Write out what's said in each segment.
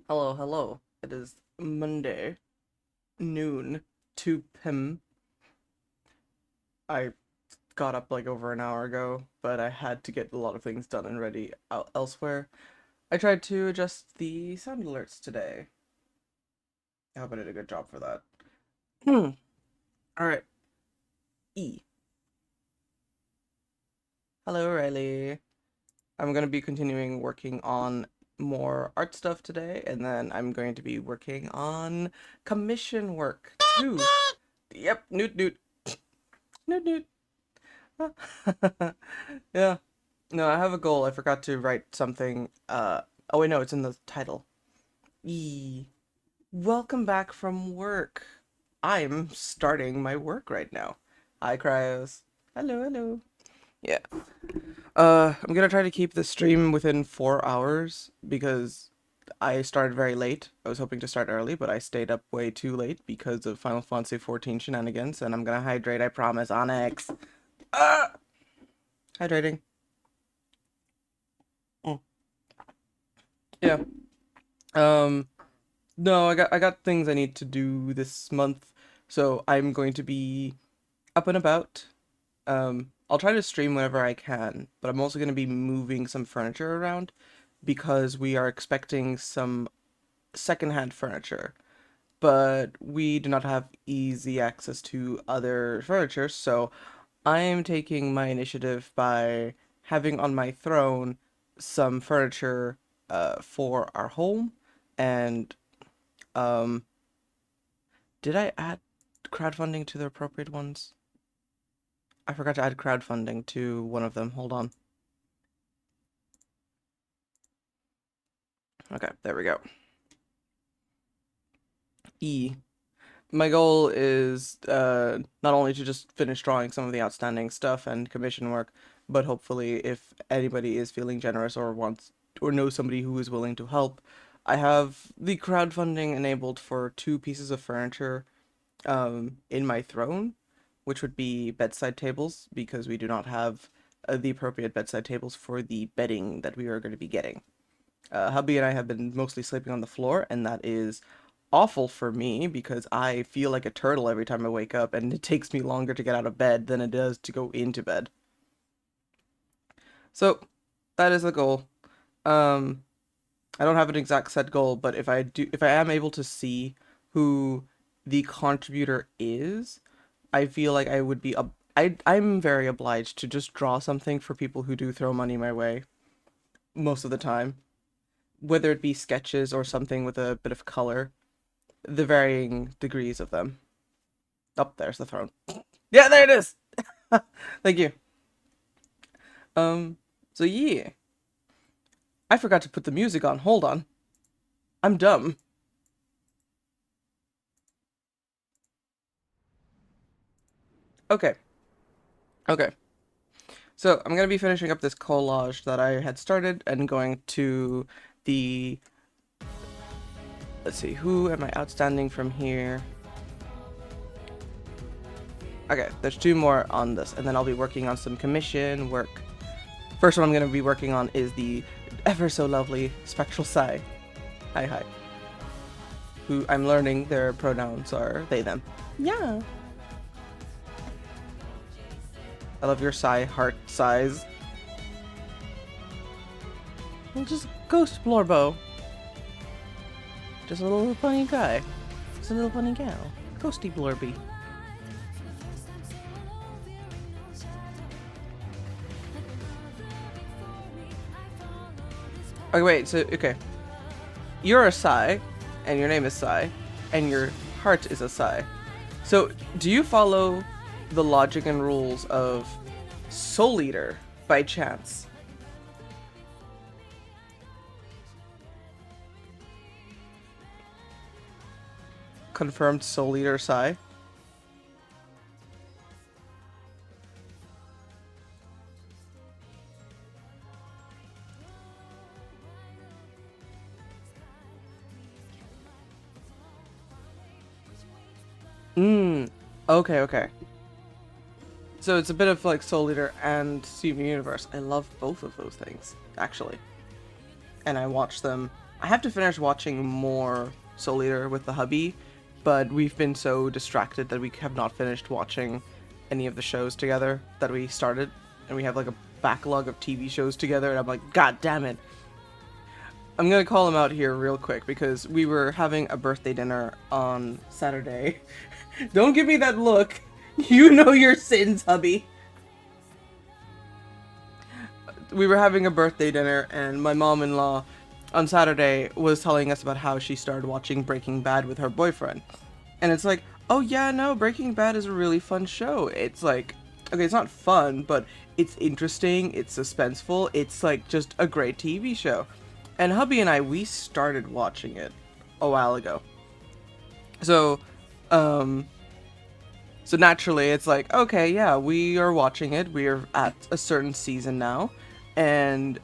Hello, hello. It is Monday, noon, 2 p.m. I got up like over an hour ago, but I had to get a lot of things done and ready elsewhere. I tried to adjust the sound alerts today. I hope I did a good job for that. Alright, E. Hello, Riley. I'm going to be continuing working on more art stuff today, and then I'm going to be working on commission work too. Yep, newt newt. Newt newt. Yeah. No, I have a goal. I forgot to write something. Oh wait, no, it's in the title. E. Welcome back from work. I'm starting my work right now. Hi, Cryos. Hello, hello. Yeah. I'm gonna try to keep the stream within 4 hours because I started very late. I was hoping to start early, but I stayed up way too late because of Final Fantasy 14 shenanigans, and I'm gonna hydrate, I promise, Onyx. Ah! Hydrating. Mm. Yeah. Um, no, I got things I need to do this month, so I'm going to be up and about. I'll try to stream whenever I can, but I'm also going to be moving some furniture around because we are expecting some secondhand furniture, but we do not have easy access to other furniture, so I am taking my initiative by having on my throne some furniture for our home and um did I add crowdfunding to the appropriate ones? I forgot to add crowdfunding to one of them. Hold on. Okay, there we go. E. My goal is not only to just finish drawing some of the outstanding stuff and commission work, but hopefully if anybody is feeling generous or wants or knows somebody who is willing to help, I have the crowdfunding enabled for 2 pieces of furniture in my throne, which would be bedside tables, because we do not have the appropriate bedside tables for the bedding that we are going to be getting. Hubby and I have been mostly sleeping on the floor, and that is awful for me because I feel like a turtle every time I wake up, and it takes me longer to get out of bed than it does to go into bed. So that is the goal. Um, I don't have an exact set goal, but if I am able to see who the contributor is, I feel like I would be I'm very obliged to just draw something for people who do throw money my way most of the time, whether it be sketches or something with a bit of color, the varying degrees of them. Oh, there's the throne. Yeah, there it is. Thank you. Um, so yeah, I forgot to put the music on. Hold on. I'm dumb. Okay. Okay. So I'm gonna be finishing up this collage that I had started and going to the let's see, who am I outstanding from here? Okay, there's 2 more on this, and then I'll be working on some commission work. First one I'm going to be working on is the ever so lovely Spectral Sai. Hi, hi. Who I'm learning their pronouns are they, them. Yeah. I love your Sai heart size. Well, just Ghost Blorbo. Just a little funny guy. Just a little funny gal. Ghosty Blorby. Okay, wait, so, okay. You're a Sai, and your name is Sai, and your heart is a Sai. So, do you follow the logic and rules of Soul Eater by chance? Confirmed Soul Eater Sai? Okay, okay. So it's a bit of like Soul Eater and Steven Universe. I love both of those things, actually. And I watch them I have to finish watching more Soul Eater with the hubby, but we've been so distracted that we have not finished watching any of the shows together that we started, and we have like a backlog of TV shows together, and I'm like, God damn it. I'm gonna call him out here real quick because we were having a birthday dinner on Saturday. Don't give me that look. You know your sins, hubby. We were having a birthday dinner, and my mom-in-law on Saturday was telling us about how she started watching Breaking Bad with her boyfriend. And it's like, oh yeah, no, Breaking Bad is a really fun show. It's like, okay, it's not fun, but it's interesting, it's suspenseful, it's like just a great TV show. And hubby and I, we started watching it a while ago. So, um, so naturally it's like, okay, yeah, we are watching it. We are at a certain season now. And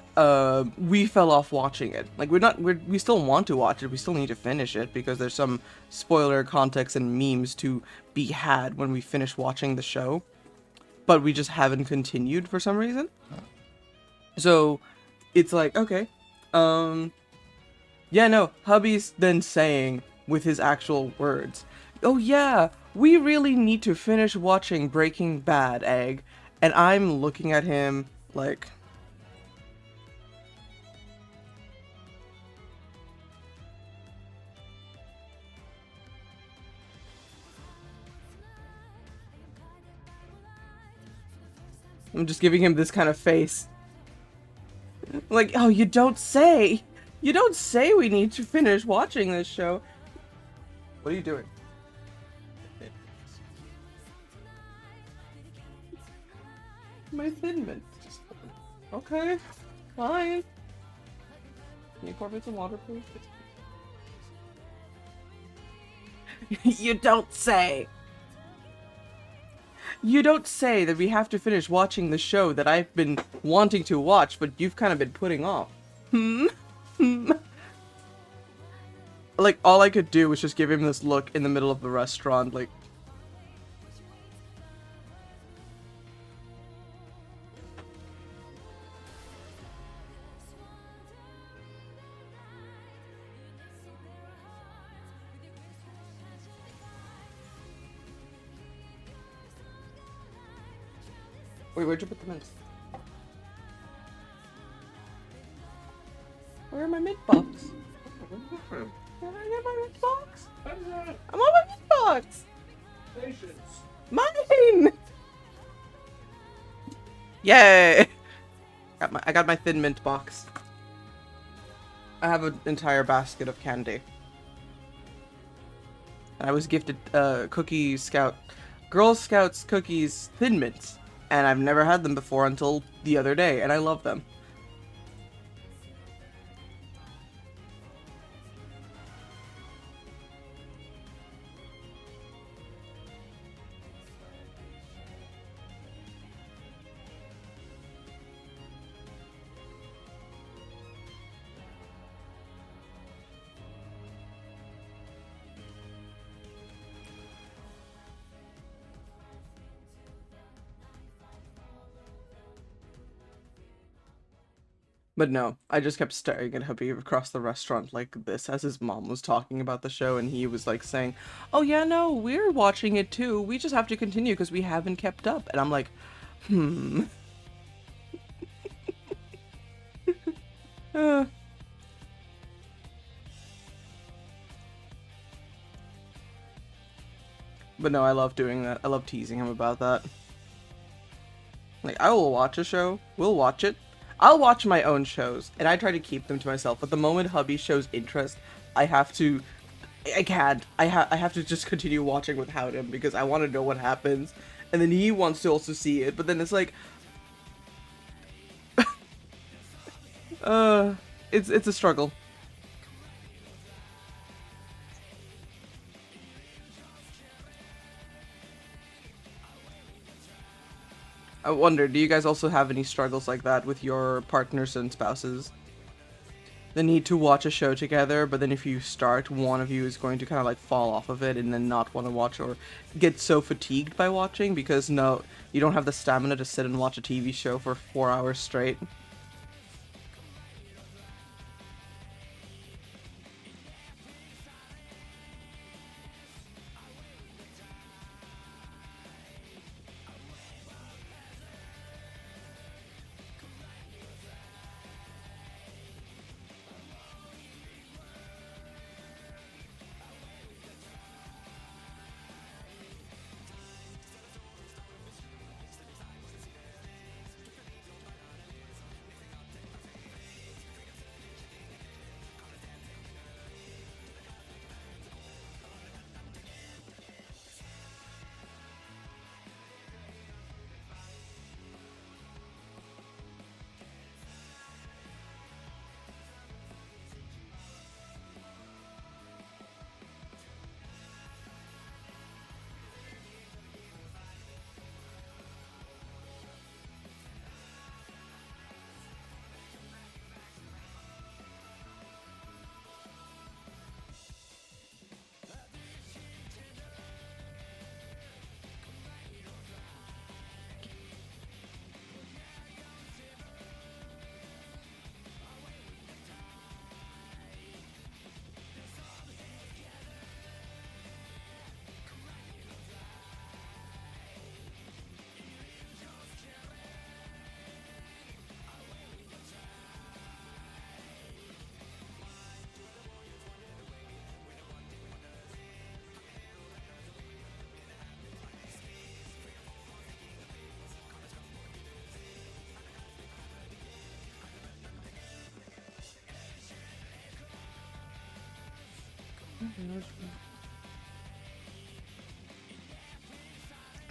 we fell off watching it. Like we still want to watch it. We still need to finish it because there's some spoiler context and memes to be had when we finish watching the show. But we just haven't continued for some reason. So it's like, okay, yeah, no, hubby's then saying with his actual words, oh yeah, we really need to finish watching Breaking Bad, Egg. And I'm looking at him like, I'm just giving him this kind of face. Like, oh, you don't say! You don't say we need to finish watching this show. What are you doing? My Thin Mint. Okay, fine. Can you pour me some water, please? You don't say! You don't say that we have to finish watching the show that I've been wanting to watch, but you've kind of been putting off. Hmm? Like, all I could do was just give him this look in the middle of the restaurant, like... Wait, where'd you put the mints? Where are my mint box? Where did I get my mint box? I'm on my mint box! Patience. Mine! Yay! I got my Thin Mint box. I have an entire basket of candy. And I was gifted Cookie Scout, Girl Scouts cookies Thin Mints. And I've never had them before until the other day, and I love them. But no, I just kept staring at Habib across the restaurant like this as his mom was talking about the show, and he was like saying, oh yeah, no, we're watching it too. We just have to continue because we haven't kept up. And I'm like, uh. But no, I love doing that. I love teasing him about that. Like, I will watch a show, we'll watch it. I'll watch my own shows, and I try to keep them to myself, but the moment hubby shows interest, I have to... I can't. I have to just continue watching without him, because I want to know what happens. And then he wants to also see it, but then it's like... it's a struggle. I wonder, do you guys also have any struggles like that with your partners and spouses? The need to watch a show together, but then if you start, one of you is going to kind of like fall off of it and then not want to watch, or get so fatigued by watching because no, you don't have the stamina to sit and watch a TV show for 4 hours straight.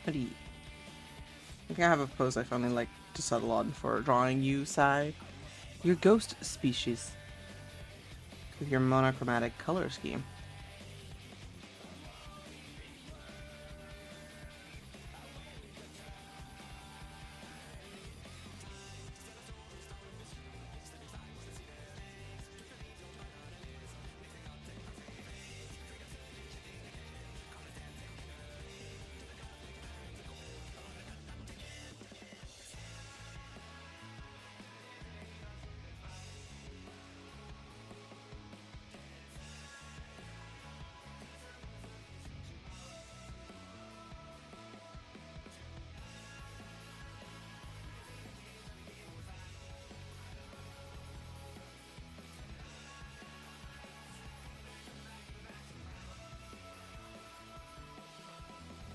How do you... I think I have a pose I finally like to settle on for drawing you, Sai. Your ghost species. With your monochromatic color scheme.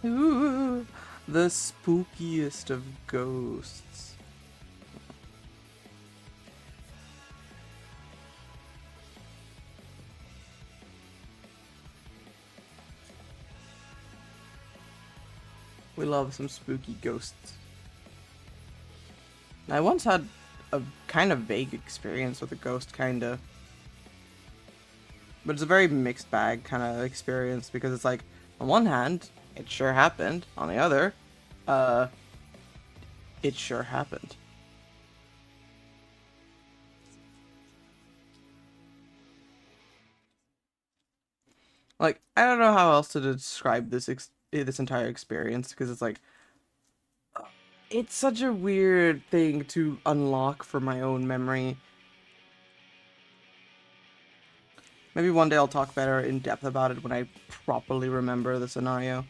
Ooh, the spookiest of ghosts. We love some spooky ghosts. I once had a kind of vague experience with a ghost, kinda. But it's a very mixed bag kind of experience because it's like, on one hand, it sure happened. On the other, uh, it sure happened. Like, I don't know how else to describe this entire experience because it's like, it's such a weird thing to unlock from my own memory. Maybe one day I'll talk better in depth about it when I properly remember the scenario.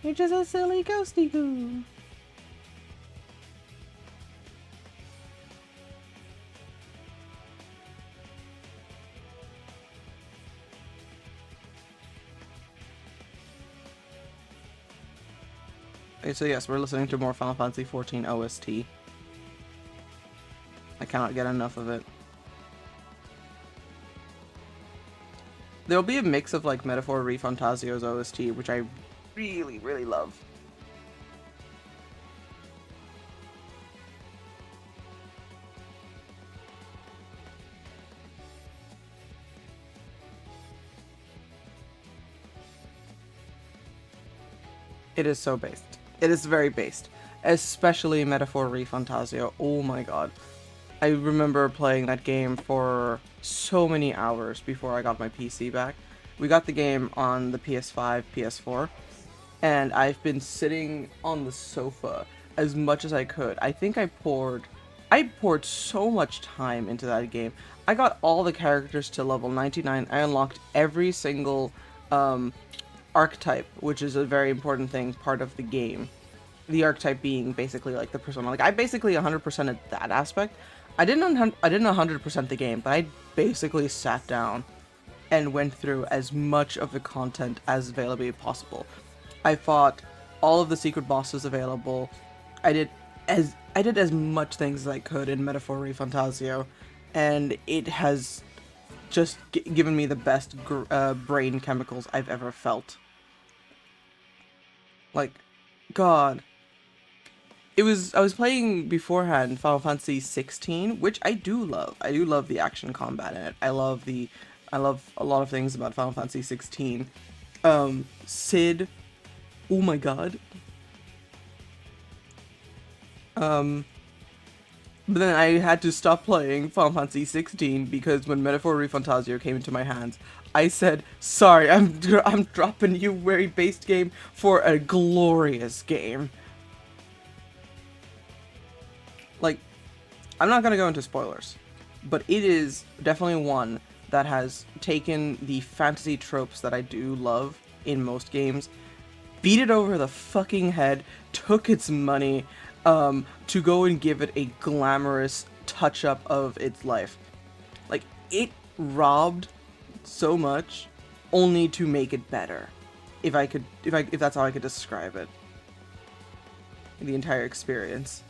You're just a silly ghosty goo. Okay, so yes, we're listening to more Final Fantasy XIV OST. I cannot get enough of it. There'll be a mix of like Metaphor ReFantasio's OST, which I really, really love. It is so based. It is very based. Especially Metaphor ReFantasio. Oh my god. I remember playing that game for so many hours before I got my PC back. We got the game on the PS5, PS4, and I've been sitting on the sofa as much as I could. I poured so much time into that game. I got all the characters to level 99. I unlocked every single archetype, which is a very important thing, part of the game. The archetype being basically like the persona. Like I basically 100%ed that aspect. I didn't 100% the game, but I basically sat down and went through as much of the content as available possible. I fought all of the secret bosses available. I did I did as much things as I could in Metaphor ReFantasio, and it has just given me the best brain chemicals I've ever felt. Like, God. I was playing beforehand Final Fantasy 16, which I do love. I do love the action combat in it. I love a lot of things about Final Fantasy 16. Sid, oh my god. But then I had to stop playing Final Fantasy 16 because when Metaphor ReFantasio came into my hands, I said, "Sorry, I'm dropping you very based game for a glorious game." Like, I'm not gonna go into spoilers, but it is definitely one that has taken the fantasy tropes that I do love in most games, beat it over the fucking head, took its money, to go and give it a glamorous touch-up of its life. Like, it robbed so much only to make it better. If that's how I could describe it. The entire experience.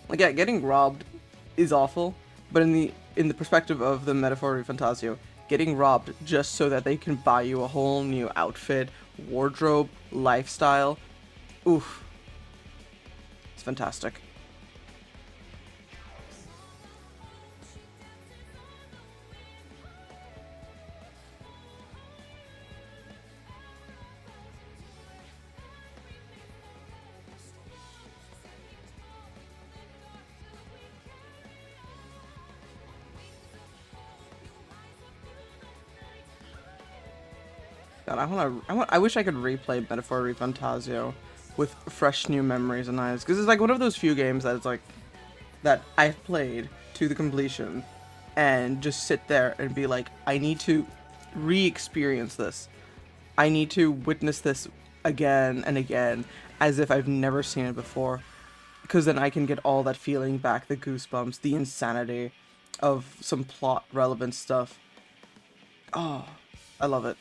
Like, yeah, getting robbed is awful, but in the perspective of the Metaphor Fantasio, getting robbed just so that they can buy you a whole new outfit, wardrobe, lifestyle, oof, it's fantastic. God, I wish I could replay Metaphor Fantasio with fresh new memories and eyes, because it's like one of those few games that it's like that I've played to the completion and just sit there and be like, I need to re-experience this. I need to witness this again and again as if I've never seen it before. Because then I can get all that feeling back, the goosebumps, the insanity of some plot relevant stuff. Oh, I love it.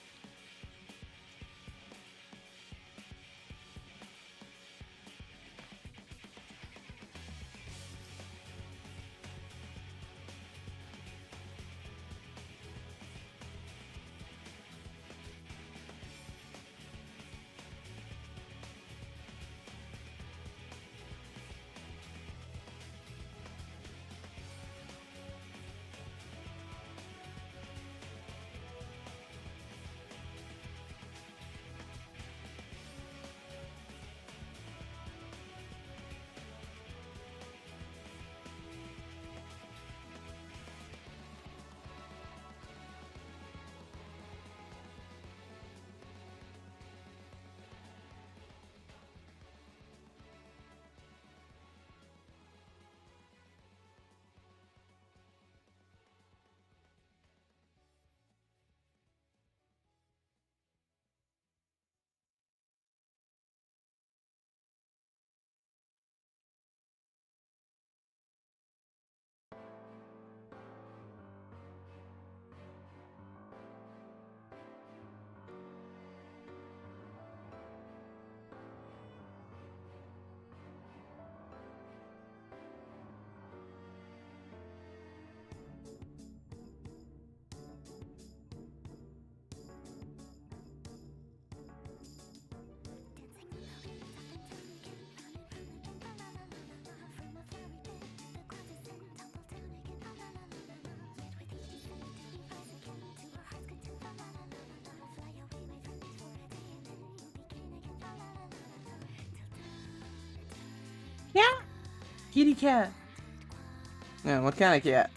Yeah, kitty cat. Yeah, what kind of cat?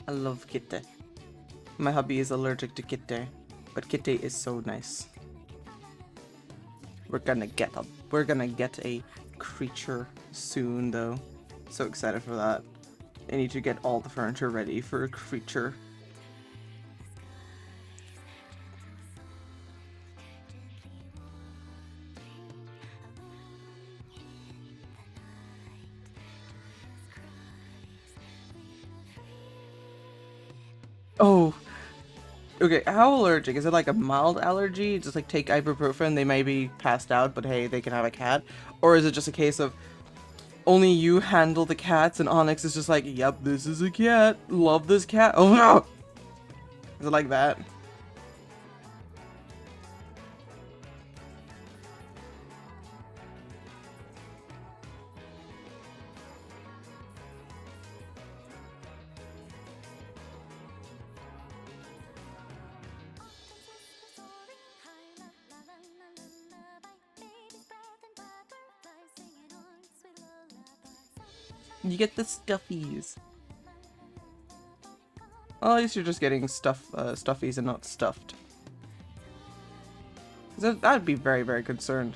I love kitty. My hubby is allergic to kitty, but kitty is so nice. We're gonna get a creature soon though. So excited for that. I need to get all the furniture ready for a creature. Oh, okay. How allergic? Is it like a mild allergy? Just like take ibuprofen, they may be passed out, but hey, they can have a cat. Or is it just a case of only you handle the cats and Onyx is just like, yep, this is a cat. Love this cat. Oh no! Is it like that? You get the stuffies. Well, at least you're just getting stuffies and not stuffed. That'd be very, very concerned.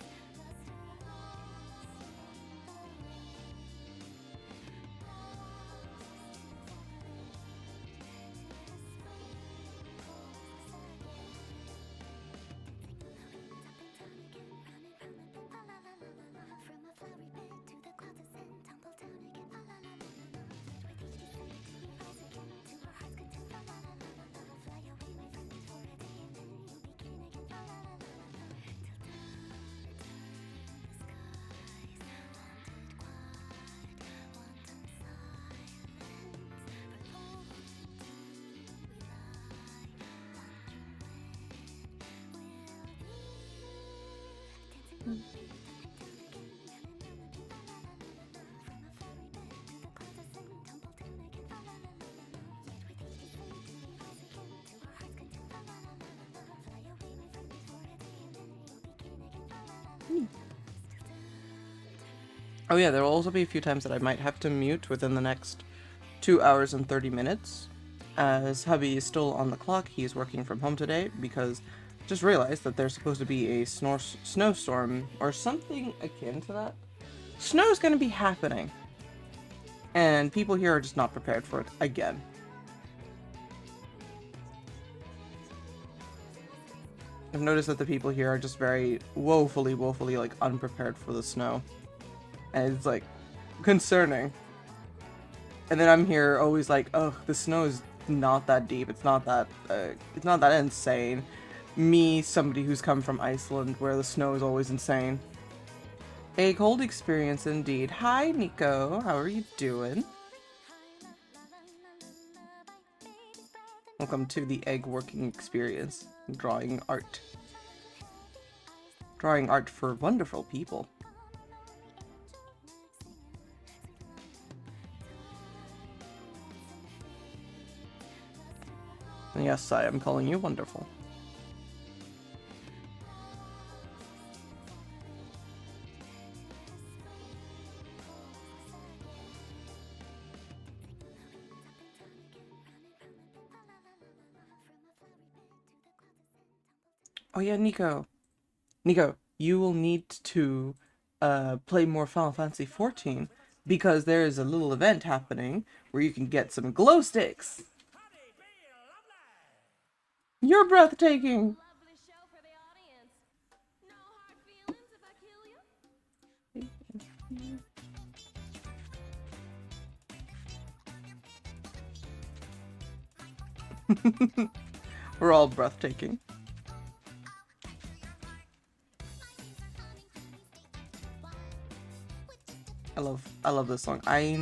Oh yeah, there will also be a few times that I might have to mute within the next 2 hours and 30 minutes. As hubby is still on the clock, he is working from home today because just realized that there's supposed to be a snowstorm or something akin to that. Snow's gonna be happening. And people here are just not prepared for it again. I've noticed that the people here are just very woefully, like unprepared for the snow. And it's like concerning. And then I'm here always like, oh, the snow is not that deep. It's not that insane. Me, somebody who's come from Iceland, where the snow is always insane. A cold experience indeed. Hi, Nico. How are you doing? Welcome to the egg working experience. Drawing art. Drawing art for wonderful people. Yes, I am calling you wonderful. Oh yeah, Nico. Nico, you will need to play more Final Fantasy XIV because there is a little event happening where you can get some glow sticks. You're breathtaking. We're all breathtaking. I love this song. I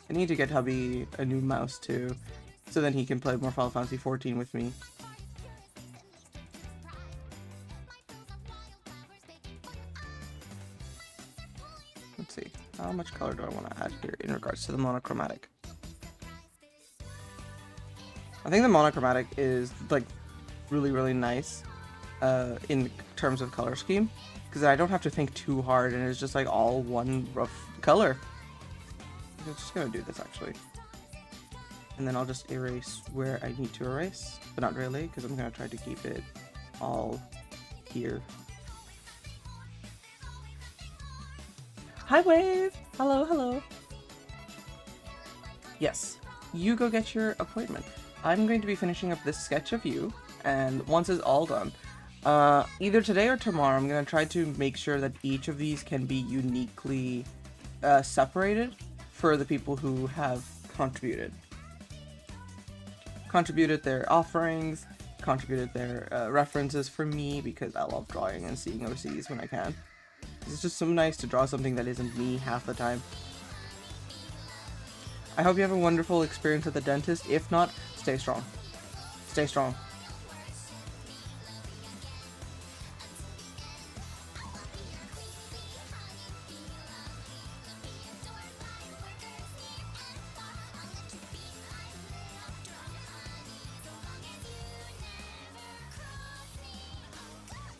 need to get hubby a new mouse too, so then he can play more Final Fantasy XIV with me. Let's see, how much color do I want to add here in regards to the monochromatic? I think the monochromatic is like really nice in terms of color scheme, because I don't have to think too hard and it's just like all one rough color. I'm just gonna do this actually. And then I'll just erase where I need to erase, but not really, because I'm gonna try to keep it all here. Hi Wave! Hello. Yes, you go get your appointment. I'm going to be finishing up this sketch of you, and once it's all done, either today or tomorrow, I'm going to try to make sure that each of these can be uniquely separated for the people who have contributed their offerings, contributed their references for me, because I love drawing and seeing OCs when I can. It's just so nice to draw something that isn't me half the time. I hope you have a wonderful experience at the dentist. If not, stay strong. Stay strong.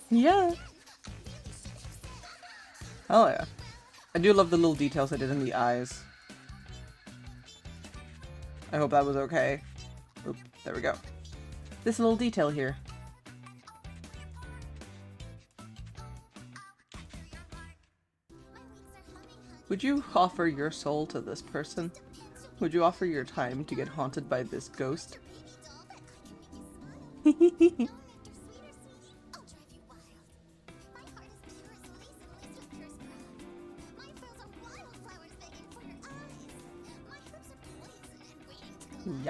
Yeah. Oh yeah. I do love the little details I did in the eyes. I hope that was okay. Oop, there we go. This little detail here. Would you offer your soul to this person? Would you offer your time to get haunted by this ghost?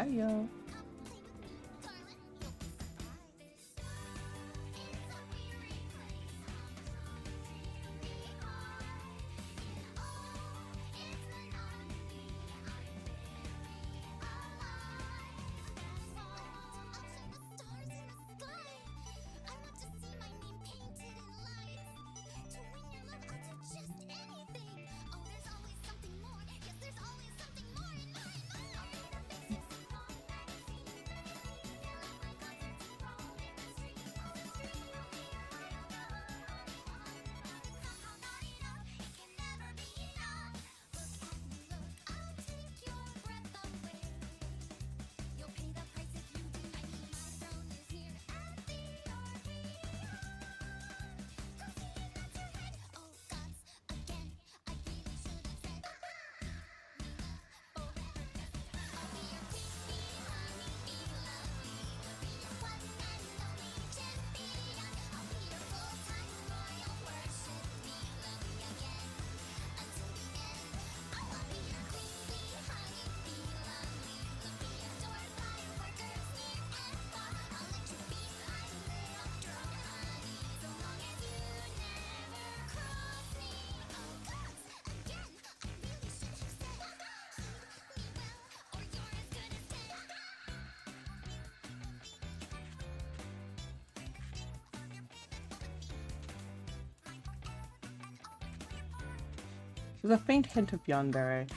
Yeah. There's a faint hint of yandere.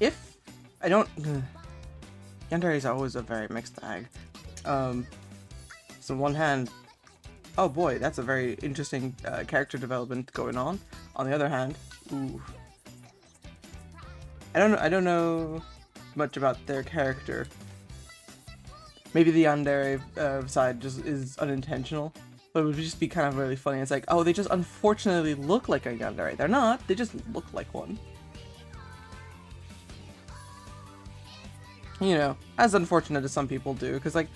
If I don't, yandere is always a very mixed bag. So on one hand, oh boy, that's a very interesting character development going on. On the other hand, ooh, I don't know much about their character. Maybe the yandere side just is unintentional, but it would just be kind of really funny. It's like, oh, they just unfortunately look like a yandere. They're not. They just look like one. You know, as unfortunate as some people do, because like,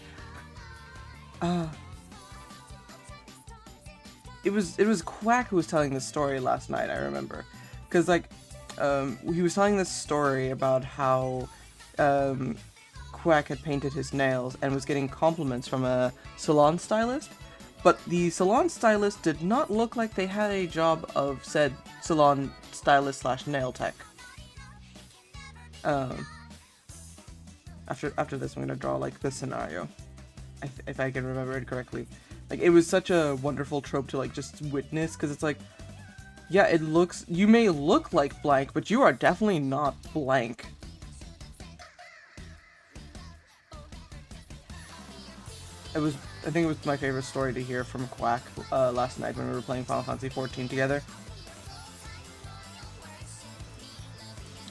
it was Quack who was telling this story last night. I remember, because like, he was telling this story about how Quack had painted his nails and was getting compliments from a salon stylist, but the salon stylist did not look like they had a job of said salon stylist slash nail tech. After this, I'm gonna draw like this scenario, if I can remember it correctly. Like, it was such a wonderful trope to like just witness, because it's like, yeah, it looks, you may look like blank, but you are definitely not blank. I think it was my favorite story to hear from Quack last night when we were playing Final Fantasy XIV together.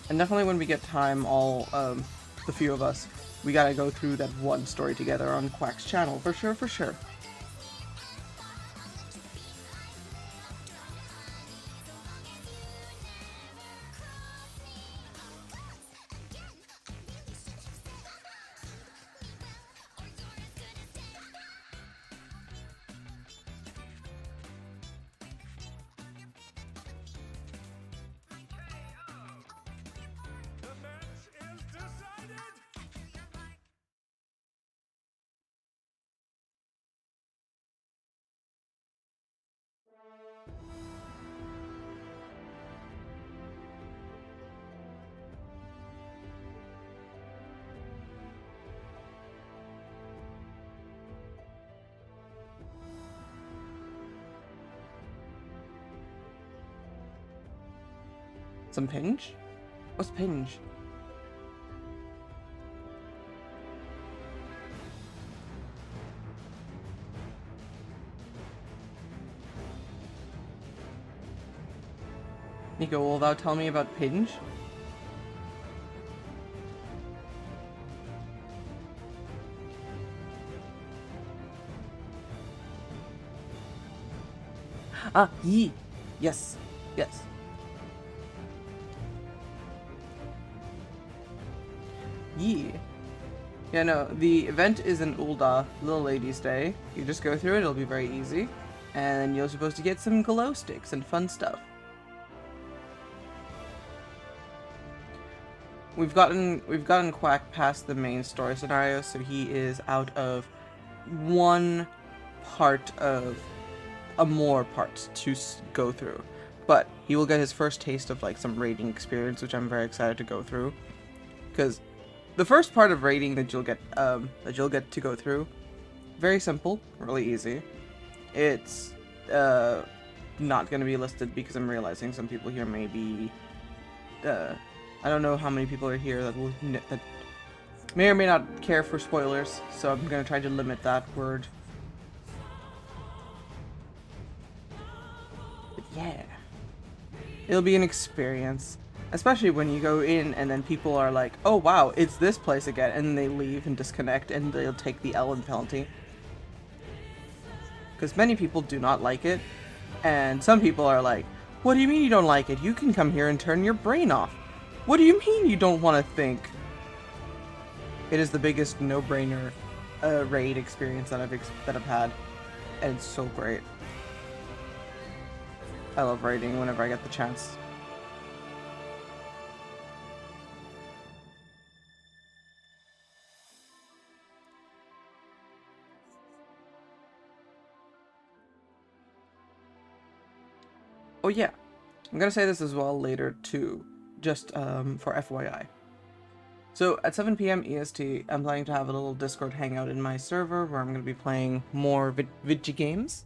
And definitely when we get time, all the few of us, we gotta go through that one story together on Quack's channel, for sure, for sure. Some Pinge? What's Pinge? Nico, will thou tell me about Pinge? Ah, Yi! Yes, yes. Yi. Yeah, no, the event is in Ul'dah, Little Lady's Day. You just go through it, it'll be very easy. And you're supposed to get some glow sticks and fun stuff. We've gotten Quack past the main story scenario, so he is out of one part of more parts to go through. But he will get his first taste of like some raiding experience, which I'm very excited to go through. Because the first part of raiding that you'll get to go through, very simple, really easy. It's not going to be listed because I'm realizing some people here may be I don't know how many people are here that may or may not care for spoilers, so I'm going to try to limit that word. But yeah, it'll be an experience. Especially when you go in and then people are like, oh wow, it's this place again, and then they leave and disconnect and they'll take the Ellen penalty. Because many people do not like it, and some people are like, what do you mean you don't like it? You can come here and turn your brain off. What do you mean you don't want to think? It is the biggest no-brainer raid experience that I've had, and it's so great. I love raiding whenever I get the chance. Oh yeah, I'm gonna say this as well later too, just for FYI. So at 7 p.m. EST, I'm planning to have a little Discord hangout in my server where I'm gonna be playing more Vidgy games.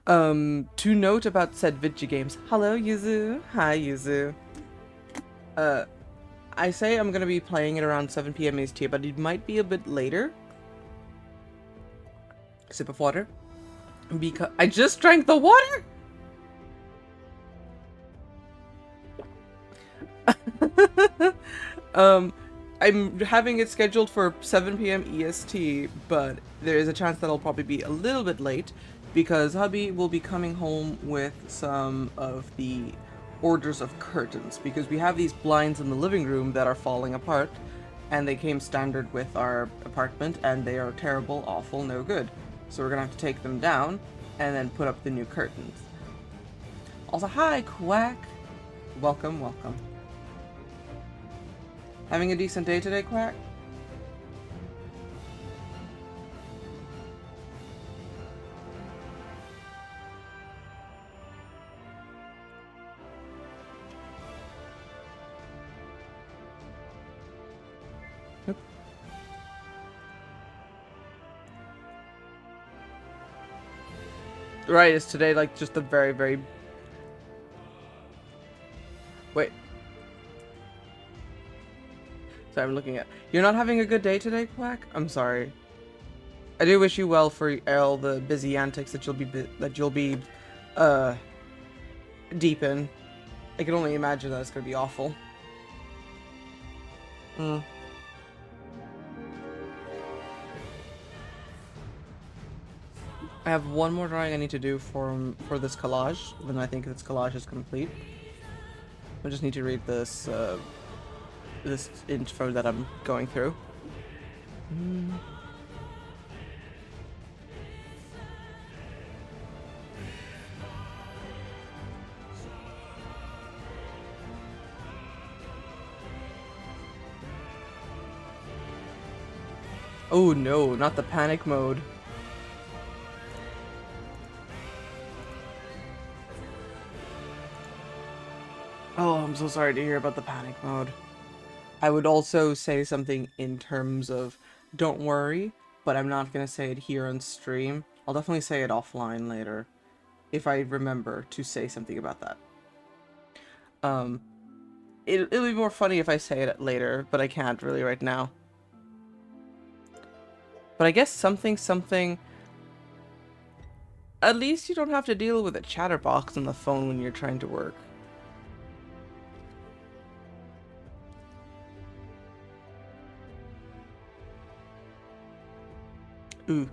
To note about said video games. Hello, Yuzu. Hi, Yuzu. Uh, I say I'm gonna be playing it around 7 p.m. EST, but it might be a bit later. Sip of water. Because I just drank the water! I'm having it scheduled for 7 p.m. EST, but there is a chance that I'll probably be a little bit late because hubby will be coming home with some of the orders of curtains because we have these blinds in the living room that are falling apart and they came standard with our apartment and they are terrible, awful, no good. So we're gonna have to take them down and then put up the new curtains. Also, hi, Quack! Welcome, welcome. Having a decent day today, Quack? Yep. Right, is today like just a very, very... Wait. Sorry, I'm looking at... You're not having a good day today, Quack? I'm sorry. I do wish you well for all the busy antics that you'll be deep in. I can only imagine that it's gonna be awful. Mm. I have one more drawing I need to do for this collage, when I think this collage is complete. I just need to read this this info that I'm going through. Mm. Oh no, not the panic mode. Oh, I'm so sorry to hear about the panic mode. I would also say something in terms of don't worry, but I'm not going to say it here on stream. I'll definitely say it offline later if I remember to say something about that. It'll be more funny if I say it later, but I can't really right now. But I guess something... At least you don't have to deal with a chatterbox on the phone when you're trying to work. Ooh.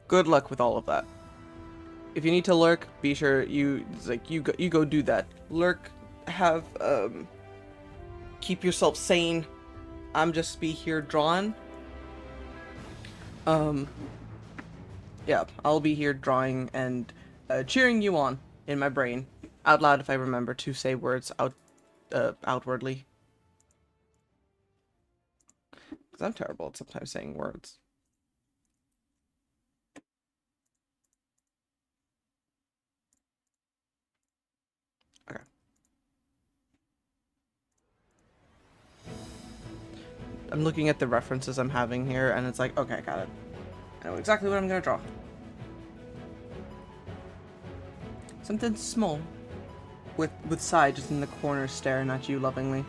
Good luck with all of that. If you need to lurk, be sure you go do that. Lurk, have keep yourself sane. I'm just be here drawing. Yeah, I'll be here drawing and cheering you on in my brain out loud if I remember to say words outwardly. Because I'm terrible at sometimes saying words. Okay. I'm looking at the references I'm having here, and it's like, okay, got it. I know exactly what I'm gonna draw. Something small, with Sai just in the corner staring at you lovingly.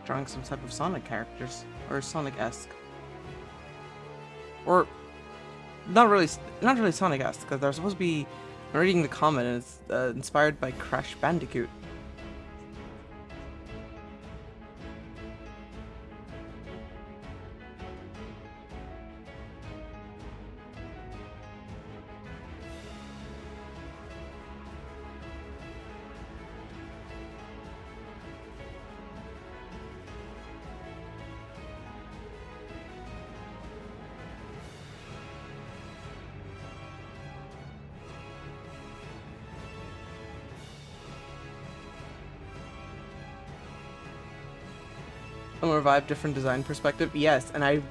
drawing some type of Sonic characters or Sonic-esque, or not really Sonic-esque, because they're supposed to be. I'm reading the comment, and it's inspired by Crash Bandicoot. A revived different design perspective, yes, and I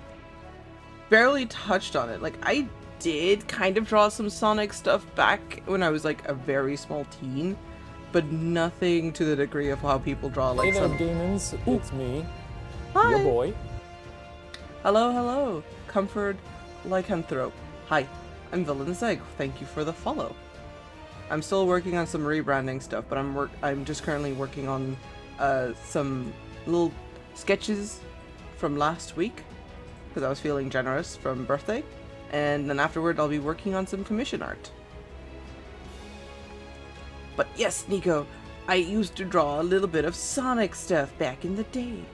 barely touched on it. Like, I did kind of draw some Sonic stuff back when I was like a very small teen, but nothing to the degree of how people draw like hey there, some. demons. Ooh. It's me, Hi. your boy. Hello, hello, Comfort Lycanthrope. Hi, I'm Villain's Egg. Thank you for the follow. I'm still working on some rebranding stuff, but I'm just currently working on some little sketches from last week because I was feeling generous from birthday, and then afterward I'll be working on some commission art. But yes, Nico, I used to draw a little bit of Sonic stuff back in the day.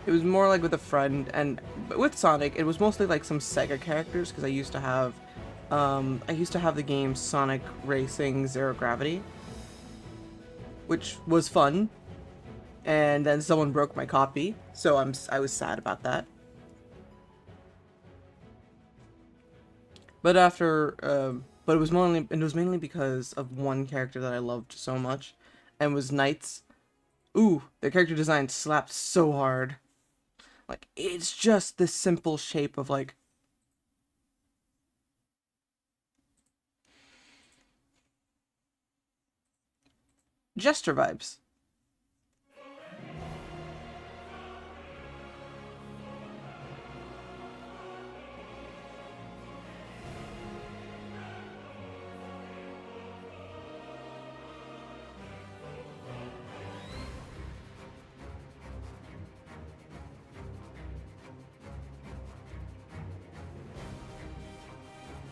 It was more like with a friend, and with Sonic, it was mostly like some Sega characters because I used to have the game Sonic Racing Zero Gravity, which was fun, and then someone broke my copy, so I was sad about that. But but it was mainly because of one character that I loved so much, and was Knights. Ooh, their character design slapped so hard. Like, it's just this simple shape of like Jester vibes.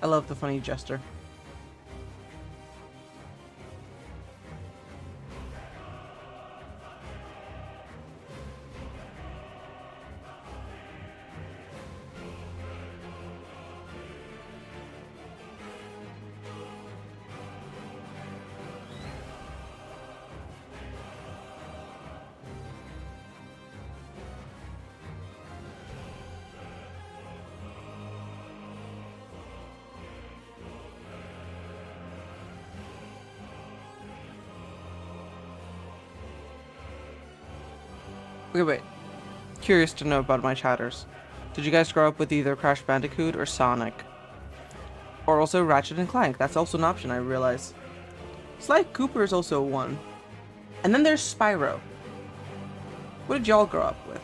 I love the funny Jester. Wait. Curious to know about my chatters. Did you guys grow up with either Crash Bandicoot or Sonic? Or also Ratchet and Clank? That's also an option, I realize. Sly Cooper is also one. And then there's Spyro. What did y'all grow up with?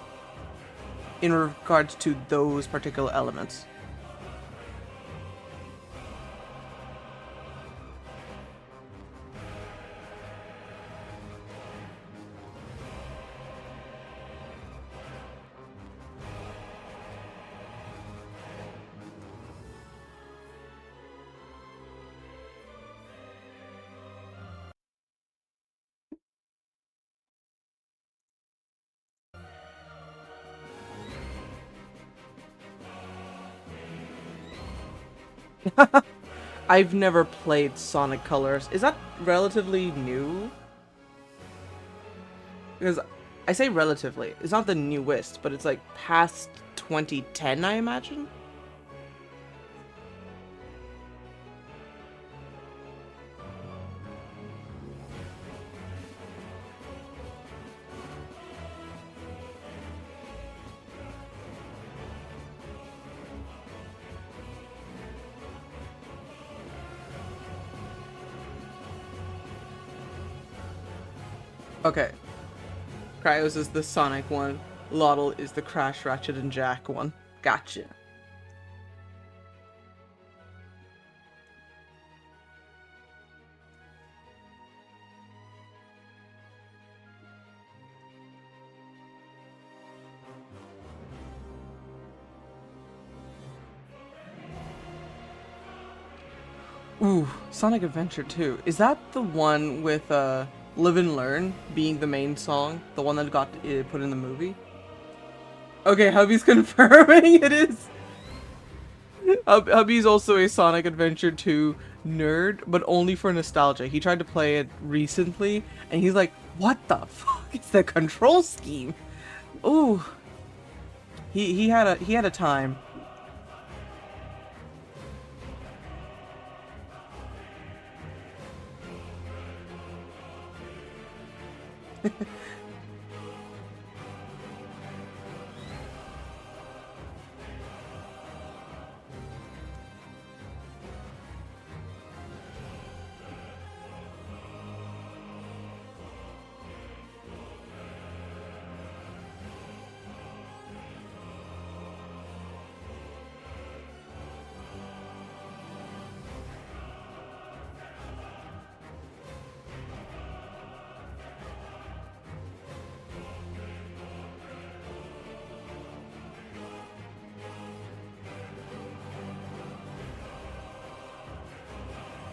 In regards to those particular elements. I've never played Sonic Colors. Is that relatively new? Because I say relatively. It's not the newest, but it's like past 2010, I imagine? Okay. Cryos is the Sonic one. Lotl is the Crash, Ratchet, and Jack one. Gotcha. Ooh, Sonic Adventure 2. Is that the one with Live and Learn being the main song? The one that got put in the movie? Okay, hubby's confirming it is. Hubby's also a Sonic Adventure 2 nerd, but only for nostalgia. He tried to play it recently, and he's like, "What the fuck is the control scheme?" Ooh, he had a time.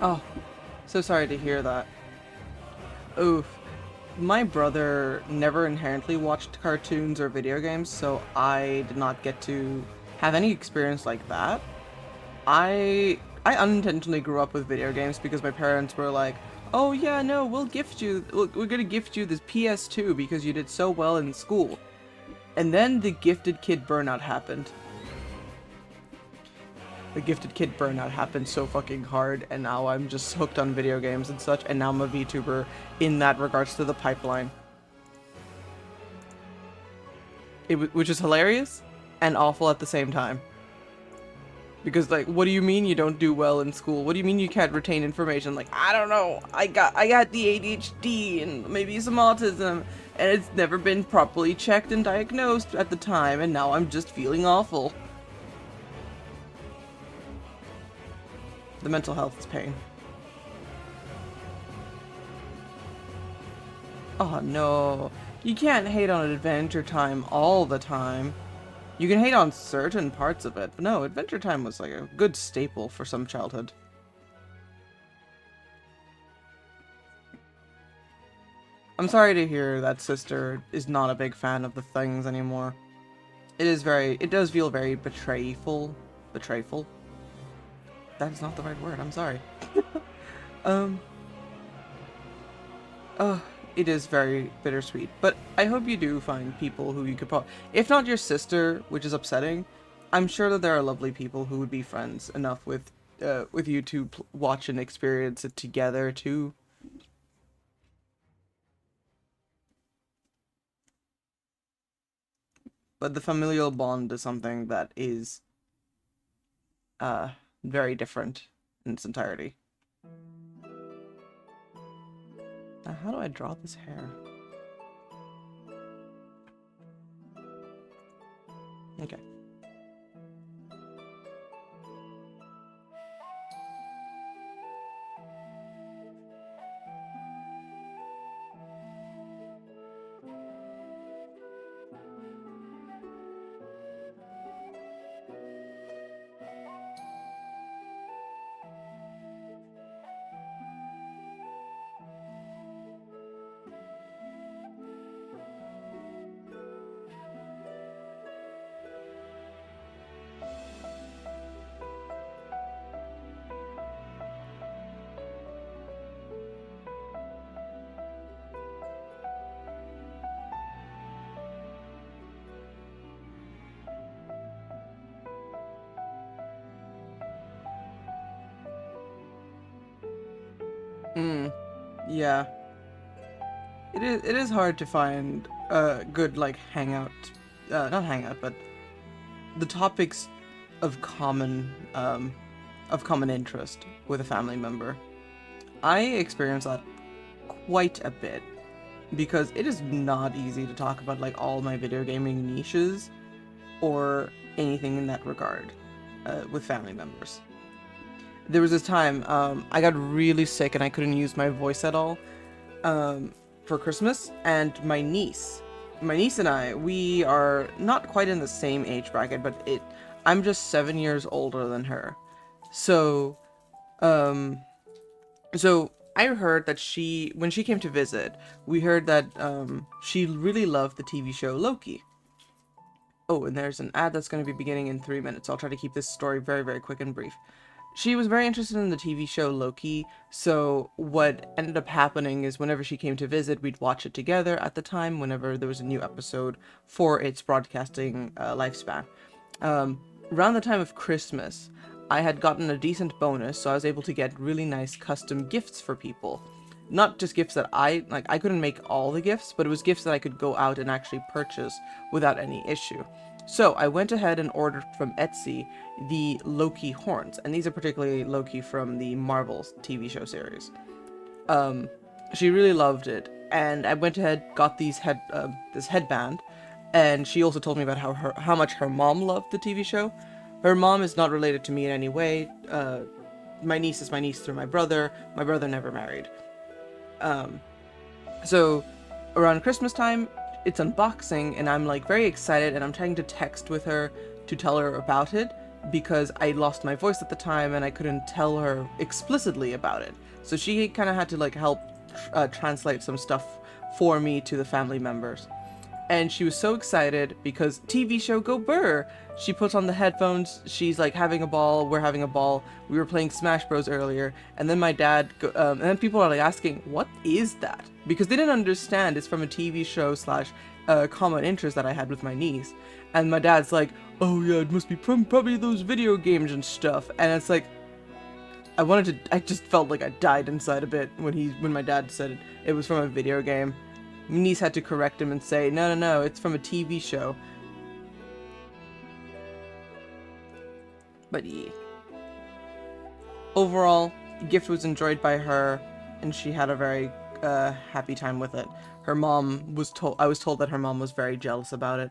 Oh, so sorry to hear that. Oof. My brother never inherently watched cartoons or video games, so I did not get to have any experience like that. I unintentionally grew up with video games because my parents were like, "Oh yeah, no, we're gonna gift you this PS2 because you did so well in school." And then the gifted kid burnout happened. The gifted kid burnout happened so fucking hard, and now I'm just hooked on video games and such, and now I'm a VTuber in that regards to the pipeline. Which is hilarious and awful at the same time. Because like, what do you mean you don't do well in school? What do you mean you can't retain information? Like, I don't know. I got the ADHD and maybe some autism, and it's never been properly checked and diagnosed at the time, and now I'm just feeling awful. The mental health is pain. Oh no. You can't hate on Adventure Time all the time. You can hate on certain parts of it, but no, Adventure Time was like a good staple for some childhood. I'm sorry to hear that sister is not a big fan of the things anymore. It does feel very betrayful. Betrayful? That is not the right word, I'm sorry. Um, uh, it is very bittersweet, but I hope you do find people who you could if not your sister, which is upsetting, I'm sure that there are lovely people who would be friends enough with you to watch and experience it together too. But the familial bond is something that is uh very different in its entirety. Now, how do I draw this hair? Okay. Hmm. Yeah. It is hard to find a good like hangout, not hangout, but the topics of common interest with a family member. I experience that quite a bit because it is not easy to talk about like all my video gaming niches or anything in that regard with family members. There was this time I got really sick and I couldn't use my voice at all um, for Christmas, and my niece and I, we are not quite in the same age bracket, but I'm just 7 years older than her. So Um, so I heard that when she came to visit, we heard that she really loved the TV show Loki. Oh, and there's an ad that's going to be beginning in 3 minutes. I'll try to keep this story very, very quick and brief. She was very interested in the TV show Loki, so what ended up happening is whenever she came to visit, we'd watch it together at the time, whenever there was a new episode for its broadcasting lifespan. Um, Around the time of Christmas, I had gotten a decent bonus, so I was able to get really nice custom gifts for people. Not just gifts that I couldn't make all the gifts, but it was gifts that I could go out and actually purchase without any issue. So I went ahead and ordered from Etsy the Loki horns, and these are particularly Loki from the Marvel TV show series. Um, she really loved it, and I went ahead, got this headband, and she also told me about how much her mom loved the TV show. Her mom is not related to me in any way. My niece is my niece through my brother. My brother never married. Um, so around Christmas time, it's unboxing, and I'm like very excited, and I'm trying to text with her to tell her about it because I lost my voice at the time and I couldn't tell her explicitly about it. So she kind of had to like help translate some stuff for me to the family members. And she was so excited because TV show Go Burr. She puts on the headphones. She's like having a ball. We're having a ball. We were playing Smash Bros earlier, and then my dad, and then people are like asking, "What is that?" Because they didn't understand it's from a TV show slash common interest that I had with my niece. And my dad's like, "Oh yeah, it must be from probably those video games and stuff." And it's like, I just felt like I died inside a bit when my dad said it was from a video game. My niece had to correct him and say, no, no, no, it's from a TV show. But yeah. Overall, the gift was enjoyed by her, and she had a very happy time with it. I was told that her mom was very jealous about it.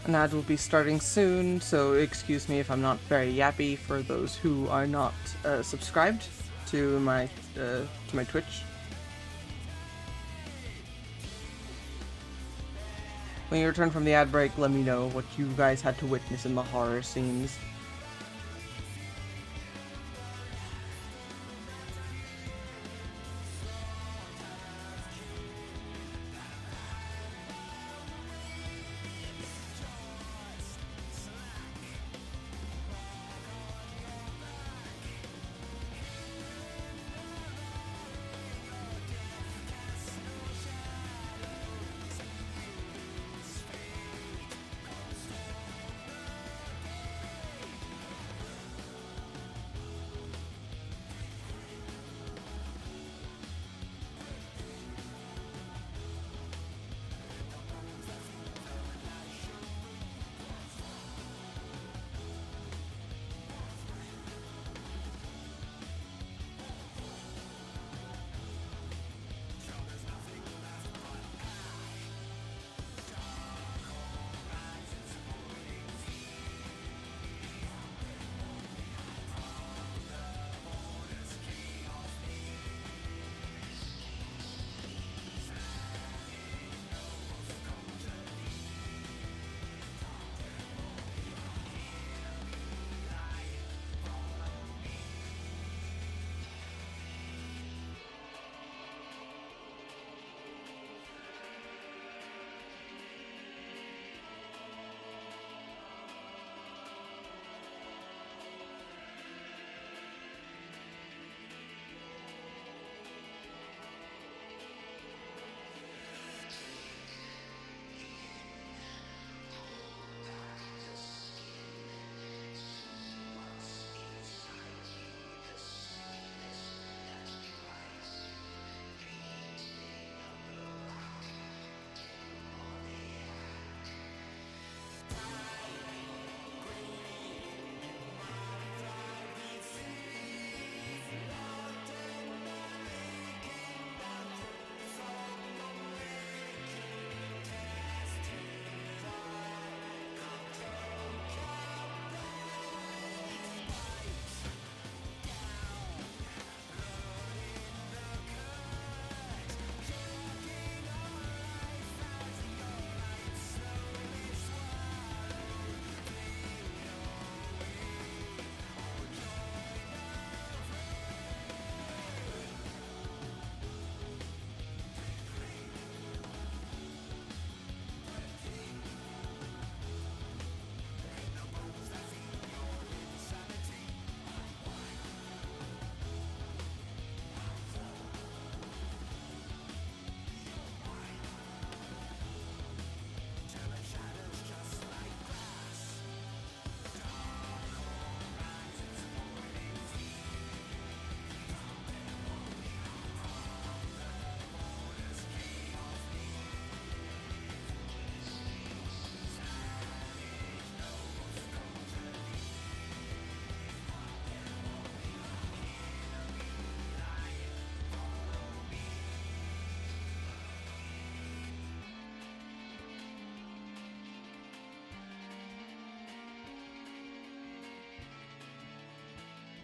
An ad will be starting soon, so excuse me if I'm not very yappy for those who are not subscribed to my Twitch. When you return from the ad break, let me know what you guys had to witness in the horror scenes.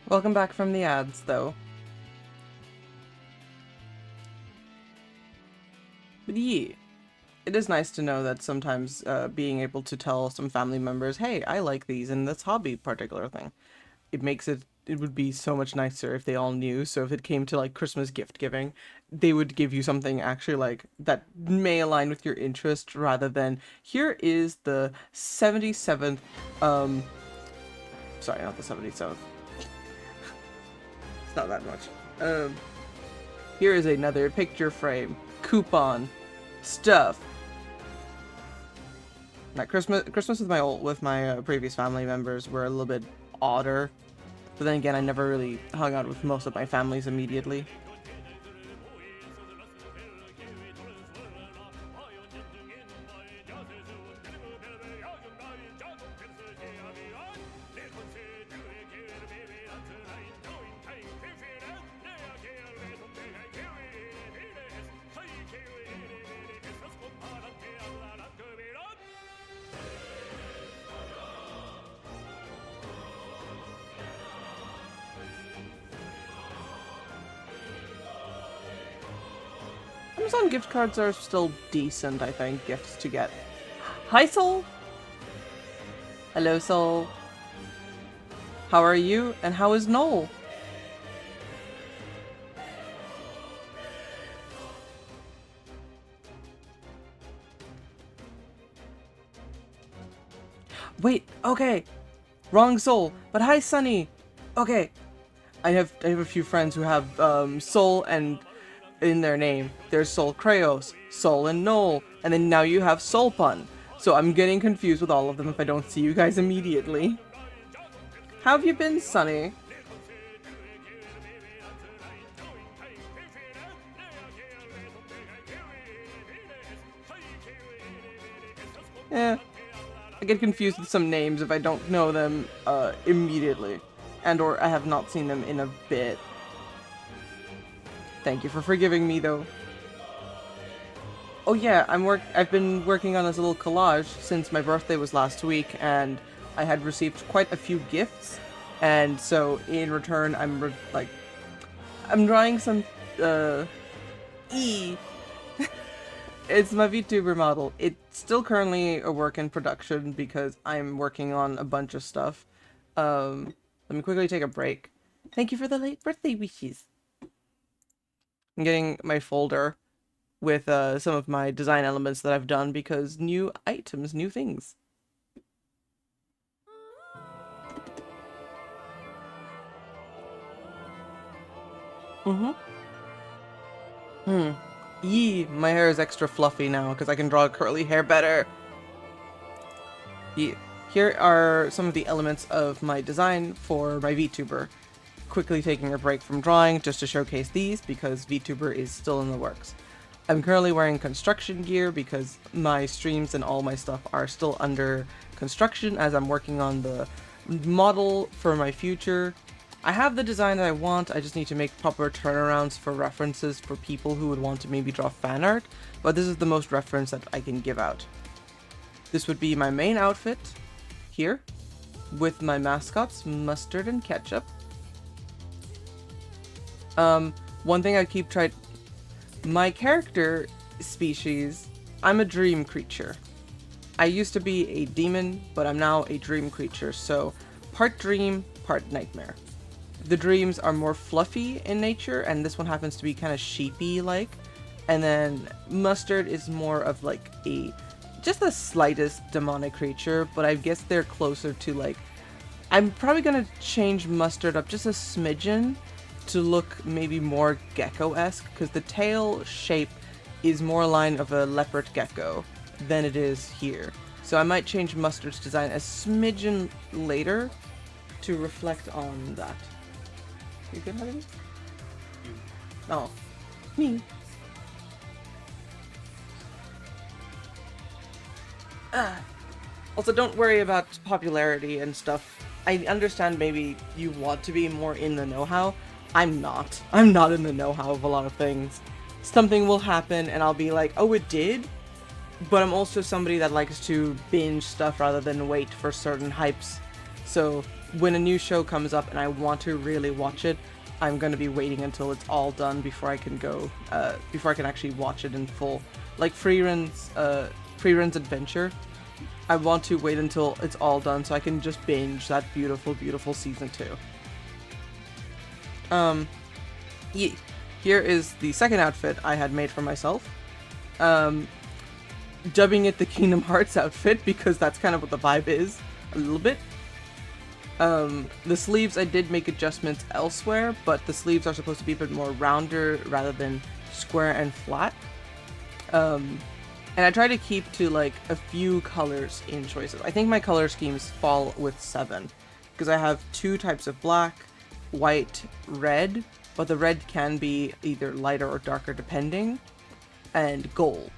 Welcome back from the ads, though. But yeah, it is nice to know that sometimes being able to tell some family members, hey, I like these and this hobby particular thing, it makes it would be so much nicer if they all knew. So if it came to like Christmas gift giving, they would give you something actually like that may align with your interest rather than here is the 77th sorry, not the 77th. It's not that much. Here is another picture frame, coupon, stuff. Like Christmas with my previous family members were a little bit odder, but then again, I never really hung out with most of my families immediately. Amazon gift cards are still decent, I think, gifts to get. Hi, Soul! Hello, Soul. How are you? And how is Noel? Wait, okay. Wrong Soul. But hi, Sunny. Okay. I have a few friends who have Soul and in their name. There's Soul Kraos, Soul and Noel, and then now you have Soul Pun. So I'm getting confused with all of them if I don't see you guys immediately. How have you been, Sunny? Yeah. I get confused with some names if I don't know them immediately. And or I have not seen them in a bit. Thank you for forgiving me, though. Oh yeah, I've been working on this little collage since my birthday was last week, and I had received quite a few gifts, and so in return, I'm drawing some E. It's my VTuber model. It's still currently a work in production because I'm working on a bunch of stuff. Let me quickly take a break. Thank you for the late birthday wishes. I'm getting my folder with some of my design elements that I've done because new items, new things. Yee, my hair is extra fluffy now because I can draw curly hair better. Yee. Here are some of the elements of my design for my VTuber. Quickly taking a break from drawing just to showcase these because VTuber is still in the works. I'm currently wearing construction gear because my streams and all my stuff are still under construction as I'm working on the model for my future. I have the design that I want, I just need to make proper turnarounds for references for people who would want to maybe draw fan art, but this is the most reference that I can give out. This would be my main outfit, here, with my mascots, Mustard and Ketchup. One thing I keep trying... My character species, I'm a dream creature. I used to be a demon, but I'm now a dream creature, so part dream, part nightmare. The dreams are more fluffy in nature, and this one happens to be kind of sheepy-like. And then Mustard is more of like just the slightest demonic creature, but I guess they're closer to like... I'm probably gonna change Mustard up just a smidgen to look maybe more gecko-esque, because the tail shape is more line of a leopard gecko than it is here. So I might change Mustard's design a smidgen later to reflect on that. You good, honey? Oh. Me. Also, don't worry about popularity and stuff. I understand maybe you want to be more in the know-how. I'm not. I'm not in the know-how of a lot of things. Something will happen and I'll be like, oh, it did? But I'm also somebody that likes to binge stuff rather than wait for certain hypes. So when a new show comes up and I want to really watch it, I'm going to be waiting until it's all done before I can go, before I can actually watch it in full. Like Freerun's Adventure, I want to wait until it's all done so I can just binge that beautiful, beautiful season 2. Here is the second outfit I had made for myself. Dubbing it the Kingdom Hearts outfit because that's kind of what the vibe is, a little bit. The sleeves, I did make adjustments elsewhere, but the sleeves are supposed to be a bit more rounder rather than square and flat. And I try to keep to like a few colors in choices. I think my color schemes fall with 7 because I have 2 types of black, white, red, but the red can be either lighter or darker depending, and gold.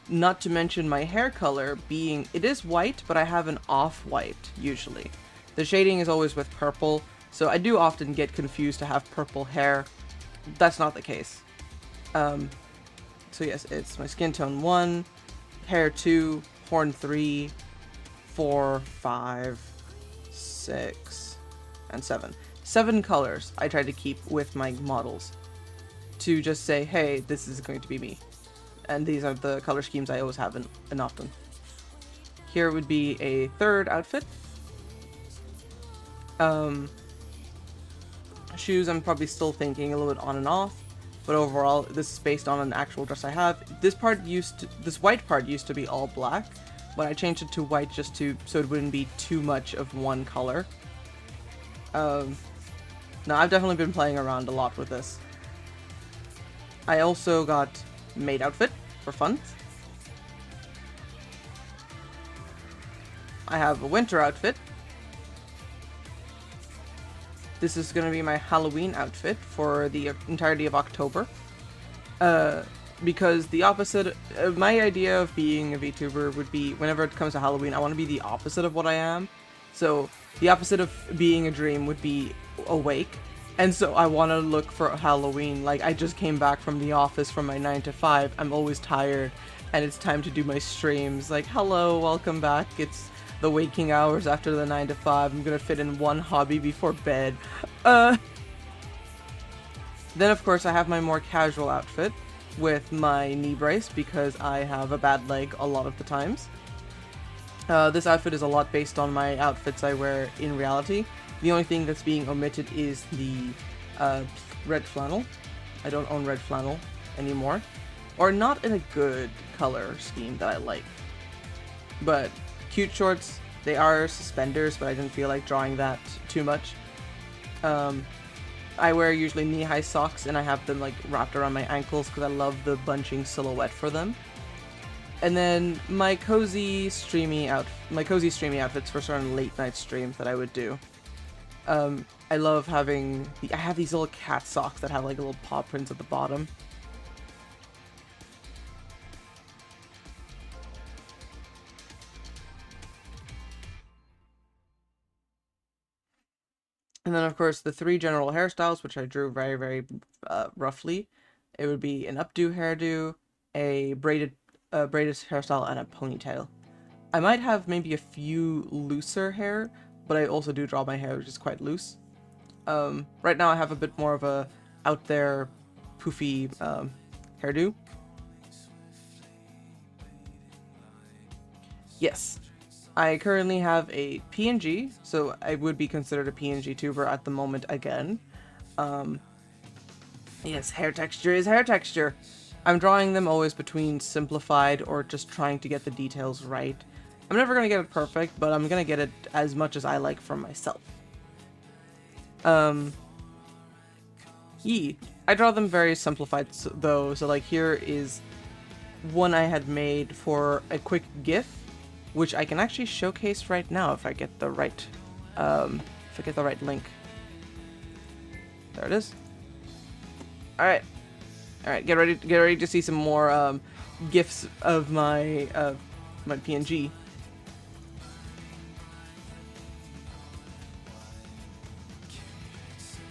Not to mention my hair color being, it is white, but I have an off-white usually. The shading is always with purple, so I do often get confused to have purple hair. That's not the case. So yes, it's my skin tone 1, hair 2, horn 3, 4, 5, 6, and 7. 7 colors I try to keep with my models to just say, hey, this is going to be me. And these are the color schemes I always have in often. Here would be a third outfit. Shoes, I'm probably still thinking a little bit on and off, but overall, this is based on an actual dress I have. This white part used to be all black, but I changed it to white just so it wouldn't be too much of one color. No, I've definitely been playing around a lot with this. I also got maid outfit for fun. I have a winter outfit. This is going to be my Halloween outfit for the entirety of October. Because the opposite, my idea of being a VTuber would be, whenever it comes to Halloween, I want to be the opposite of what I am. So, the opposite of being a dream would be awake. And so I want to look for Halloween. Like, I just came back from the office from my 9 to 5. I'm always tired, and it's time to do my streams. Like, hello, welcome back. It's the waking hours after the 9 to 5. I'm gonna fit in one hobby before bed. Then, of course, I have my more casual outfit with my knee brace because I have a bad leg a lot of the times. This outfit is a lot based on my outfits I wear in reality. The only thing that's being omitted is the red flannel. I don't own red flannel anymore. Or not in a good color scheme that I like. But cute shorts, they are suspenders, but I didn't feel like drawing that too much. I wear usually knee-high socks, and I have them like wrapped around my ankles because I love the bunching silhouette for them. And then my cozy streamy outfits for certain late night streams that I would do. I love having I have these little cat socks that have like little paw prints at the bottom. And then, of course, the 3 general hairstyles, which I drew very, very roughly. It would be an updo hairdo, a braided hairstyle, and a ponytail. I might have maybe a few looser hair, but I also do draw my hair, which is quite loose. Right now I have a bit more of a out there, poofy hairdo. Yes. I currently have a PNG, so I would be considered a PNG tuber at the moment again. Yes, hair texture is hair texture. I'm drawing them always between simplified or just trying to get the details right. I'm never going to get it perfect, but I'm going to get it as much as I like from myself. I draw them very simplified though, so like here is one I had made for a quick GIF, which I can actually showcase right now if I get the right, link. There it is. All right, get ready to see some more GIFs of my my PNG.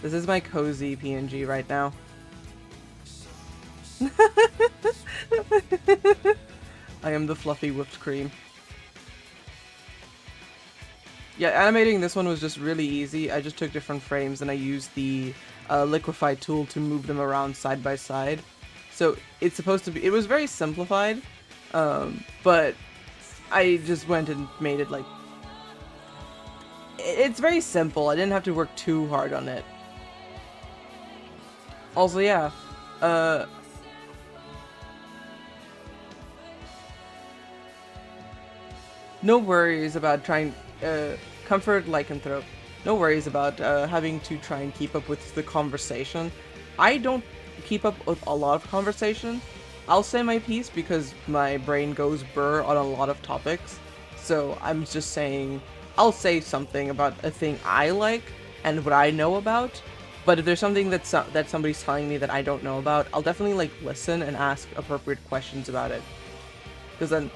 This is my cozy PNG right now. I am the fluffy whipped cream. Yeah, animating this one was just really easy. I just took different frames and I used the Liquify tool to move them around side by side. So it's supposed to be, it was very simplified, but I just went and made it like, it's very simple. I didn't have to work too hard on it. Also, yeah, no worries about trying, Comfort Lycanthrope. No worries about having to try and keep up with the conversation. I don't keep up with a lot of conversation. I'll say my piece because my brain goes burr on a lot of topics. So I'm just saying, I'll say something about a thing I like and what I know about. But if there's something that somebody's telling me that I don't know about, I'll definitely like listen and ask appropriate questions about it. Because then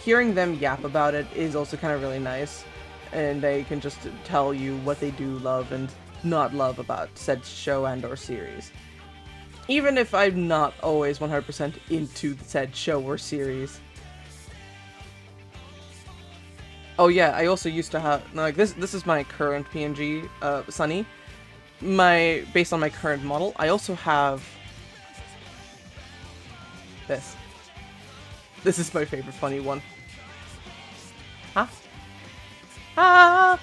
hearing them yap about it is also kind of really nice, and they can just tell you what they do love and not love about said show and or series. Even if I'm not always 100% into said show or series. Oh yeah, I also used to have, like, this is my current PNG, Sunny. Based on my current model, I also have this. This is my favorite funny one. Huh? Ah!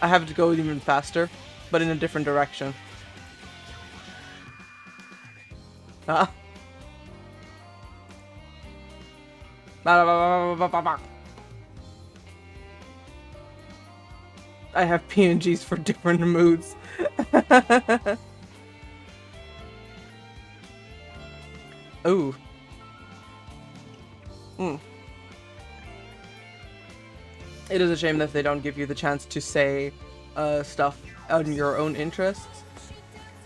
I have to go even faster, but in a different direction. Ah. I have PNGs for different moods. Ooh. It is a shame that they don't give you the chance to say stuff on your own interests.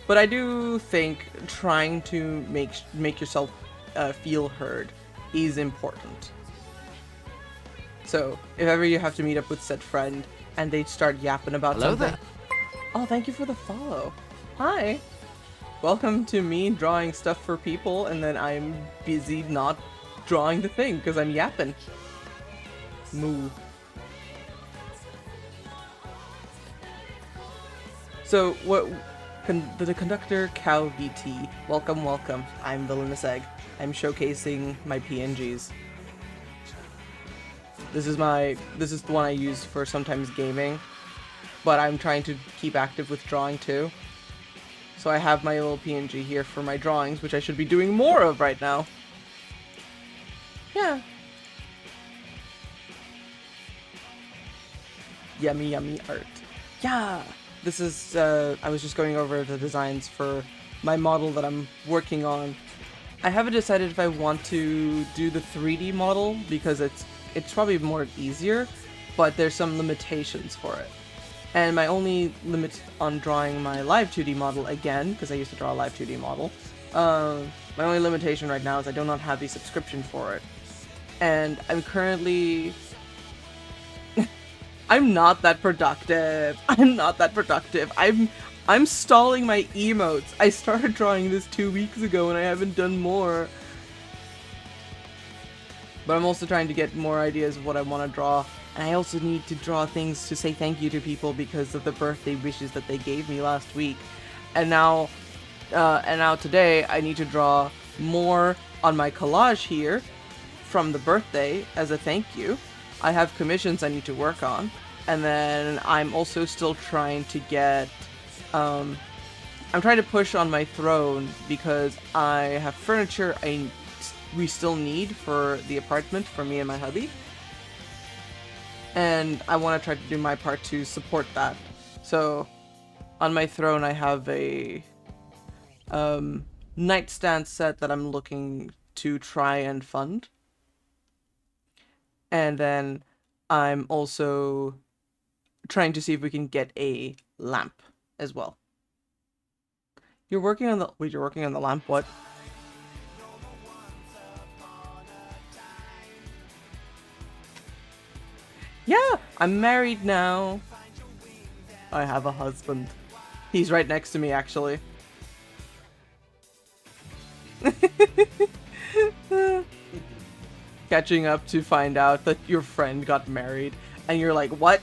But I do think trying to make yourself feel heard is important. So, if ever you have to meet up with said friend and they start yapping about Hello something... there. Oh, thank you for the follow. Hi. Welcome to me drawing stuff for people and then I'm busy not drawing the thing because I'm yapping. Moo. So, the conductor Cow VT. Welcome, welcome. I'm Villainous Egg. I'm showcasing my PNGs. This is the one I use for sometimes gaming, but I'm trying to keep active with drawing too. So I have my little PNG here for my drawings, which I should be doing more of right now. Yeah. Yummy, yummy art. Yeah. This is, I was just going over the designs for my model that I'm working on. I haven't decided if I want to do the 3D model because it's probably more easier, but there's some limitations for it. And my only limit on drawing my live 2D model again, because I used to draw a live 2D model, my only limitation right now is I do not have the subscription for it. And I'm currently... I'm not that productive. I'm not that productive. I'm stalling my emotes. I started drawing this 2 weeks ago and I haven't done more. But I'm also trying to get more ideas of what I want to draw. And I also need to draw things to say thank you to people because of the birthday wishes that they gave me last week. And now today I need to draw more on my collage here from the birthday as a thank you. I have commissions I need to work on. And then I'm also still trying to get, I'm trying to push on my throne because I have furniture we still need for the apartment for me and my hubby. And I want to try to do my part to support that. So on my throne I have a nightstand set that I'm looking to try and fund. And then I'm also trying to see if we can get a lamp as well. You're working on the... Wait, you're working on the lamp? What? Yeah, I'm married now. I have a husband. He's right next to me, actually. Catching up to find out that your friend got married. And you're like, what?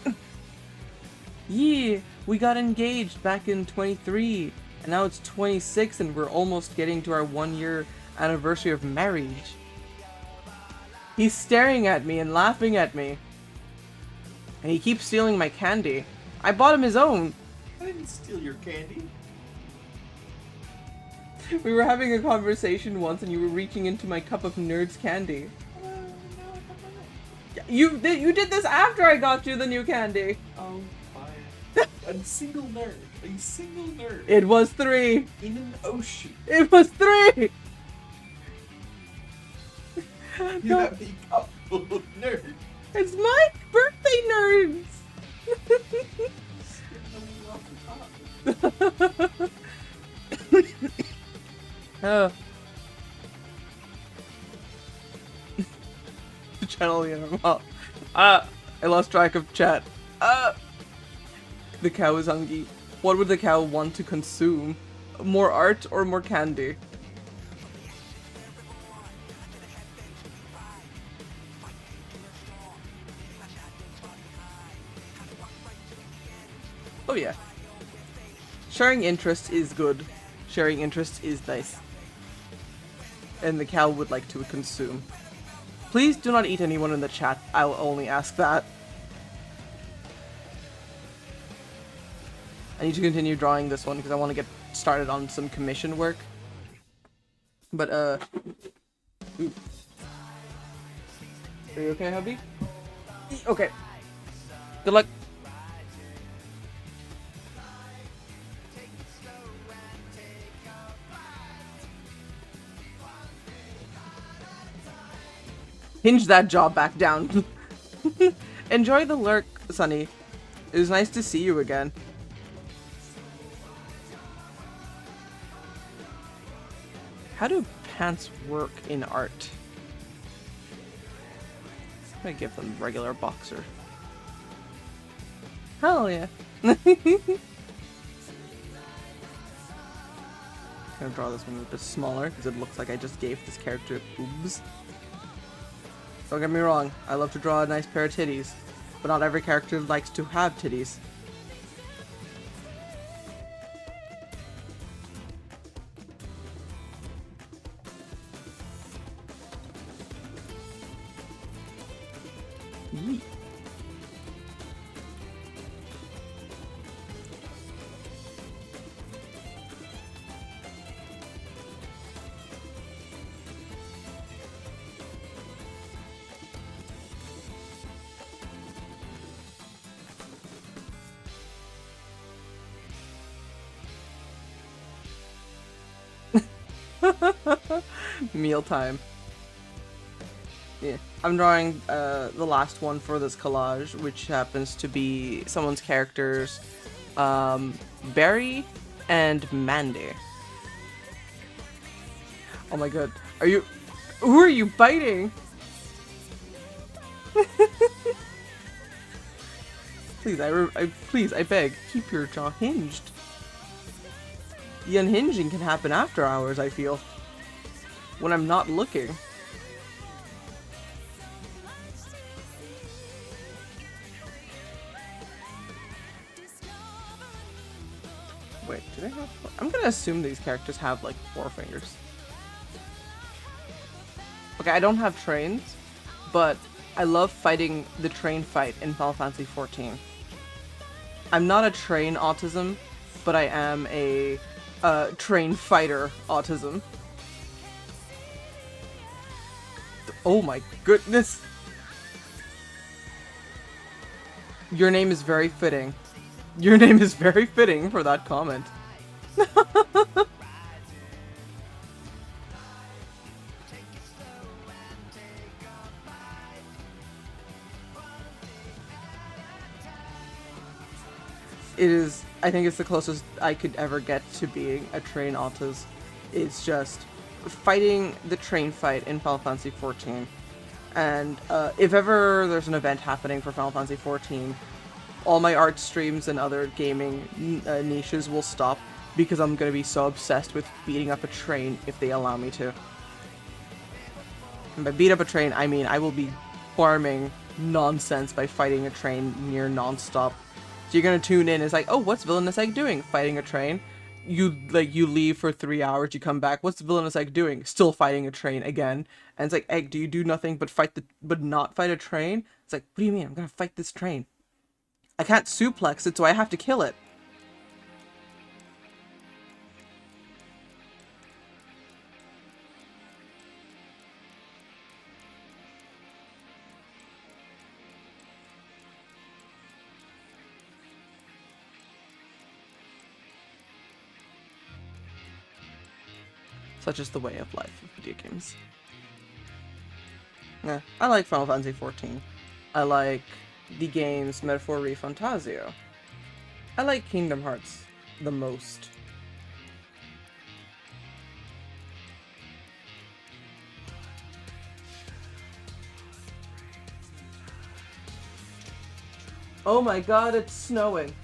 Yeah, we got engaged back in 23, and now it's 26, and we're almost getting to our 1-year anniversary of marriage. He's staring at me and laughing at me. And he keeps stealing my candy. I bought him his own. I didn't steal your candy. We were having a conversation once and you were reaching into my cup of Nerds candy. You did this after I got you the new candy. Oh, fine. A single nerd. A single nerd. It was 3. In an ocean. It was 3. You have a cup full of nerds. It's my birthday, nerds. Oh. Channel the animal. I lost track of chat. The cow is hungry. What would the cow want to consume? More art or more candy? Oh yeah. Sharing interest is good. Sharing interest is nice. And the cow would like to consume. Please do not eat anyone in the chat. I'll only ask that. I need to continue drawing this one because I want to get started on some commission work. But, ooh. Are you okay, hubby? Okay. Good luck. Hinge that jaw back down. Enjoy the lurk, Sunny. It was nice to see you again. How do pants work in art? I'm gonna give them regular boxer. Hell yeah. I'm gonna draw this one a bit smaller because it looks like I just gave this character boobs. Don't get me wrong, I love to draw a nice pair of titties, but not every character likes to have titties. Yeet. Mealtime. Yeah, I'm drawing the last one for this collage, which happens to be someone's characters, Barry and Mandy. Oh my god, who are you biting? Please, I beg, keep your jaw hinged. The unhinging can happen after hours, I feel. When I'm not looking. Wait, do they have... I'm gonna assume these characters have, like, 4 fingers. Okay, I don't have trains, but I love fighting the train fight in Final Fantasy XIV. I'm not a train autism, but I am a train fighter autism. Oh my goodness! Your name is very fitting. Your name is very fitting for that comment. It is, I think it's the closest I could ever get to being a train autis. It's just fighting the train fight in Final Fantasy XIV. And if ever there's an event happening for Final Fantasy XIV, all my art streams and other gaming niches will stop because I'm going to be so obsessed with beating up a train if they allow me to. And by beat up a train, I mean I will be farming nonsense by fighting a train near nonstop. So you're gonna tune in. It's like, oh, what's Villainous Egg doing? Fighting a train. You leave for 3 hours. You come back. What's Villainous Egg doing? Still fighting a train again. And it's like, Egg, do you do nothing but not fight a train? It's like, what do you mean? I'm gonna fight this train. I can't suplex it, so I have to kill it. Such is the way of life of video games. Yeah, I like Final Fantasy XIV. I like the games Metaphor ReFantazio. I like Kingdom Hearts the most. Oh my god, it's snowing.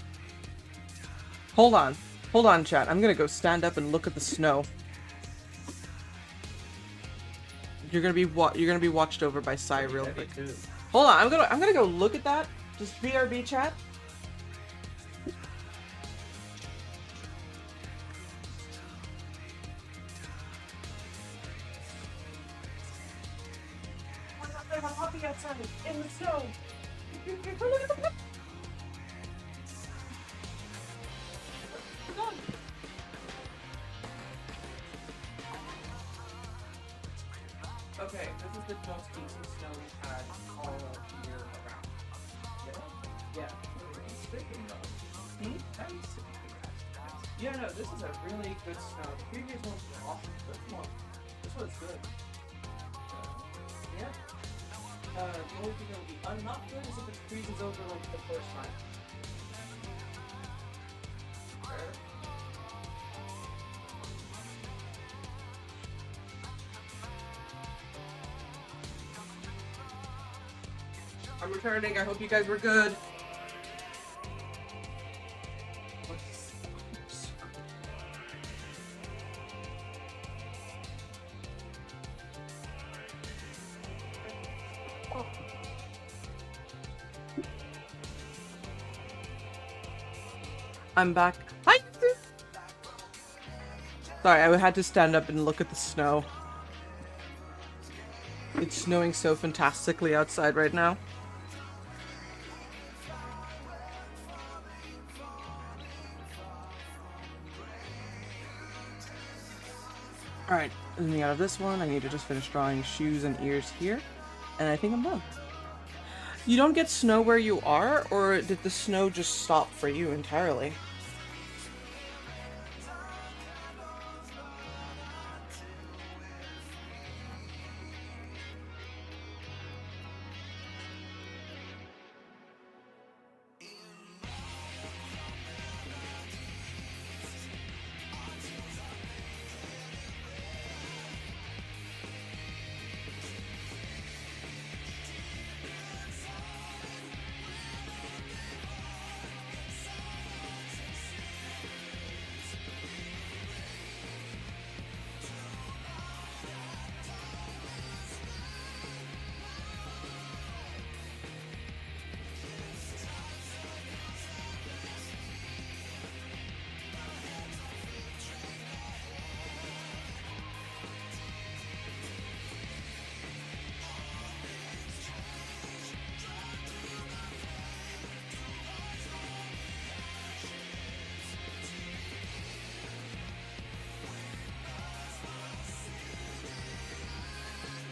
Hold on, chat. I'm gonna go stand up and look at the snow. You're gonna be watched over by Sai real quick. Hold on, I'm gonna go look at that. Just BRB chat. I'm hopping outside in the snow. Look at the Okay, this is the most decent snow we've had all year around. Yeah? Hmm? Yeah, no, this is a really good snow. The previous ones were awful. This one's good. Yeah. The only thing that will be not good is if it freezes over like the first time. I'm returning. I hope you guys were good. I'm back. Hi! Sorry, I had to stand up and look at the snow. It's snowing so fantastically outside right now. Alright, moving out of this one, I need to just finish drawing shoes and ears here. And I think I'm done. You don't get snow where you are, or did the snow just stop for you entirely?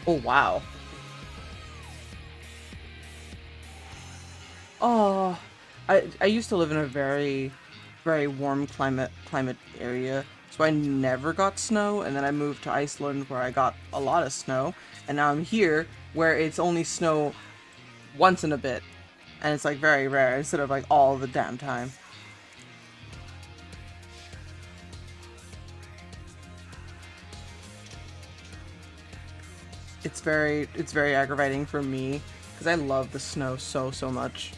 Oh, wow. Oh, I used to live in a very warm climate area, so I never got snow, and then I moved to Iceland where I got a lot of snow, and now I'm here where it's only snow once in a bit, and it's like very rare instead of like all the damn time. It's very aggravating for me because I love the snow so much.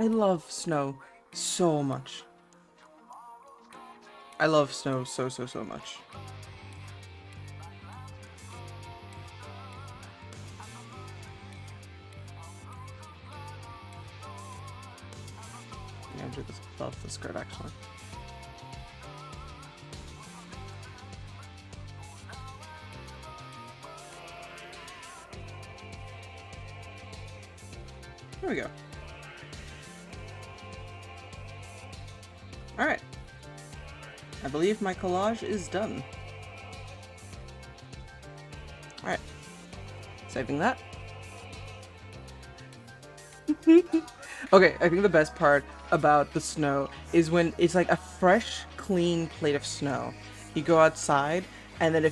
I love snow so much. I love snow so much. I'm gonna do this without the skirt actually. Here we go. Alright. I believe my collage is done. Alright. Saving that. Okay, I think the best part about the snow is when it's like a fresh, clean plate of snow. You go outside, and then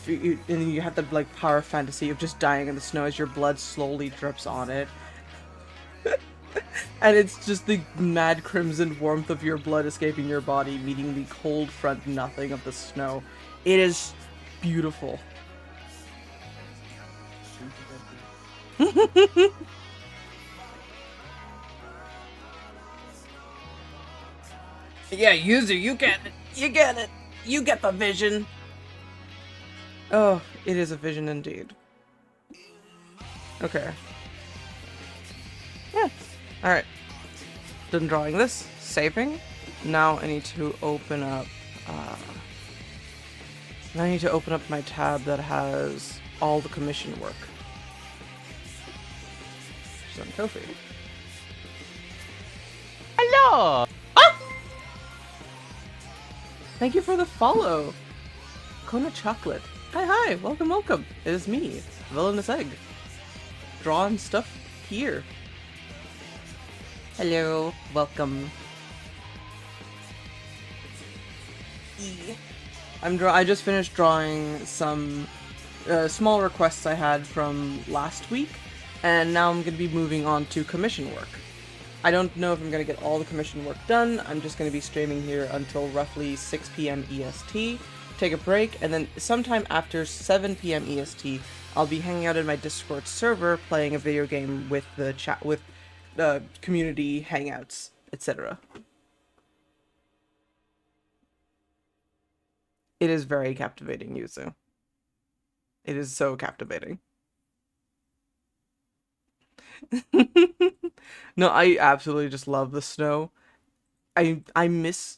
and you have the like power fantasy of just dying in the snow as your blood slowly drips on it. And it's just the mad crimson warmth of your blood escaping your body, meeting the cold front nothing of the snow. It is beautiful. Yeah, user, you get it. You get it. You get the vision. Oh, it is a vision indeed. Okay. Yeah. Alright. Done drawing this. Saving. Now I need to open up... now I need to open up my tab that has all the commission work. Just on Ko-fi. Hello! Thank you for the follow! Kona Chocolate. Hi, welcome. It is me, Villainous Egg. Drawing stuff here. Hello, welcome. I just finished drawing some small requests I had from last week, and now I'm going to be moving on to commission work. I don't know if I'm going to get all the commission work done. I'm just going to be streaming here until roughly 6 p.m. EST, take a break, and then sometime after 7 p.m. EST, I'll be hanging out in my Discord server playing a video game with the chat with community hangouts, etc. It is very captivating, Yuzu. It is so captivating. No, I absolutely just love the snow. I miss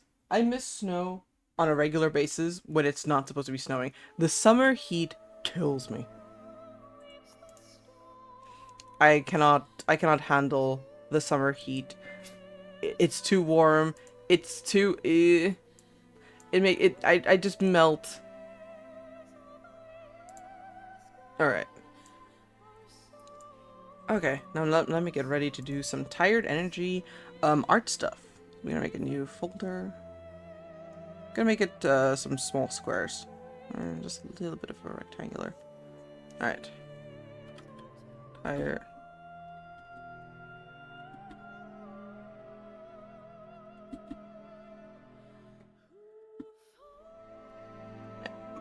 snow on a regular basis when it's not supposed to be snowing. The summer heat kills me. I cannot handle the summer heat. It's too warm. It's too I just melt. All right. Okay, now let me get ready to do some Tired Energy art stuff. I'm gonna make a new folder. Gonna make it some small squares. Just a little bit of a rectangular. Alright. Tired.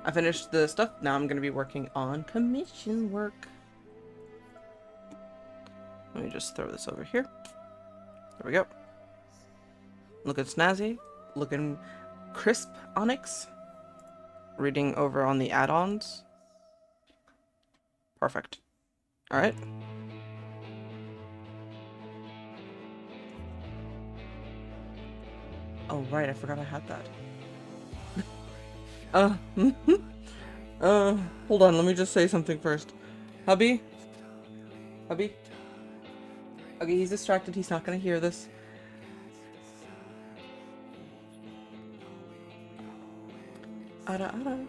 I finished the stuff. Now I'm gonna be working on commission work. Let me just throw this over here. There we go. Looking snazzy. Looking crisp, Onyx. Reading over on the add-ons. Perfect. Alright. Oh, right. I forgot I had that. Hold on. Let me just say something first. Hubby? Hubby? Okay, he's distracted. He's not gonna hear this. Ara ara.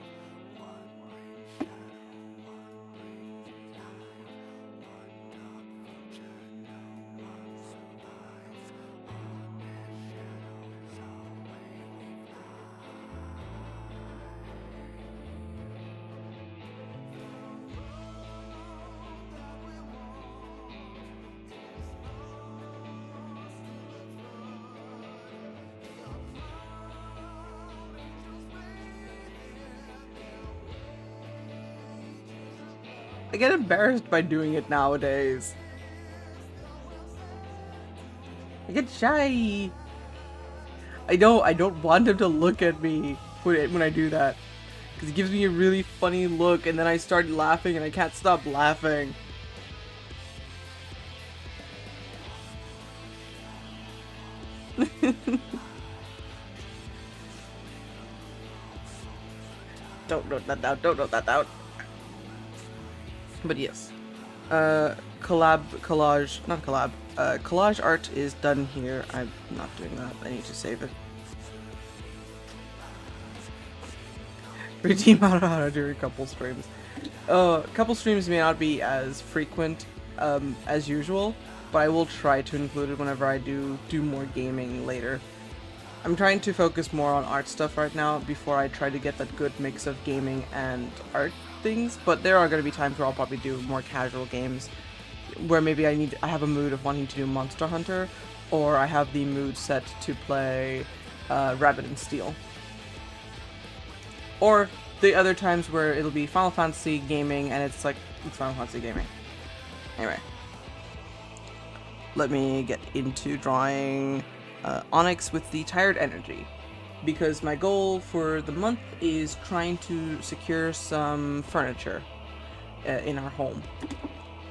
I get embarrassed by doing it nowadays. get shy. I don't want him to look at me when I do that. Because it gives me a really funny look, and then I start laughing, and I can't stop laughing. Don't note that down. Don't note that down. But yes. Collage art is done here. I'm not doing that. I need to save it. Redeem Haruhara during couple streams. Couple streams may not be as frequent as usual, but I will try to include it whenever I do more gaming later. I'm trying to focus more on art stuff right now before I try to get that good mix of gaming and art things, but there are going to be times where I'll probably do more casual games where maybe I have a mood of wanting to do Monster Hunter, or I have the mood set to play Rabbit and Steel. Or the other times where it'll be Final Fantasy gaming and it's like, it's Final Fantasy gaming. Anyway. Let me get into drawing Onyx with the Tired Energy. Because my goal for the month is trying to secure some furniture in our home.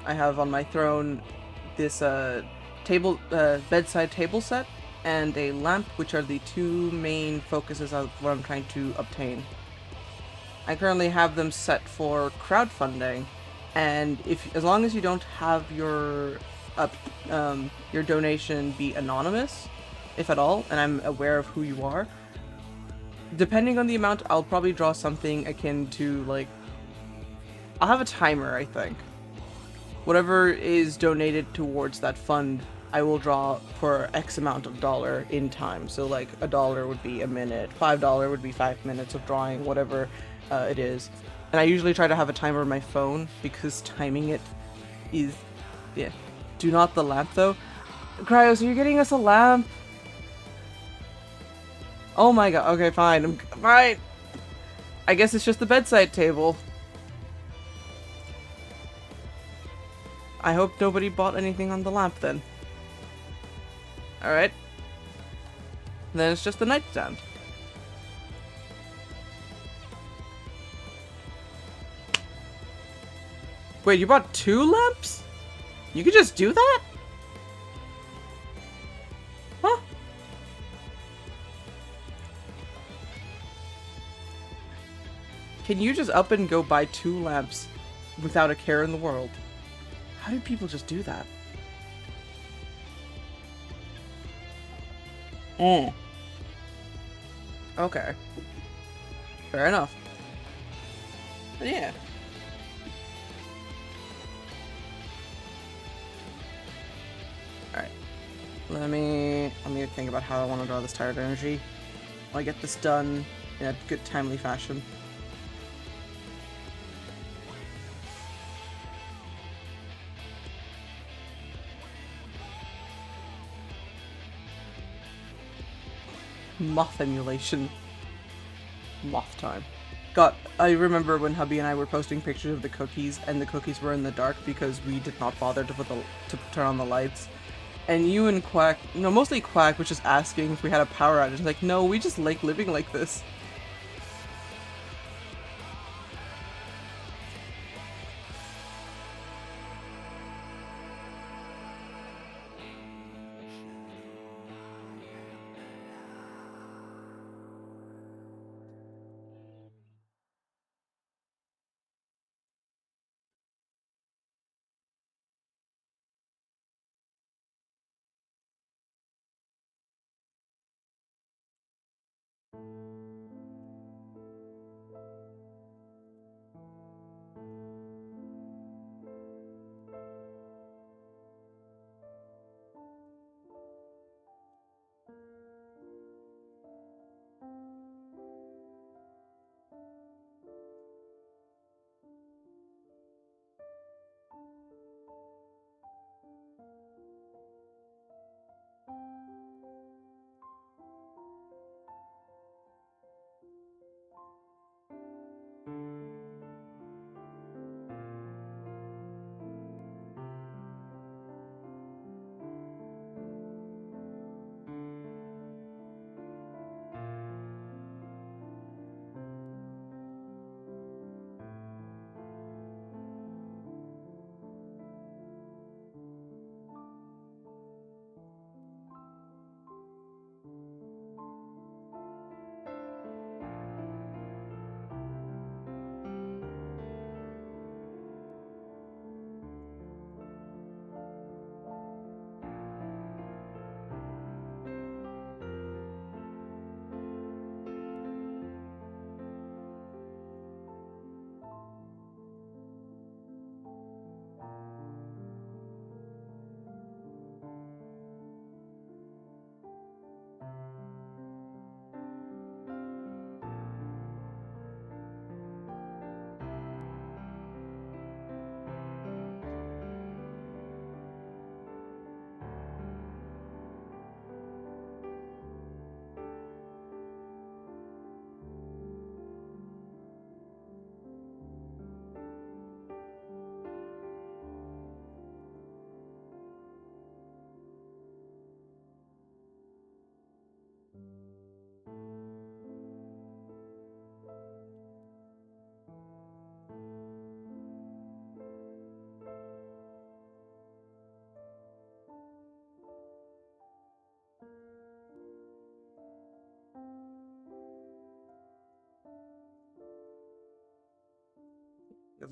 I have on my throne this bedside table set and a lamp, which are the two main focuses of what I'm trying to obtain. I currently have them set for crowdfunding, and as long as you don't have your donation be anonymous, if at all, and I'm aware of who you are, depending on the amount, I'll probably draw something akin to, like, I'll have a timer, I think. Whatever is donated towards that fund, I will draw for X amount of dollar in time. So, like, $1 would be a minute, $5 would be 5 minutes of drawing, whatever it is. And I usually try to have a timer on my phone, because timing it is, yeah. Do not the lamp, though. Cryos, are you getting us a lamp? Oh my god, okay, fine, I'm fine. I guess it's just the bedside table. I hope nobody bought anything on the lamp then. Alright. Then it's just the nightstand. Wait, you bought 2 lamps? You could just do that? Huh? Can you just up and go buy 2 lamps without a care in the world? How do people just do that? Okay. Fair enough. But yeah. Alright. Let me think about how I want to draw this Tired Energy. I'll get this done in a good, timely fashion. Moth emulation. Moth time. God, I remember when hubby and I were posting pictures of the cookies, and the cookies were in the dark because we did not bother to turn on the lights. And you and Quack, no, mostly Quack, was just asking if we had a power outage. Like, no, we just like living like this.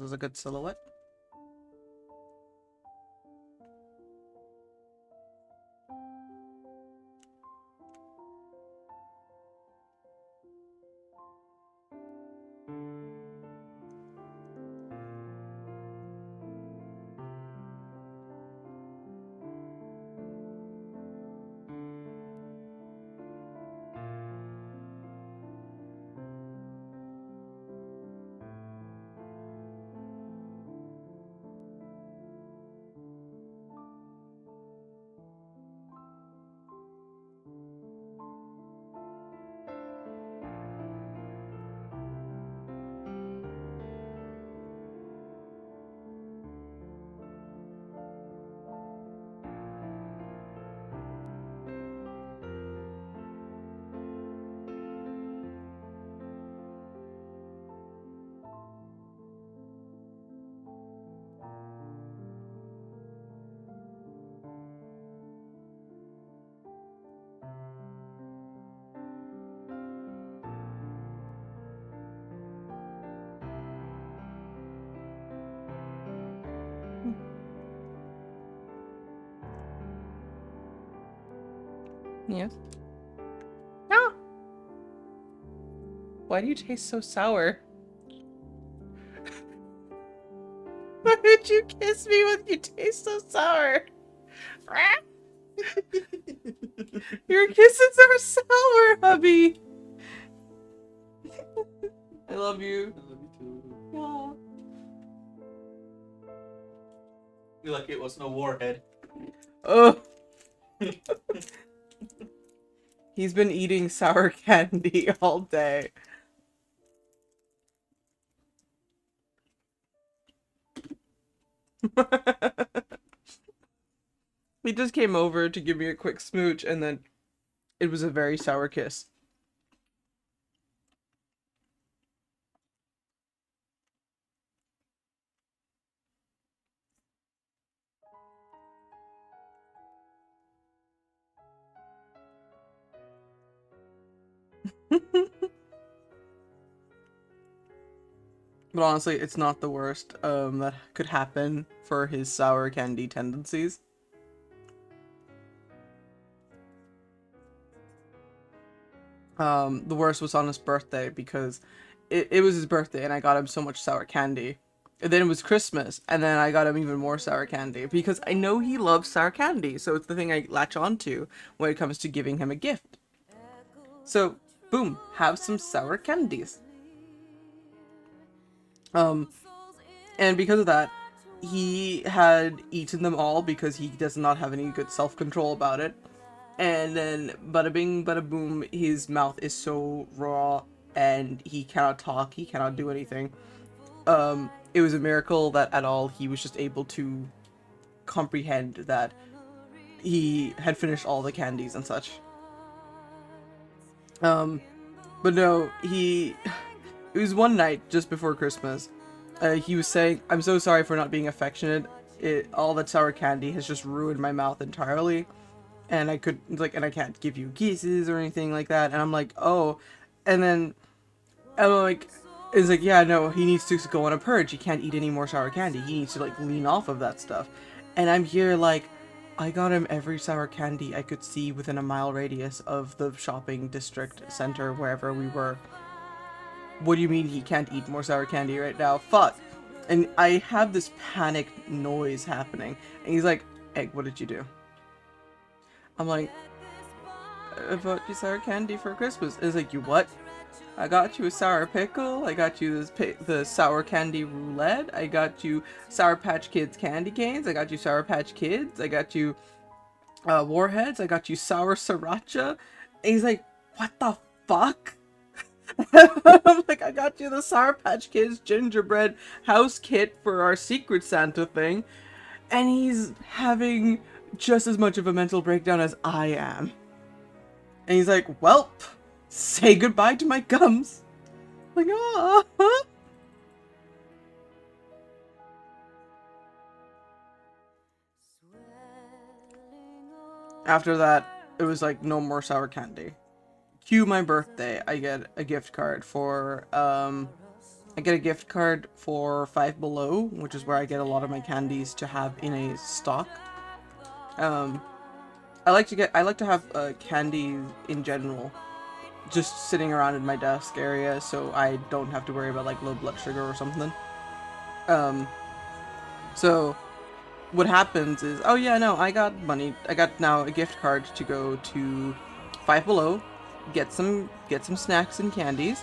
This is a good silhouette. Yes. No. Why do you taste so sour? Why did you kiss me when you taste so sour? Your kisses are sour, hubby. I love you. I love you too. Yeah. Feel like it was no warhead. Oh. He's been eating sour candy all day. He just came over to give me a quick smooch, and then it was a very sour kiss. But honestly, it's not the worst that could happen for his sour candy tendencies. The worst was on his birthday because it was his birthday and I got him so much sour candy. And then it was Christmas and then I got him even more sour candy because I know he loves sour candy. So it's the thing I latch on to when it comes to giving him a gift. So, boom, have some sour candies. And because of that, he had eaten them all because he does not have any good self-control about it. And then, bada bing, bada boom, his mouth is so raw and he cannot talk, he cannot do anything. It was a miracle that at all he was just able to comprehend that he had finished all the candies and such. But no, it was one night just before Christmas. He was saying, "I'm so sorry for not being affectionate. All that sour candy has just ruined my mouth entirely, and I can't give you kisses or anything like that." And I'm like, "Oh," and then I'm like, "It's like, yeah, no, he needs to go on a purge. He can't eat any more sour candy. He needs to like lean off of that stuff." And I'm here like, I got him every sour candy I could see within a mile radius of the shopping district center wherever we were. What do you mean he can't eat more sour candy right now? Fuck. And I have this panicked noise happening. And he's like, "Egg, what did you do?" I'm like, "I bought you sour candy for Christmas." And he's like, "You what?" "I got you a sour pickle. I got you the sour candy roulette. I got you Sour Patch Kids candy canes. I got you Sour Patch Kids. I got you Warheads. I got you sour sriracha." And he's like, "What the fuck?" I'm like, "I got you the Sour Patch Kids gingerbread house kit for our Secret Santa thing." And he's having just as much of a mental breakdown as I am. And he's like, "Welp, say goodbye to my gums." I'm like, "Ah." After that, it was like no more sour candy. Cue my birthday, I get a gift card for I get a gift card for Five Below, which is where I get a lot of my candies to have in a stock. I like to have candy in general just sitting around in my desk area, so I don't have to worry about like low blood sugar or something. So what happens is, oh yeah, no, I got money. I got now a gift card to go to Five Below, get some snacks and candies,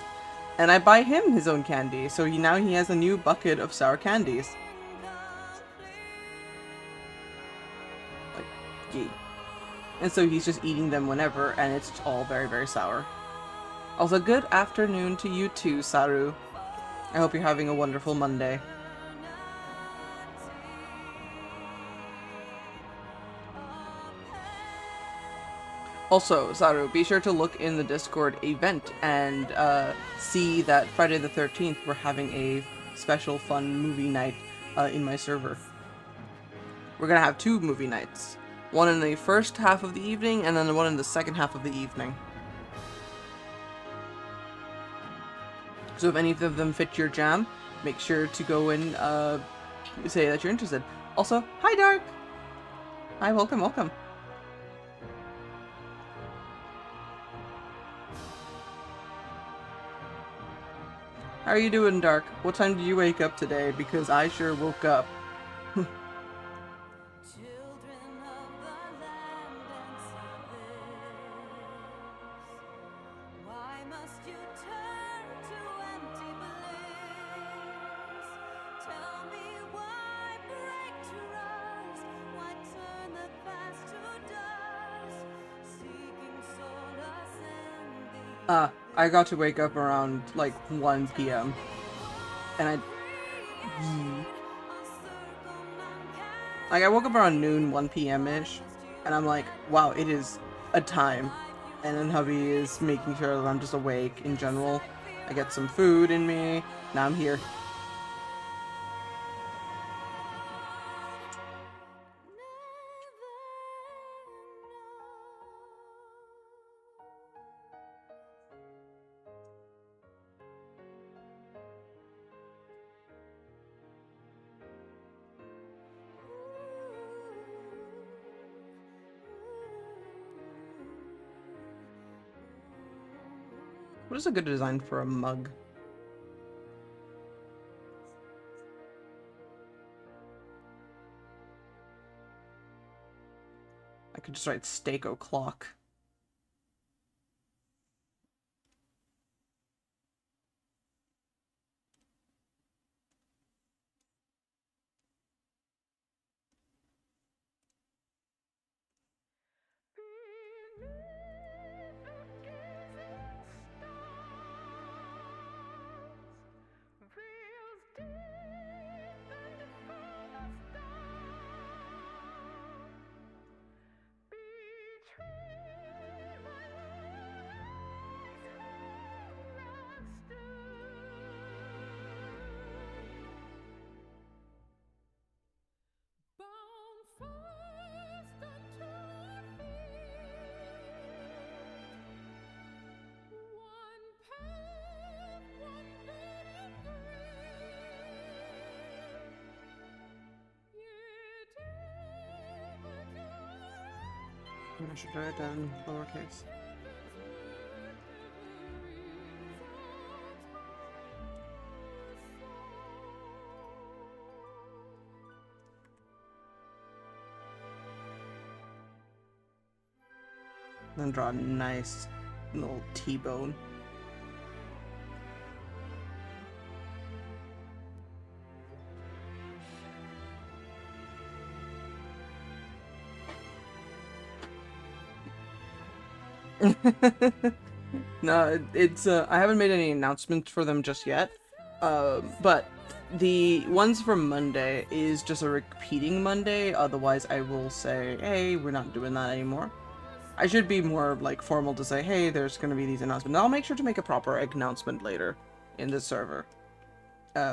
and I buy him his own candy. So he has a new bucket of sour candies. Like, yay. And so he's just eating them whenever, and it's all very, very sour. Also, good afternoon to you too, Saru. I hope you're having a wonderful Monday. Also, Saru, be sure to look in the Discord event and see that Friday the 13th we're having a special fun movie night in my server. We're gonna have 2 movie nights. One in the first half of the evening, and then one in the second half of the evening. So if any of them fit your jam, make sure to go and say that you're interested. Also, hi Dark! Hi, welcome, welcome. How are you doing, Dark? What time did you wake up today? Because I sure woke up. I got to wake up around like 1 p.m. and I woke up around noon, 1 p.m.-ish, and I'm like, wow, it is a time. And then hubby is making sure that I'm just awake in general. I get some food in me. Now I'm here. What is a good design for a mug? I could just write steak o'clock. I should write it down lowercase. Then draw a nice little T-bone. No, it's I haven't made any announcements for them just yet. But the ones from Monday is just a repeating Monday. Otherwise, I will say, hey, we're not doing that anymore. I should be more like formal to say, hey, there's going to be these announcements. I'll make sure to make a proper announcement later in the server.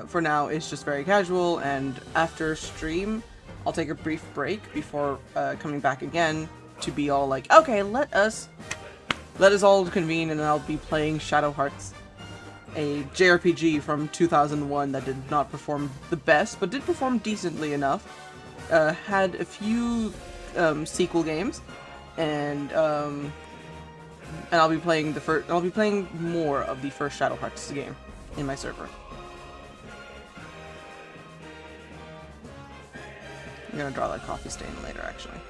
For now, it's just very casual, and after stream, I'll take a brief break before coming back again to be all like, okay, let us all convene, and I'll be playing Shadow Hearts. a JRPG from 2001 that did not perform the best, but did perform decently enough. Had a few sequel games, and I'll be playing the first. I'll be playing more of the first Shadow Hearts game in my server. I'm gonna draw that coffee stain later, actually.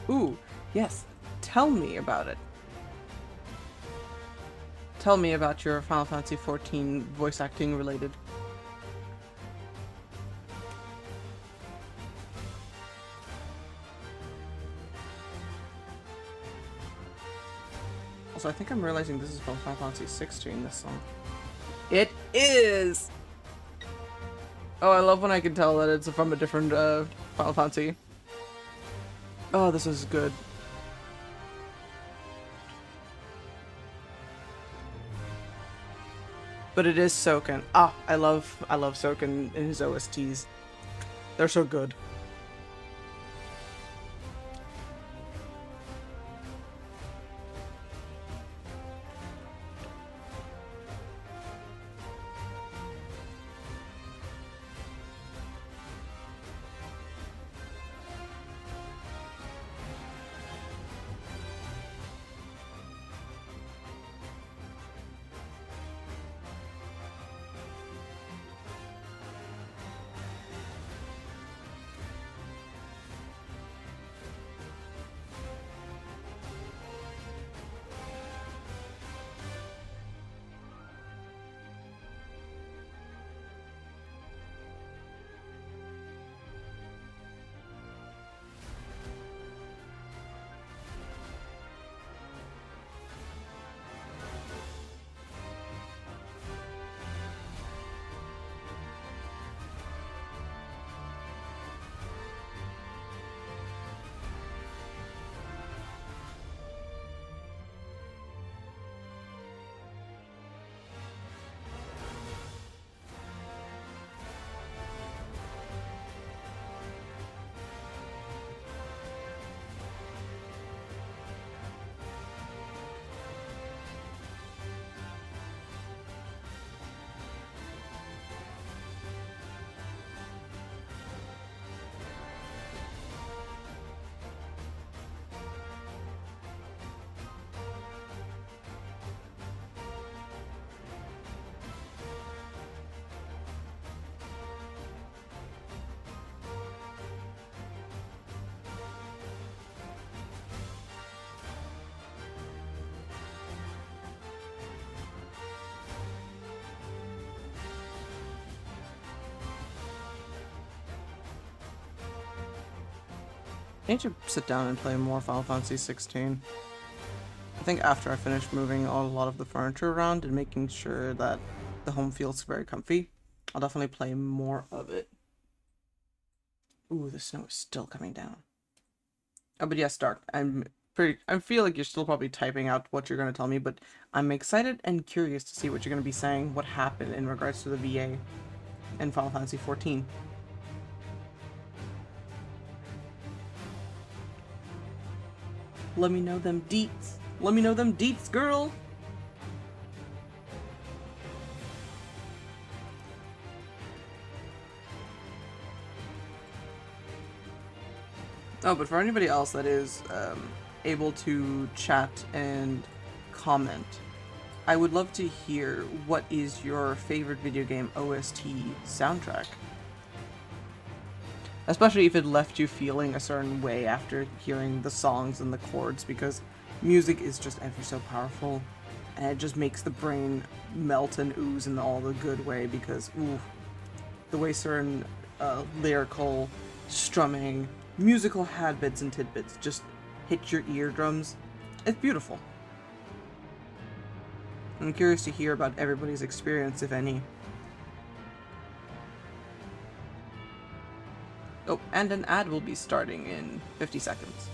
Ooh, yes. Tell me about it. Tell me about your Final Fantasy XIV voice acting related. Also, I think I'm realizing this is from Final Fantasy 16, this song. It is! Oh, I love when I can tell that it's from a different Final Fantasy. Oh, this is good. But it is Soken. Ah, I love Soken in his OSTs. They're so good. I need to sit down and play more Final Fantasy 16. I think after I finish moving a lot of the furniture around and making sure that the home feels very comfy, I'll definitely play more of it. Ooh, the snow is still coming down. Oh, but yes, Dark. I feel like you're still probably typing out what you're going to tell me, but I'm excited and curious to see what you're going to be saying, what happened in regards to the VA in Final Fantasy 14. Let me know them deets. Let me know them deets, girl! Oh, but for anybody else that is able to chat and comment, I would love to hear what is your favorite video game OST soundtrack. Especially if it left you feeling a certain way after hearing the songs and the chords, because music is just ever so powerful, and it just makes the brain melt and ooze in all the good way, because, ooh, the way certain lyrical, strumming, musical hadbits and tidbits just hit your eardrums, it's beautiful. I'm curious to hear about everybody's experience, if any. Oh, and an ad will be starting in 50 seconds.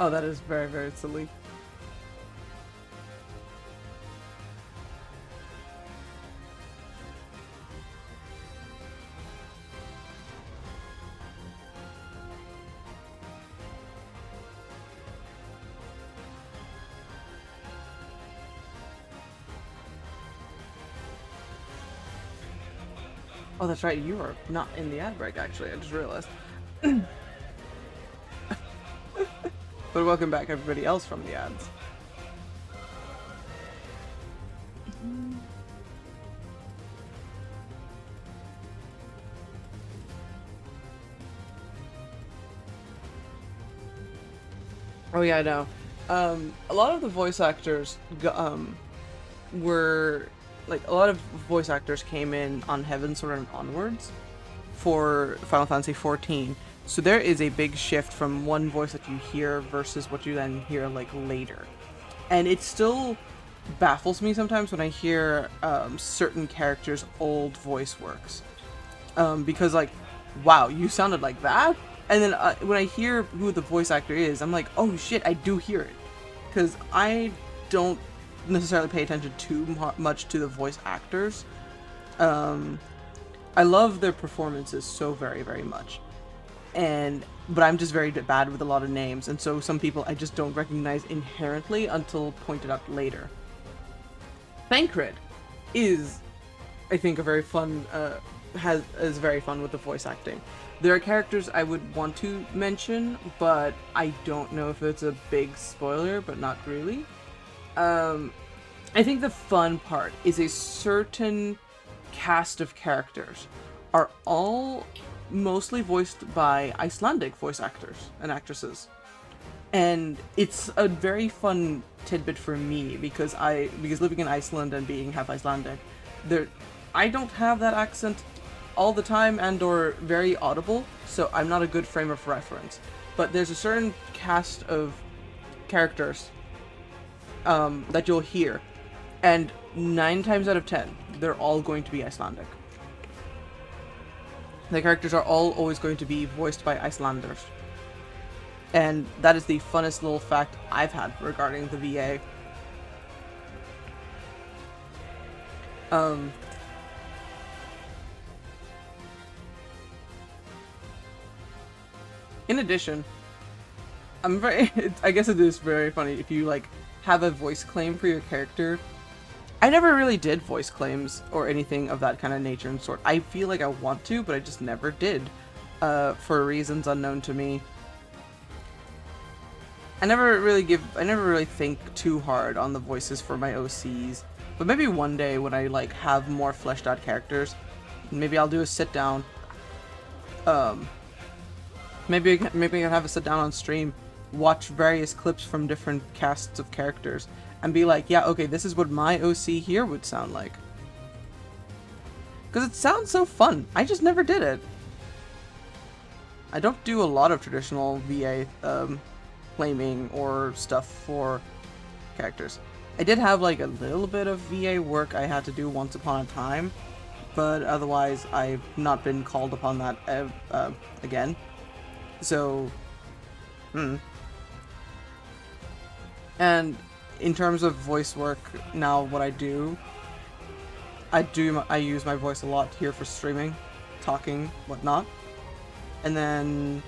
Oh, that is very, very silly. Oh, that's right. You are not in the ad break, actually. I just realized. But welcome back, everybody else from the ads. Oh yeah, I know. A lot of the voice actors were like a lot of voice actors came in on Heaven Sword and onwards for Final Fantasy 14. So there is a big shift from one voice that you hear versus what you then hear like later. And it still baffles me sometimes when I hear certain characters' old voice works. Because like, wow, you sounded like that? And then when I hear who the voice actor is, I'm like, oh shit, I do hear it. Because I don't necessarily pay attention too much to the voice actors. I love their performances so very, very much. But I'm just very bad with a lot of names, and so some people I just don't recognize inherently until pointed out later. Thancred is, I think, a very fun, is very fun with the voice acting. There are characters I would want to mention, but I don't know if it's a big spoiler, but not really. I think the fun part is a certain cast of characters are all mostly voiced by Icelandic voice actors and actresses. And it's a very fun tidbit for me because living in Iceland and being half Icelandic, I don't have that accent all the time and or very audible, so I'm not a good frame of reference. But there's a certain cast of characters that you'll hear, and 9 times out of 10, they're all going to be Icelandic. The characters are all always going to be voiced by Icelanders. And that is the funnest little fact I've had regarding the VA. In addition, I guess it is very funny if you like have a voice claim for your character. I never really did voice claims or anything of that kind of nature and sort. I feel like I want to, but I just never did, for reasons unknown to me. I never really think too hard on the voices for my OCs, but maybe one day when I like have more fleshed out characters, maybe I'll do a sit down. Maybe I can have a sit down on stream, watch various clips from different casts of characters, and be like, yeah, okay, this is what my OC here would sound like. Because it sounds so fun. I just never did it. I don't do a lot of traditional VA claiming or stuff for characters. I did have like a little bit of VA work I had to do once upon a time, but otherwise I've not been called upon that again. So, And in terms of voice work, now what I use my voice a lot here for streaming, talking, whatnot. And then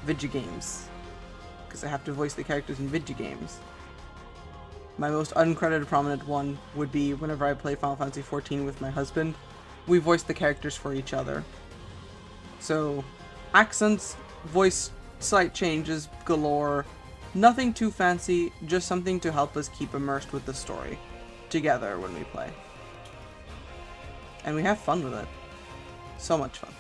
video games, because I have to voice the characters in video games. My most uncredited prominent one would be whenever I play Final Fantasy XIV with my husband. We voice the characters for each other. So, accents, voice slight changes galore. Nothing too fancy, just something to help us keep immersed with the story together when we play. And we have fun with it. So much fun.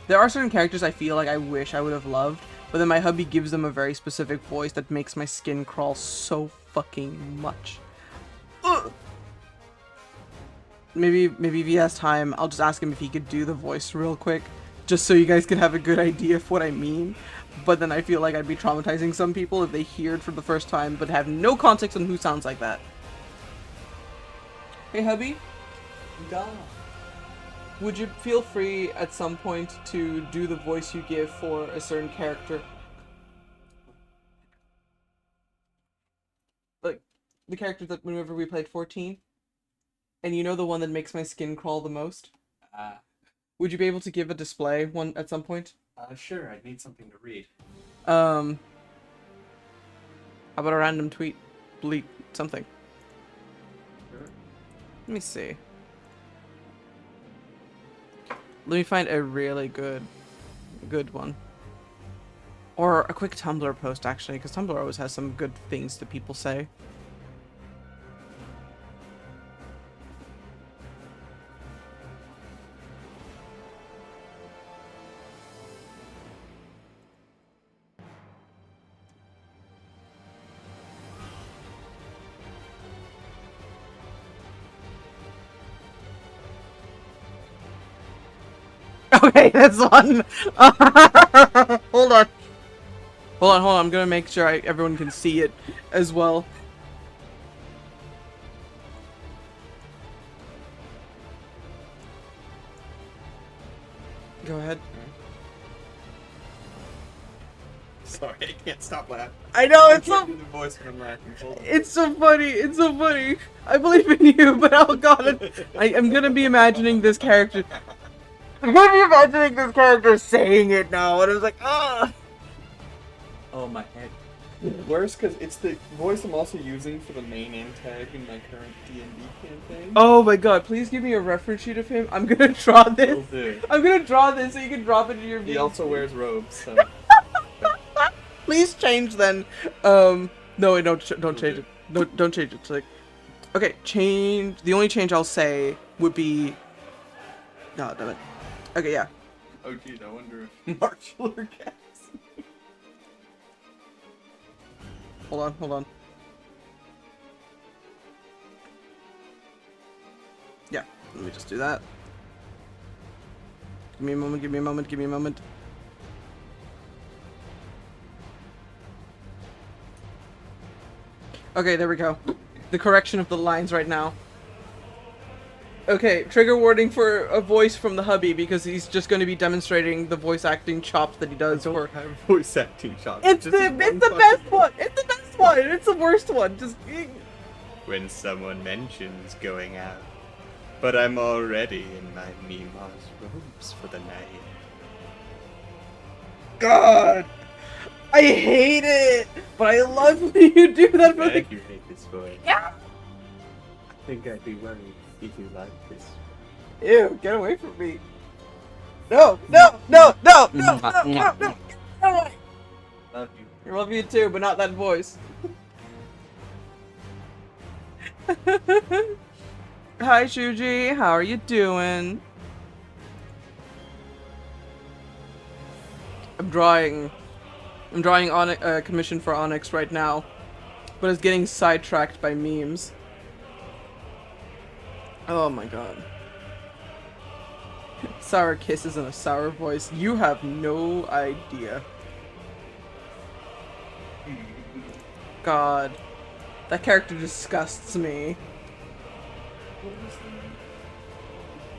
There are certain characters I feel like I wish I would have loved, but then my hubby gives them a very specific voice that makes my skin crawl so fucking much. Ugh! Maybe if he has time, I'll just ask him if he could do the voice real quick, just so you guys can have a good idea of what I mean. But then I feel like I'd be traumatizing some people if they hear it for the first time, but have no context on who sounds like that. Hey, hubby? Da. Would you feel free at some point to do the voice you give for a certain character? the character that whenever we played 14, and you know the one that makes my skin crawl the most. Would you be able to give a display one at some point? Sure. I'd need something to read. How about a random tweet, bleep something? Sure. Let me see. Let me find a really good one. Or a quick Tumblr post, actually, because Tumblr always has some good things that people say. Okay, that's one. Hold on. Hold on. I'm gonna make sure everyone can see it as well. Go ahead. Sorry, I can't stop laughing. I know, I it's can't so... do the voice when I'm laughing. Hold on. It's so funny. It's so funny. I believe in you, but oh god, I'm gonna be imagining this character. I'm gonna be imagining this character saying it now, and I was like, ah. Oh, my head. Worse, because it's the voice I'm also using for the main name tag in my current D&D campaign. Oh my god, please give me a reference sheet of him. I'm gonna draw Will this. do. I'm gonna draw this so you can drop it in your He video. also wears robes, so... Please change then. No, wait, don't change it. Don't change it. Like, okay, change. The only change I'll say would be. No, damn it. Okay, yeah. Oh, geez, I wonder if Marshall or Cass. Hold on. Yeah, let me just do that. Give me a moment. Okay, there we go. The correction of the lines right now. Okay, trigger warning for a voice from the hubby because he's just going to be demonstrating the voice acting chops that he does for. have voice acting shots. It's the best one. It's the best one. It's the worst one. Just. When someone mentions going out, but I'm already in my Mima's robes for the night. God, I hate it, but I love when you do that. For Meg, you hate this voice. Yeah. I think I'd be worried if you like this. Ew, get away from me. No. Get away. Love you. I love you too, but not that voice. Hi, Shuji. How are you doing? I'm drawing a commission for Onyx right now, but it's getting sidetracked by memes. Oh my god. Sour kisses in a sour voice. You have no idea. God. That character disgusts me.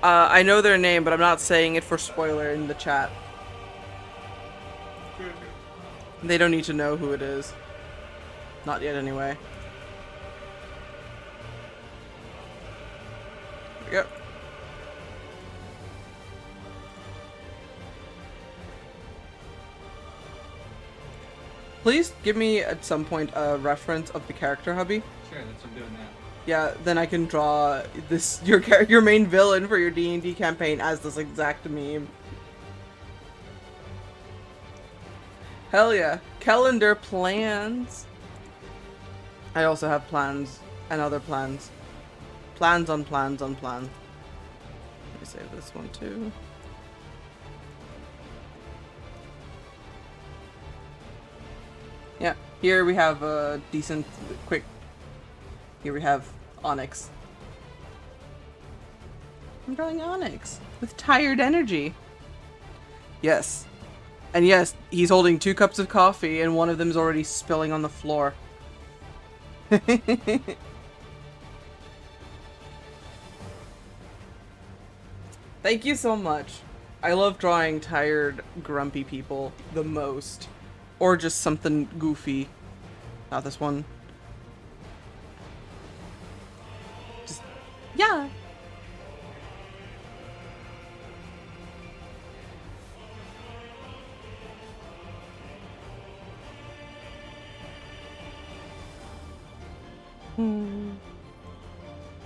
I know their name, but I'm not saying it for spoiler in the chat. They don't need to know who it is. Not yet, anyway. Yep. Please give me at some point a reference of the character, hubby. Sure, that's what I'm doing now. Yeah, then I can draw this your main villain for your D&D campaign as this exact meme. Hell yeah. Calendar plans. I also have plans and other plans. Plans on plans on plans. Let me save this one too. Yeah, here we have a decent, quick. Here we have Onyx. I'm drawing Onyx with tired energy. Yes. And yes, he's holding 2 cups of coffee and one of them is already spilling on the floor. Thank you so much. I love drawing tired, grumpy people the most. Or just something goofy. Not this one. Yeah.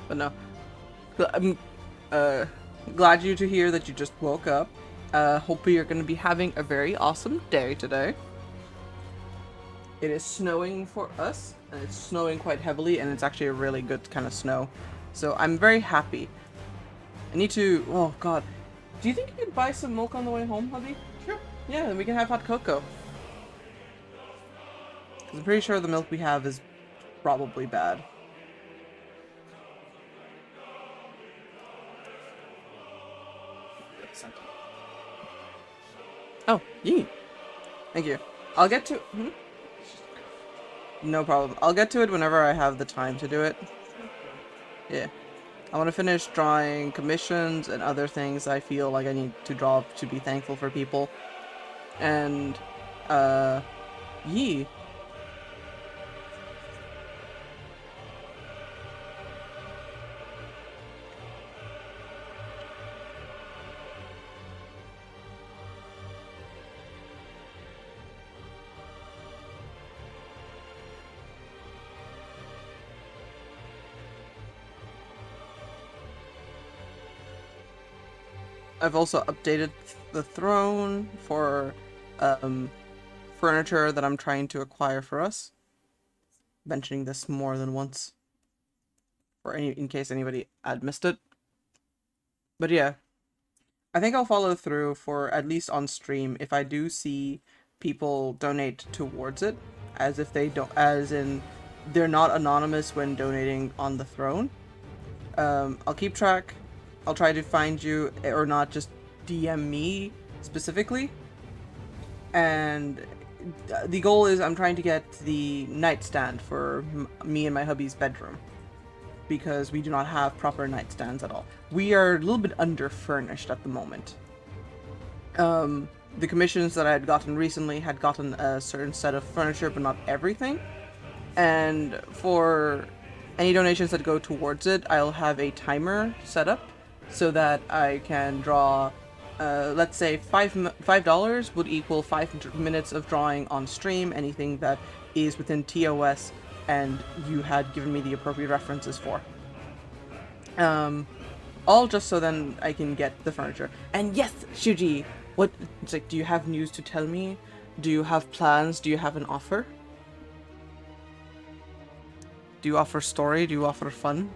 But no, I'm uh, glad you to hear that you just woke up. Hope you're going to be having a very awesome day today. It is snowing for us, and it's snowing quite heavily, and it's actually a really good kind of snow. So I'm very happy. I need to. Oh God, do you think you could buy some milk on the way home, hubby? Sure. Yeah, then we can have hot cocoa. 'Cause I'm pretty sure the milk we have is probably bad. Oh, yee. Thank you. I'll get to. No problem. I'll get to it whenever I have the time to do it. Yeah. I want to finish drawing commissions and other things I feel like I need to draw to be thankful for people. And, uh, yee. I've also updated the throne for, um, furniture that I'm trying to acquire for us. Mentioning this more than once. In case anybody had missed it. But yeah. I think I'll follow through for at least on stream if I do see people donate towards it, as if they don't, as in they're not anonymous when donating on the throne. I'll keep track. I'll try to find you, or not just DM me specifically. And the goal is I'm trying to get the nightstand for me and my hubby's bedroom, because we do not have proper nightstands at all. We are a little bit underfurnished at the moment. The commissions that I had gotten recently had gotten a certain set of furniture, but not everything. And for any donations that go towards it, I'll have a timer set up so that I can draw. Let's say $5 would equal 5 minutes of drawing on stream. Anything that is within TOS, and you had given me the appropriate references for. All just so then I can get the furniture. And yes, Shuji, what? It's like, do you have news to tell me? Do you have plans? Do you have an offer? Do you offer story? Do you offer fun?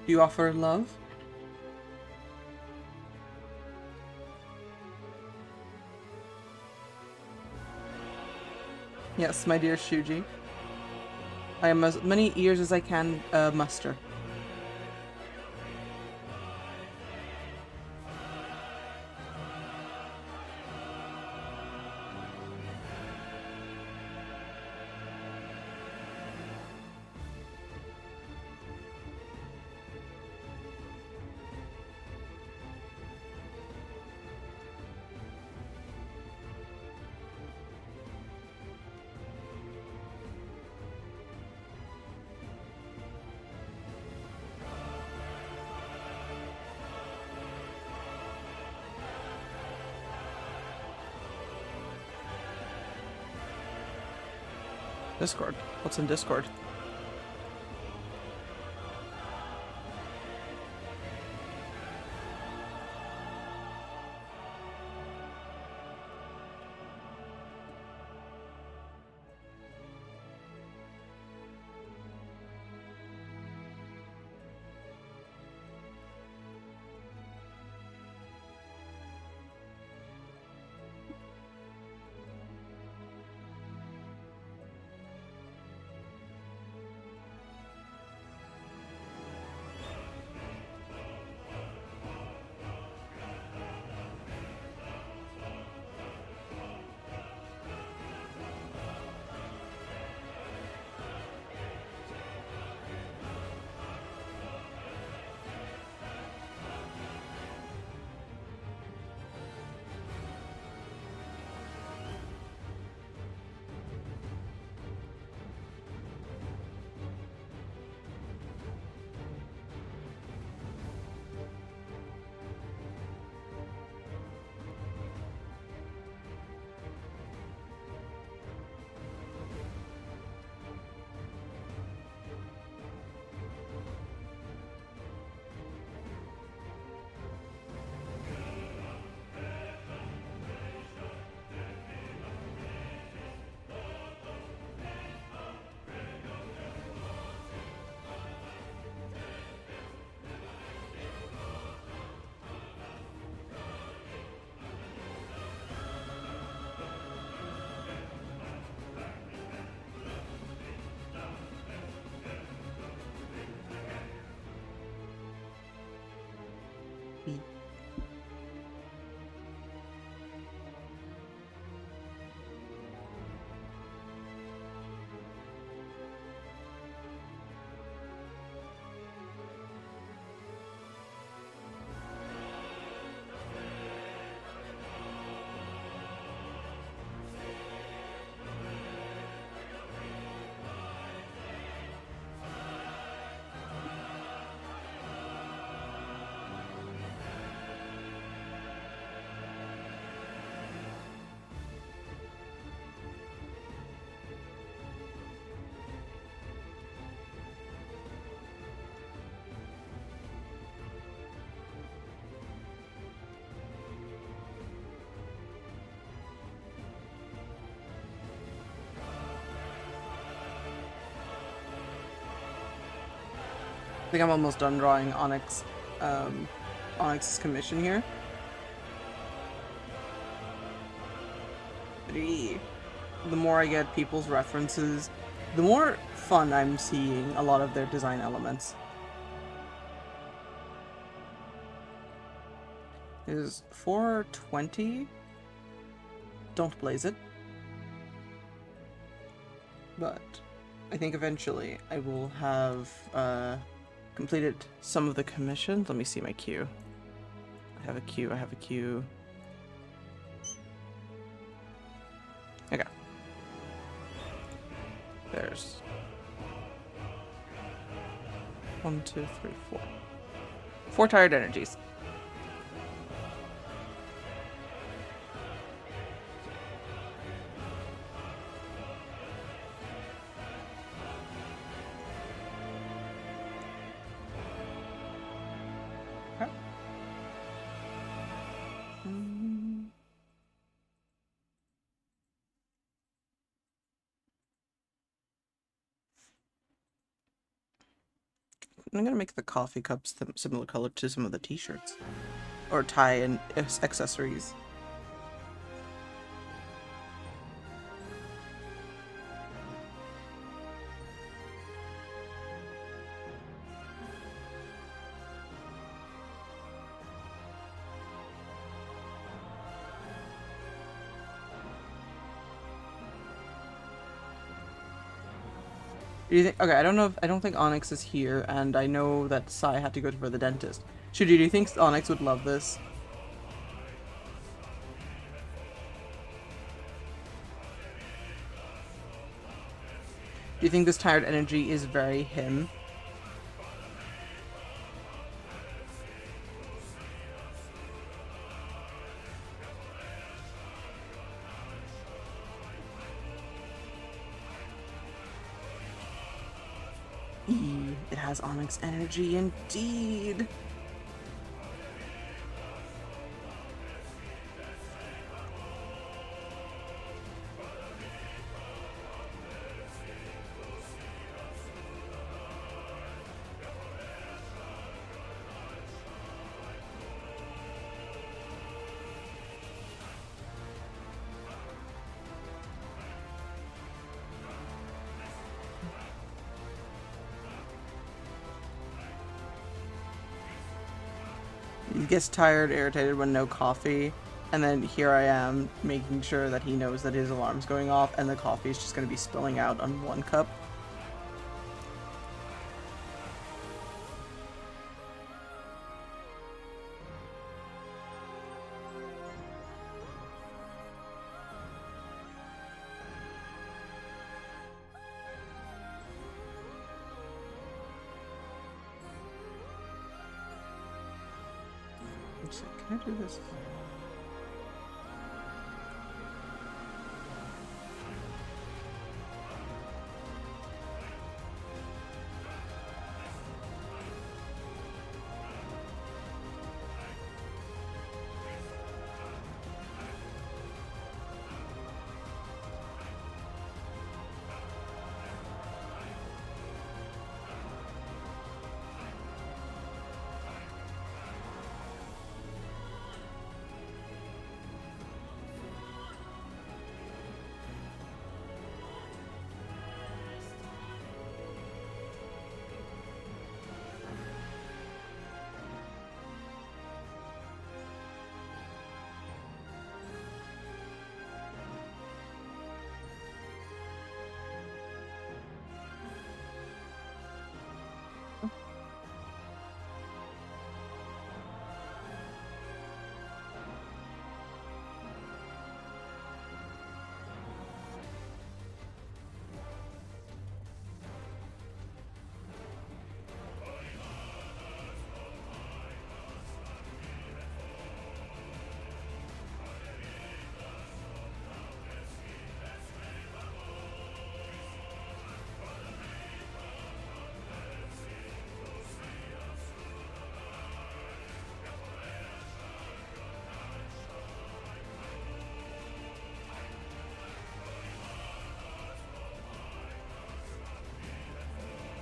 Do you offer love? Yes, my dear Shuji. I am as many ears as I can muster. Discord. What's in Discord? I think I'm almost done drawing Onyx, Onyx's commission here. 3. The more I get people's references, the more fun I'm seeing a lot of their design elements. Is 420. Don't blaze it. But I think eventually I will have completed some of the commissions. Let me see my queue. I have a queue. Okay. There's 1, 2, 3, 4. 4 tired energies. Okay. I'm gonna make the coffee cups similar color to some of the t-shirts. Or tie and accessories. Do you think? Okay, I don't know. I don't think Onyx is here, and I know that Sai had to go for the dentist. Shudi, do you think Onyx would love this? Do you think this tired energy is very him? It has Onyx energy indeed. He gets tired, irritated when no coffee, and then here I am making sure that he knows that his alarm's going off and the coffee is just going to be spilling out on one cup. Can I do this?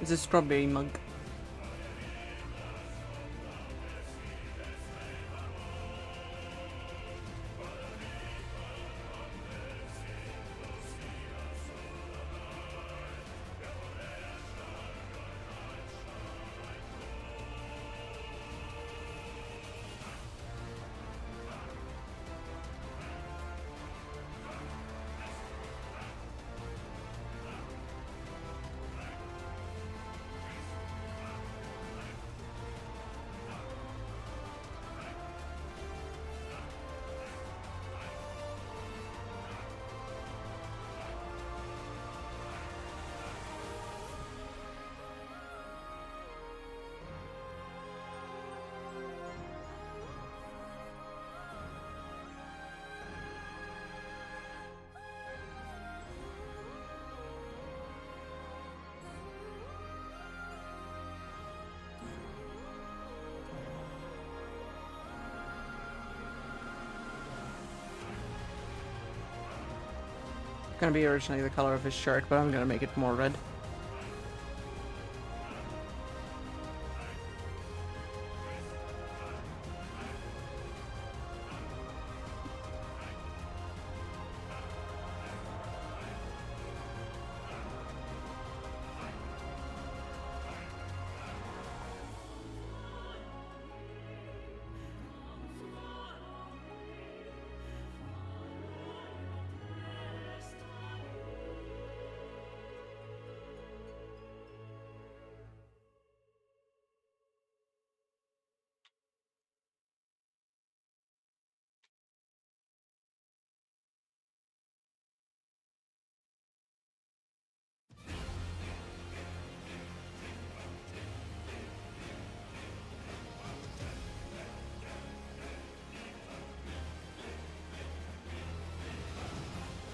It's a strawberry mug. Gonna be originally the color of his shirt, but I'm gonna make it more red.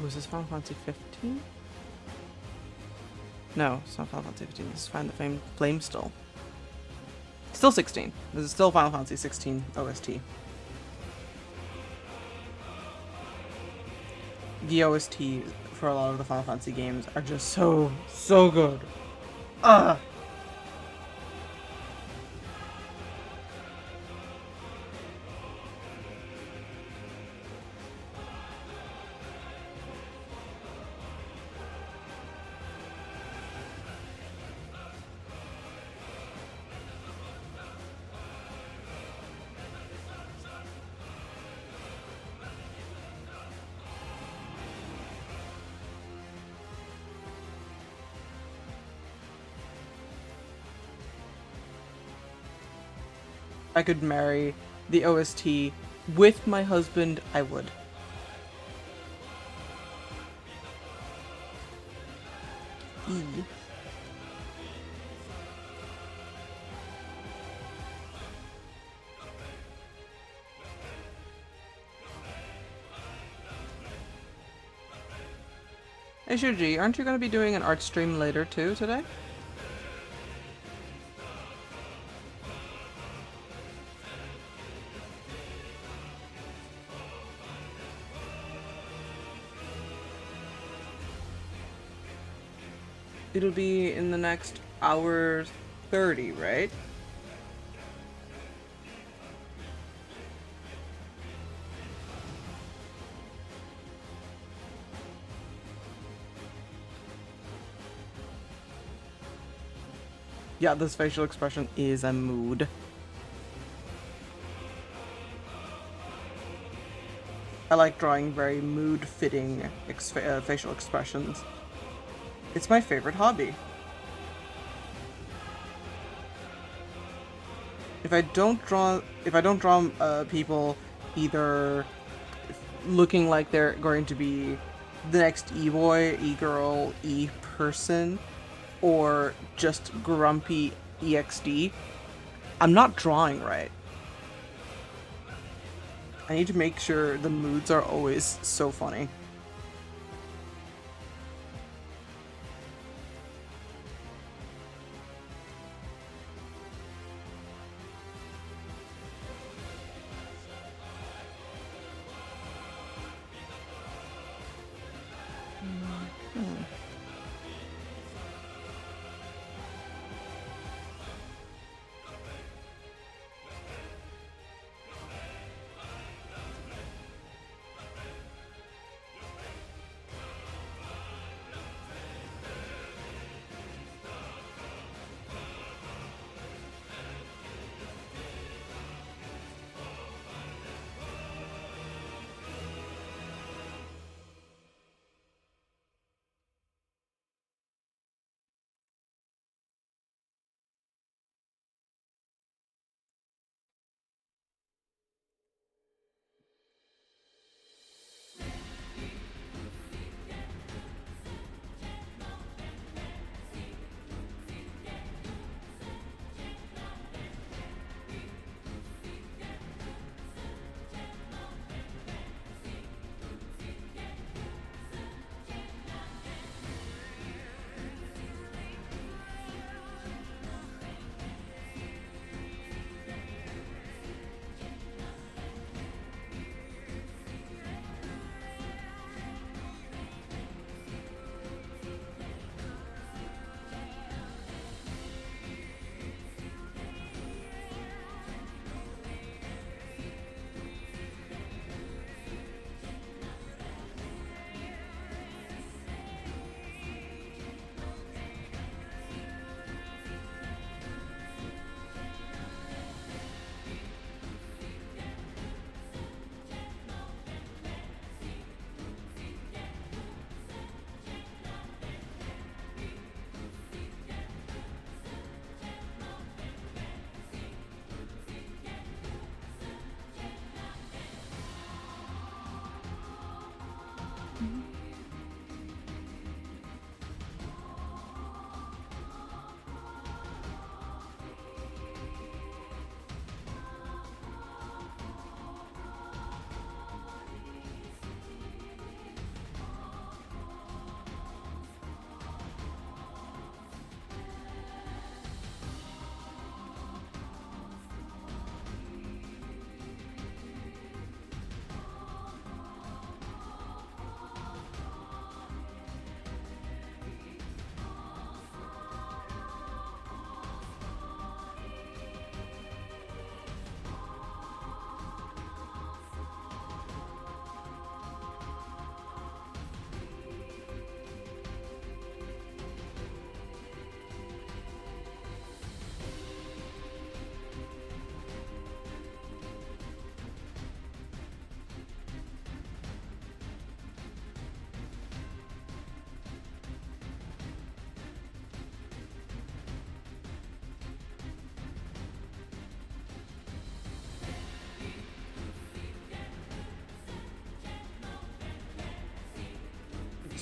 Was this Final Fantasy 15? No, it's not Final Fantasy 15. This is Find the Flame still. Still 16. This is still Final Fantasy 16 OST. The OST for a lot of the Final Fantasy games are just so good. Ugh! I could marry the OST with my husband, I would. E. Hey Shuji, aren't you going to be doing an art stream later too today? It'll be in the next hour 30, right? Yeah, this facial expression is a mood. I like drawing very mood-fitting facial expressions. It's my favorite hobby. If I don't draw people either looking like they're going to be the next e-boy, e-girl, e-person, or just grumpy EXD, I'm not drawing right. I need to make sure the moods are always so funny.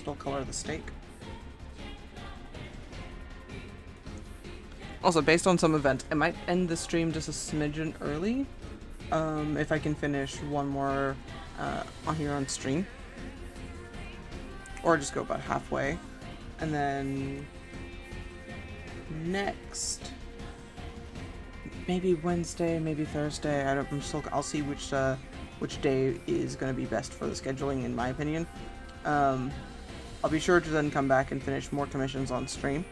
actual color of the steak. Also, based on some event, I might end the stream just a smidgen early. If I can finish one more on here on stream. Or just go about halfway. And then next, maybe Wednesday, maybe Thursday. I'll see which day is going to be best for the scheduling, in my opinion. I'll be sure to then come back and finish more commissions on stream.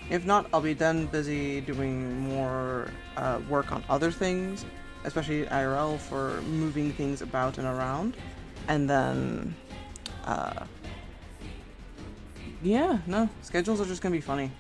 If not, I'll be then busy doing more work on other things, especially IRL for moving things about and around. And then, yeah, no, schedules are just gonna be funny.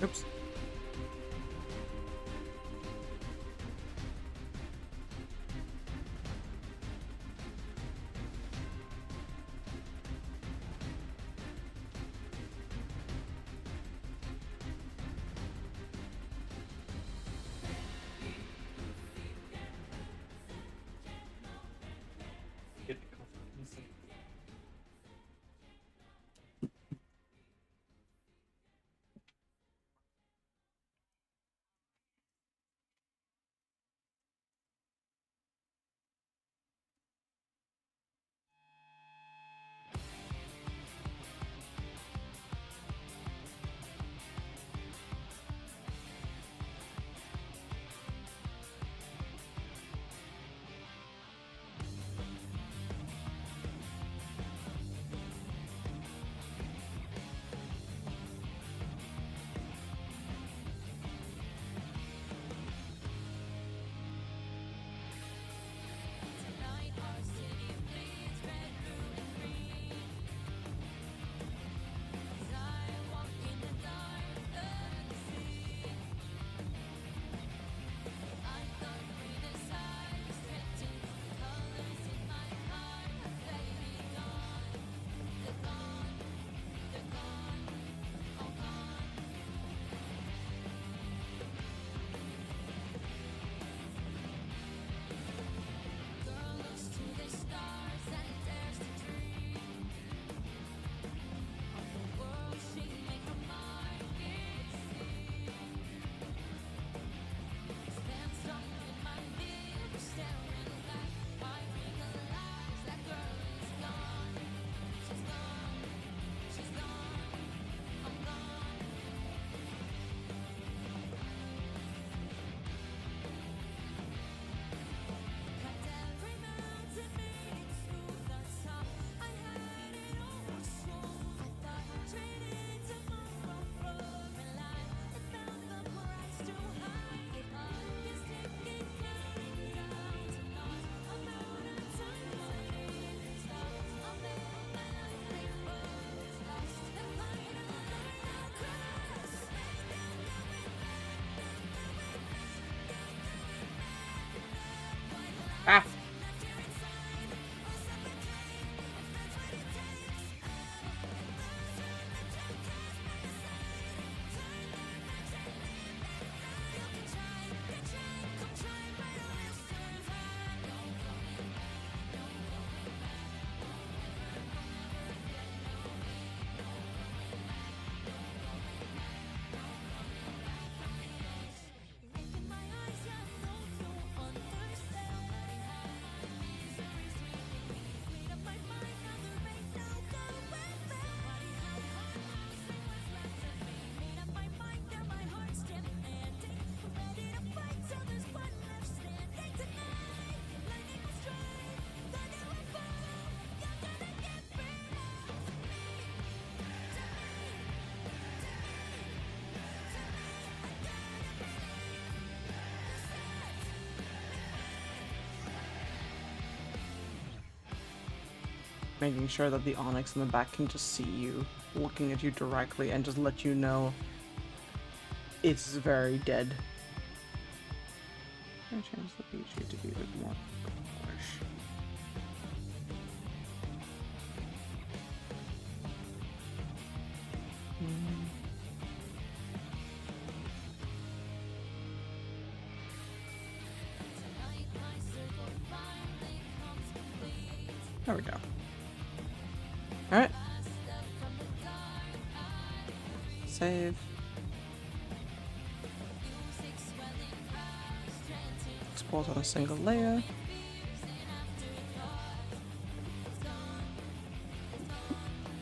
Oops. Get the coffee. Ah! making sure that the Onyx in the back can just see you, looking at you directly, and just let you know it's very dead. I changed the PG to be a bit more harsh. There we go. Alright. Save. Export on a single layer.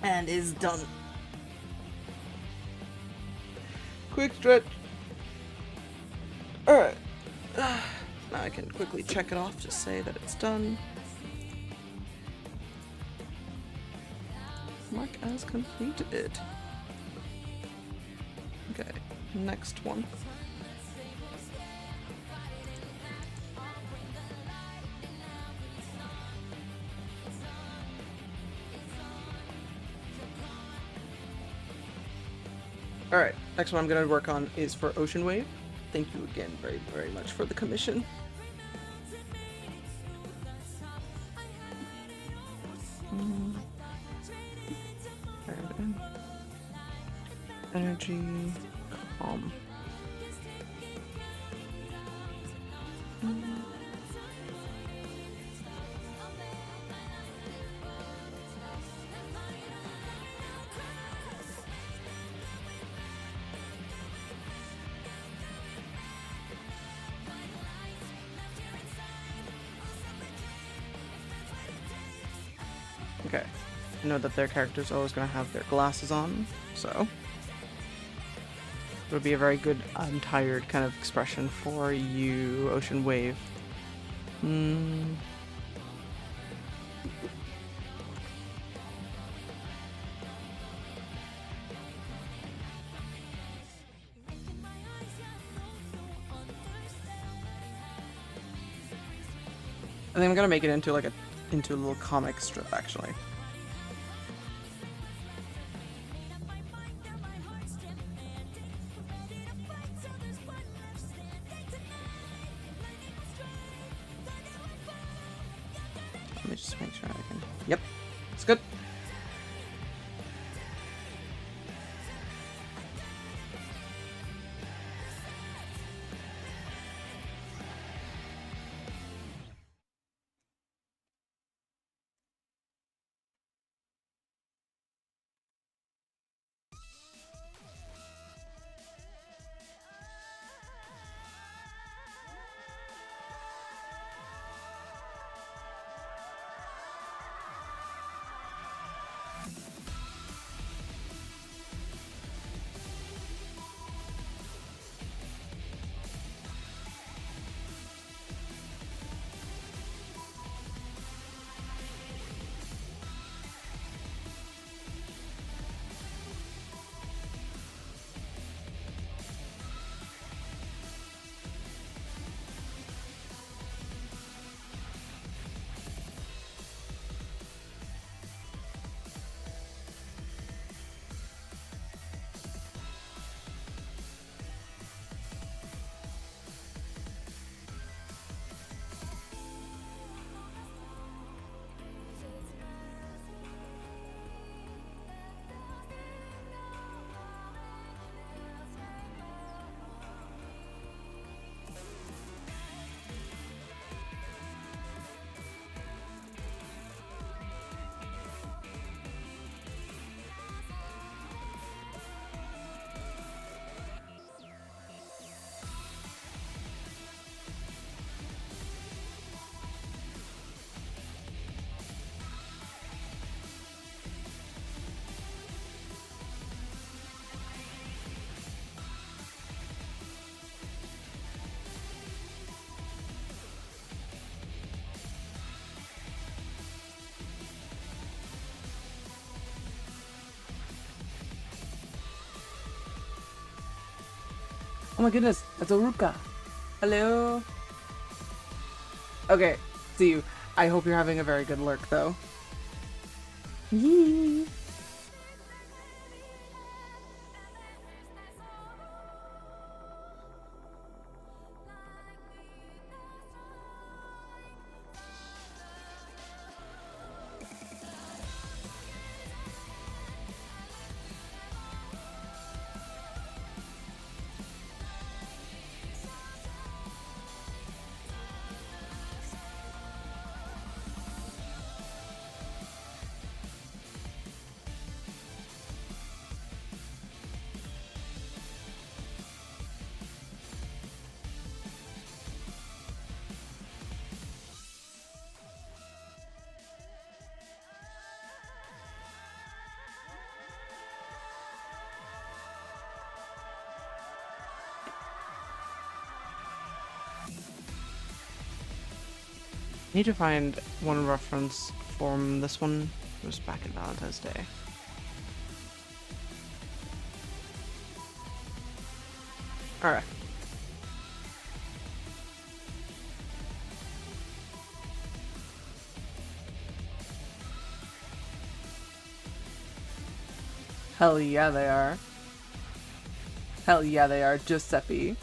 And is done. Quick stretch. Alright. Now I can quickly check it off, just say that it's done. Mark as completed. Okay, next one. Alright, next one I'm going to work on is for Ocean Wave. Thank you again very, very much for the commission. Energy, calm. Okay, I know that their character's always going to have their glasses on, so it would be a very good I'm tired kind of expression for you, Ocean Wave. I think I'm gonna make it into like a little comic strip actually. Let me just make sure I can. Yep, it's good. Oh my goodness, that's Oruka. Hello. Okay, see you. I hope you're having a very good lurk, though. Yee. Need to find one reference from this one. It was back in Valentine's Day. Alright. Hell yeah, they are. Hell yeah, they are, Giuseppe.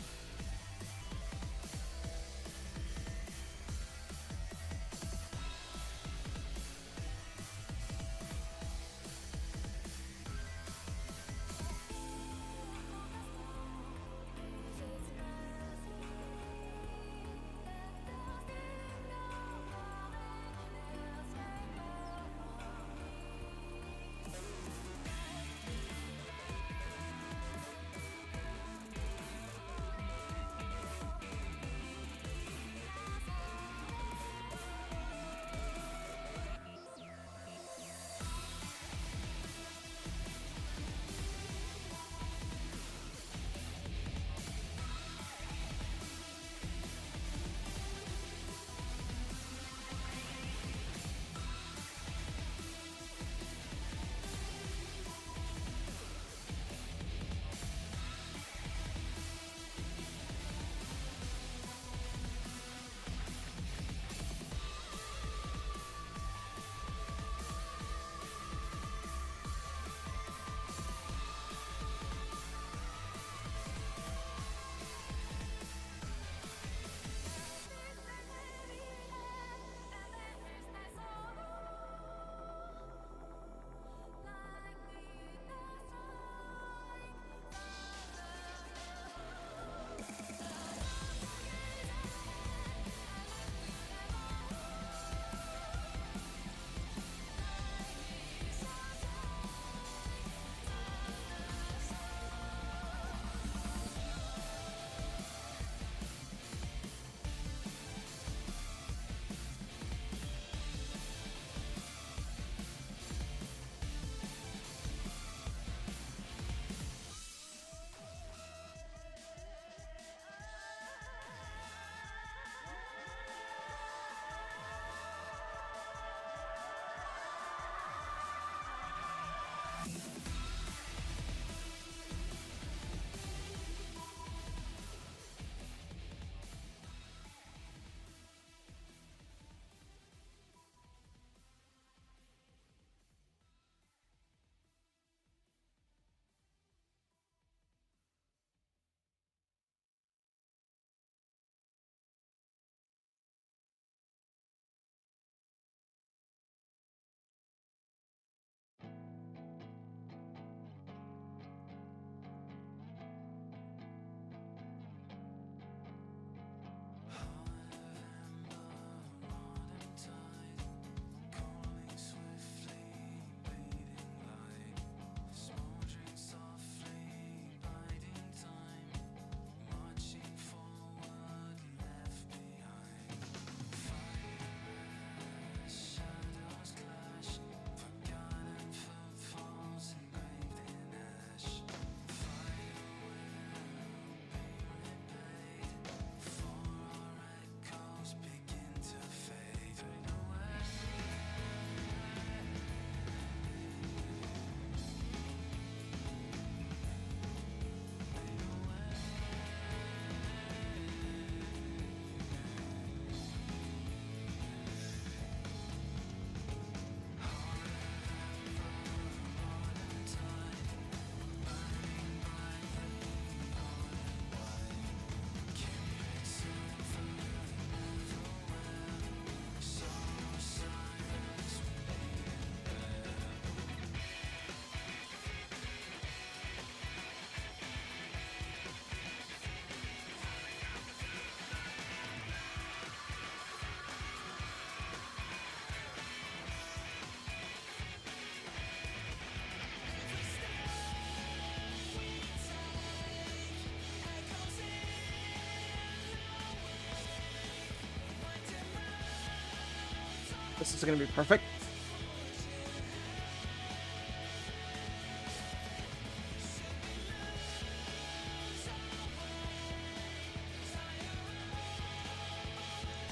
This is gonna be perfect.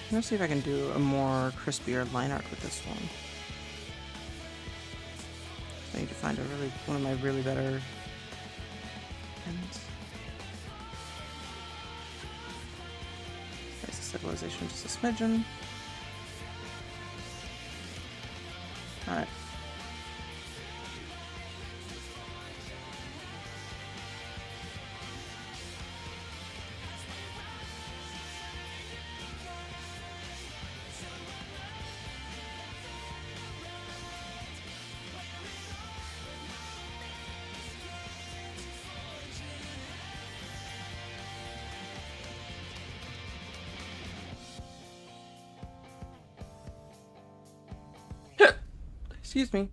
I'm gonna see if I can do a more crispier line art with this one. So I need to find one of my really better pens. Raise the stabilization just a smidgen. Alright. Excuse me.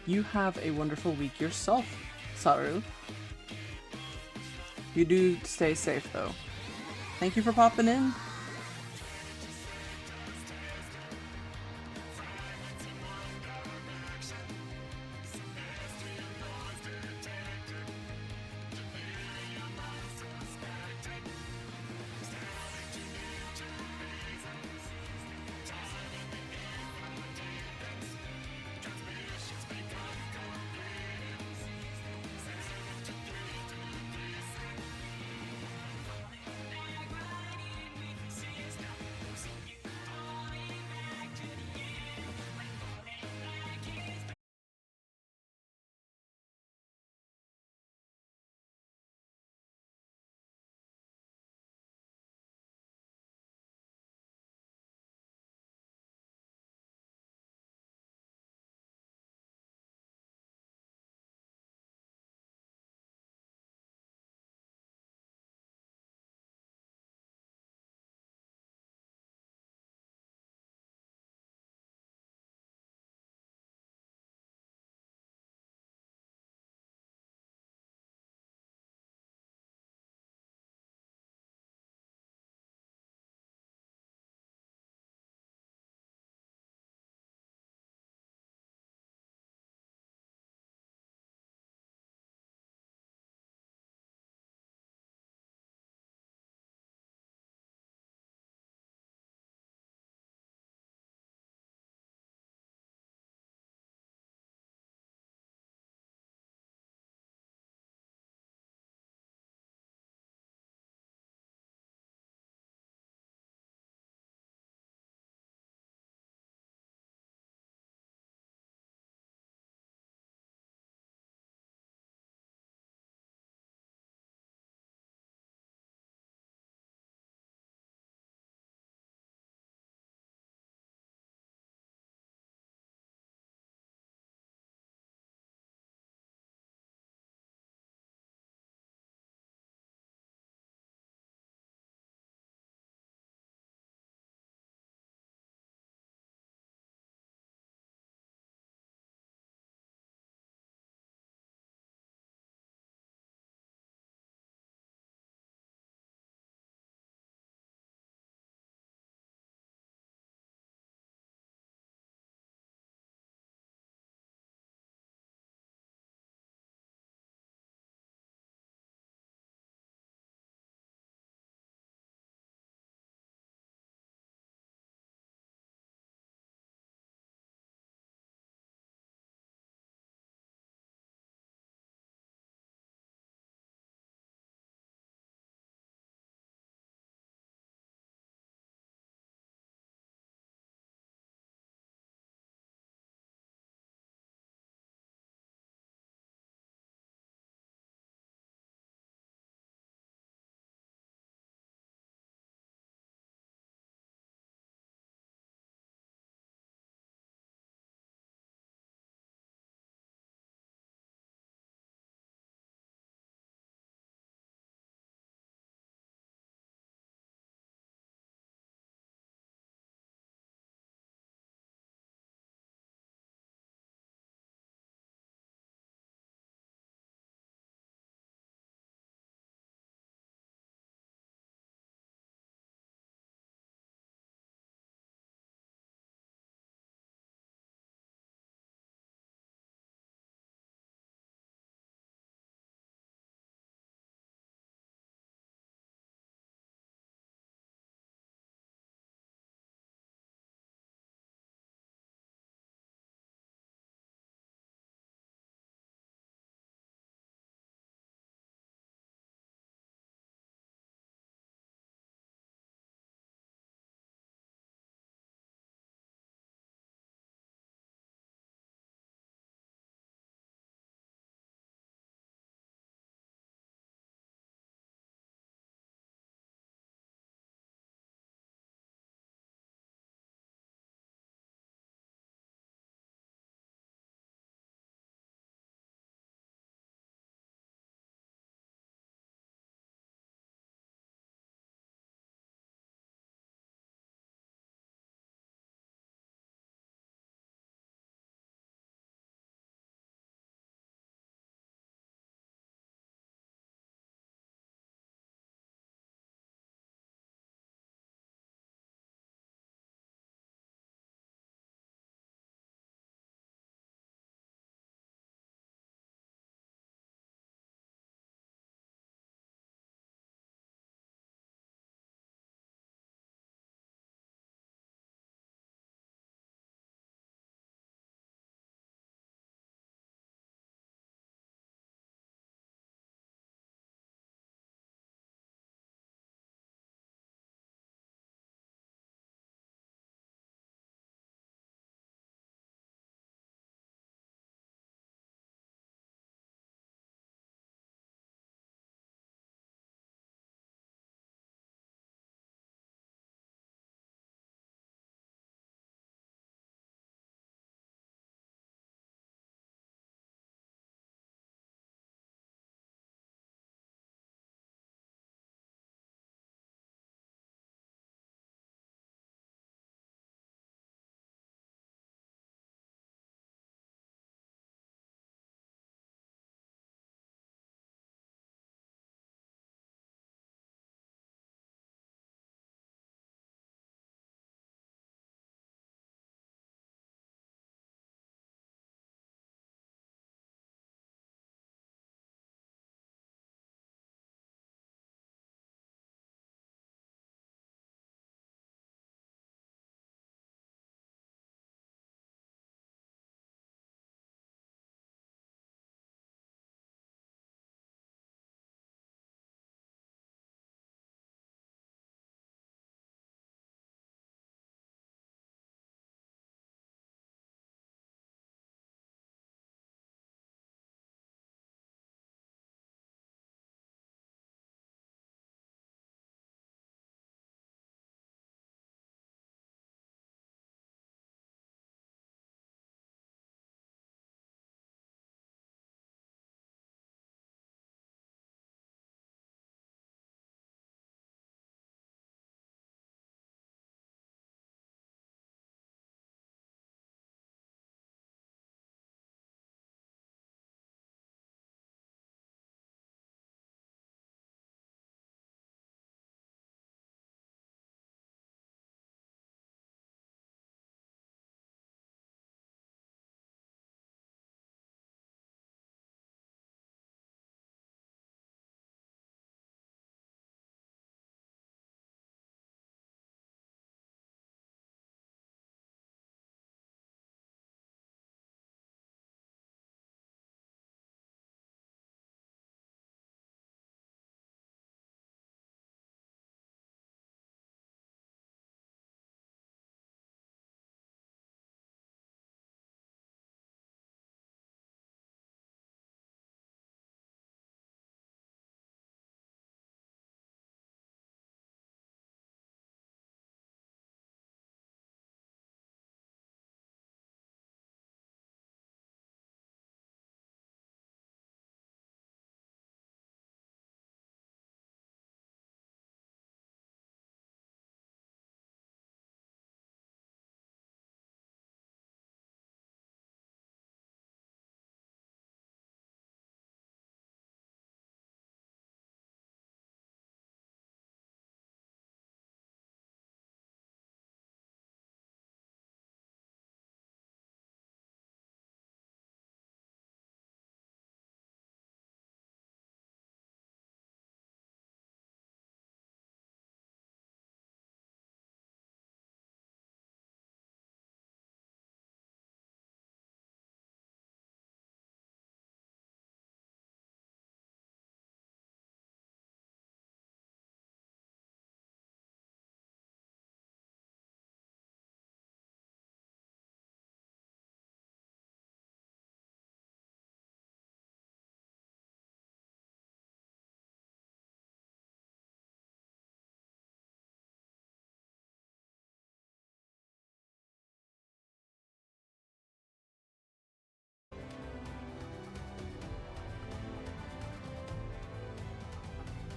You have a wonderful week yourself, Saru. You do stay safe, though. Thank you for popping in.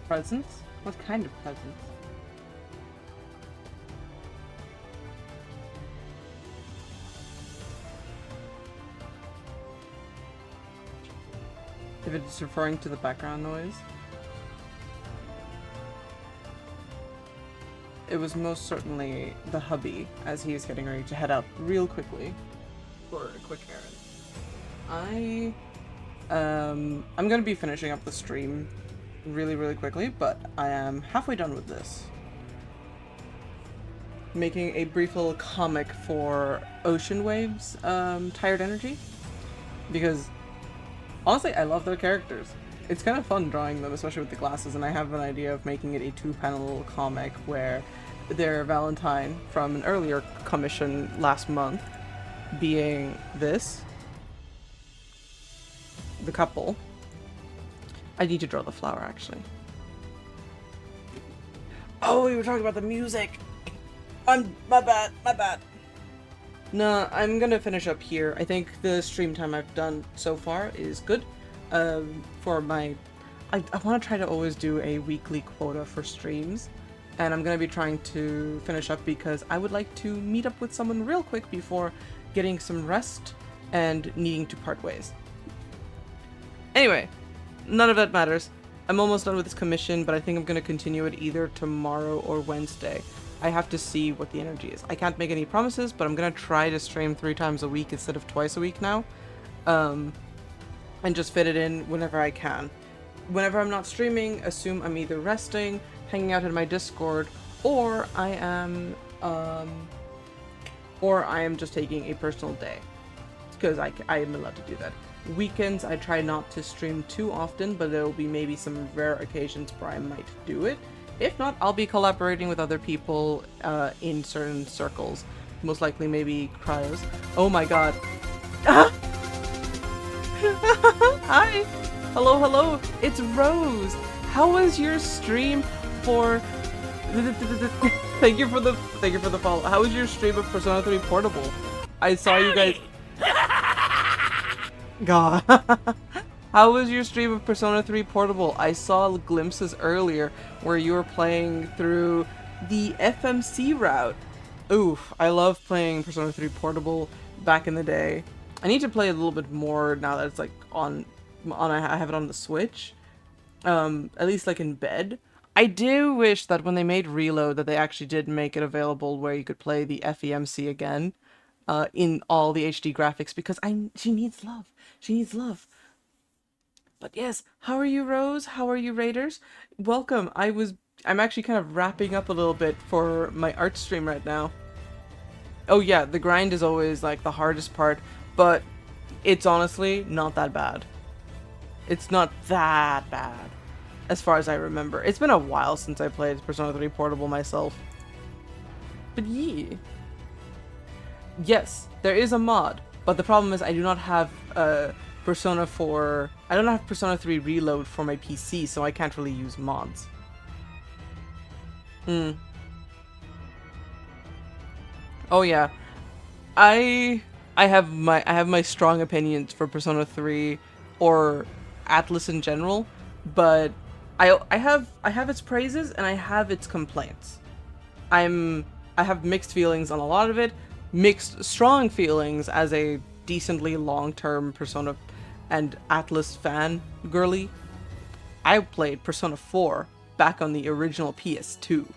Presents? What kind of presents? If it's referring to the background noise. It was most certainly the hubby as he is getting ready to head out real quickly for a quick errand. I'm gonna be finishing up the stream really quickly, but I am halfway done with this. Making a brief little comic for Ocean Waves, Tired Energy, because honestly, I love their characters. It's kind of fun drawing them, especially with the glasses, and I have an idea of making it a 2-panel comic where their Valentine from an earlier commission last month being this, the couple. I need to draw the flower, actually. Oh, we were talking about the music! My bad. No, I'm gonna finish up here. I think the stream time I've done so far is good. For my... I want to try to always do a weekly quota for streams. And I'm gonna be trying to finish up because I would like to meet up with someone real quick before getting some rest and needing to part ways. Anyway, none of that matters. I'm almost done with this commission, but I think I'm gonna continue it either tomorrow or Wednesday. I have to see what the energy is. I can't make any promises, but I'm gonna try to stream 3 times a week instead of twice a week now. And just fit it in whenever I can. Whenever I'm not streaming, assume I'm either resting, hanging out in my Discord, or I am just taking a personal day. Because I am allowed to do that. Weekends, I try not to stream too often, but there will be maybe some rare occasions where I might do it. If not, I'll be collaborating with other people in certain circles. Most likely maybe Cryos. Oh my god. Hi! Hello, it's Rose! How was your stream for... Thank you for the follow. How was your stream of Persona 3 Portable? I saw you guys... God. How was your stream of Persona 3 Portable? I saw glimpses earlier where you were playing through the FMC route. Oof, I love playing Persona 3 Portable back in the day. I need to play a little bit more now that it's like I have it on the Switch. At least like in bed. I do wish that when they made Reload that they actually did make it available where you could play the FEMC again. In all the HD graphics because she needs love. She needs love. But yes, how are you, Rose? How are you, Raiders? Welcome. I'm actually kind of wrapping up a little bit for my art stream right now. Oh yeah, the grind is always like the hardest part, but it's honestly not that bad. It's not that bad, as far as I remember. It's been a while since I played Persona 3 Portable myself. But yeah. Yes, there is a mod, but the problem is I do not have Persona 4... I don't have Persona 3 Reload for my PC, so I can't really use mods. Oh yeah. I have my strong opinions for Persona 3 or Atlas in general, but I have its praises and I have its complaints. I have mixed feelings on a lot of it. Mixed strong feelings as a decently long-term Persona and Atlas fan girly. I played Persona 4 back on the original PS2.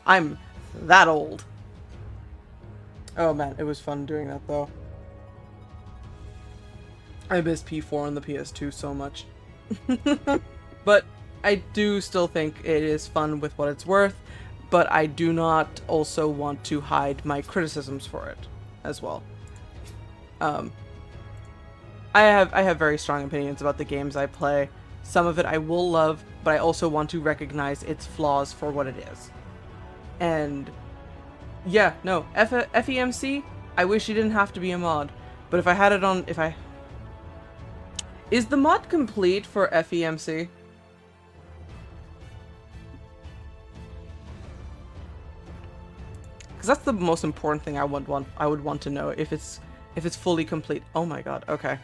I'm that old. Oh man, it was fun doing that though. I miss P4 on the PS2 so much. But I do still think it is fun with what it's worth. But I do not also want to hide my criticisms for it as well. I have very strong opinions about the games I play. Some of it I will love, but I also want to recognize its flaws for what it is. And yeah, no, FEMC, I wish it didn't have to be a mod. But if I had it on, Is the mod complete for FEMC? Because that's the most important thing I would want to know if it's fully complete. Oh my god. Okay.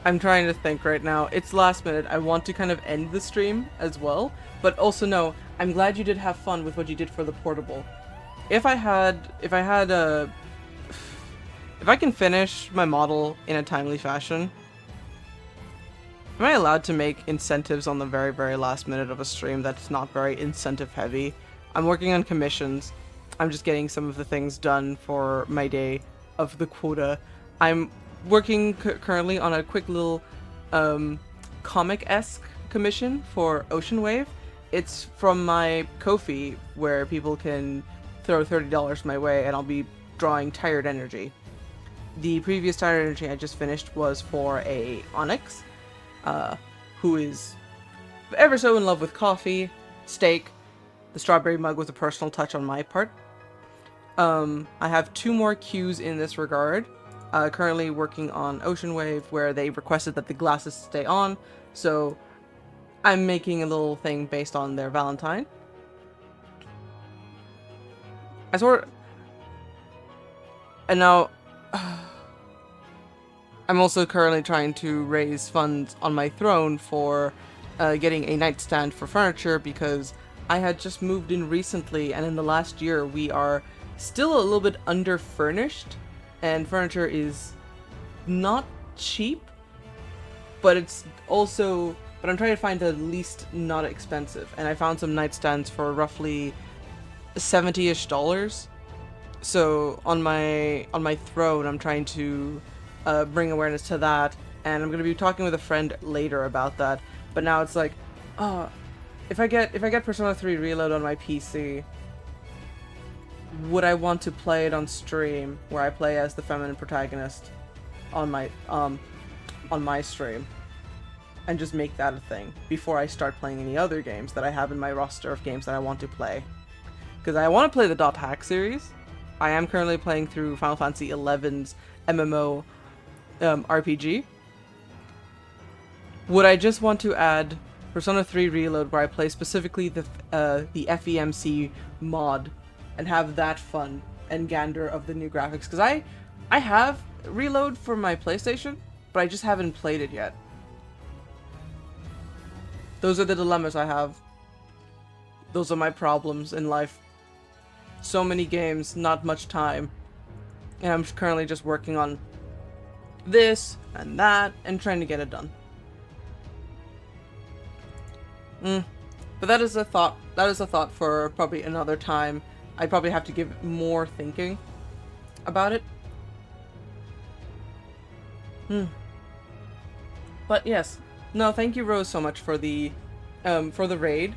I'm trying to think right now. It's last minute. I want to kind of end the stream as well, but also no. I'm glad you did have fun with what you did for the portable. If I had a, if I can finish my model in a timely fashion, am I allowed to make incentives on the very, very last minute of a stream that's not very incentive heavy? I'm working on commissions. I'm just getting some of the things done for my day of the quota. I'm working currently on a quick little comic-esque commission for Ocean Wave. It's from my Ko-fi, where people can throw $30 my way and I'll be drawing Tired Energy. The previous Tired Energy I just finished was for a Onyx, who is ever so in love with coffee, steak. The strawberry mug was a personal touch on my part. I have 2 more queues in this regard. Currently working on Ocean Wave, where they requested that the glasses stay on, so I'm making a little thing based on their Valentine. And now, I'm also currently trying to raise funds on my throne for getting a nightstand for furniture, because I had just moved in recently, and in the last year we are still a little bit under-furnished, and furniture is not cheap, but it's also... But I'm trying to find the least not expensive, and I found some nightstands for roughly $70-ish. So on my throne, I'm trying to bring awareness to that, and I'm gonna be talking with a friend later about that. But now it's like, if I get Persona 3 Reload on my PC, would I want to play it on stream, where I play as the feminine protagonist on my stream, and just make that a thing before I start playing any other games that I have in my roster of games that I want to play? Because I want to play the Dot Hack series. I am currently playing through Final Fantasy XI's MMO RPG. Would I just want to add Persona 3 Reload, where I play specifically the FEMC mod, and have that fun and gander of the new graphics? Because I have Reload for my PlayStation, but I just haven't played it yet. Those are the dilemmas I have. Those are my problems in life. So many games, not much time. And I'm currently just working on this and that and trying to get it done. But that is a thought. That is a thought for probably another time. I probably have to give more thinking about it. But yes. No, thank you, Rose, so much for the raid.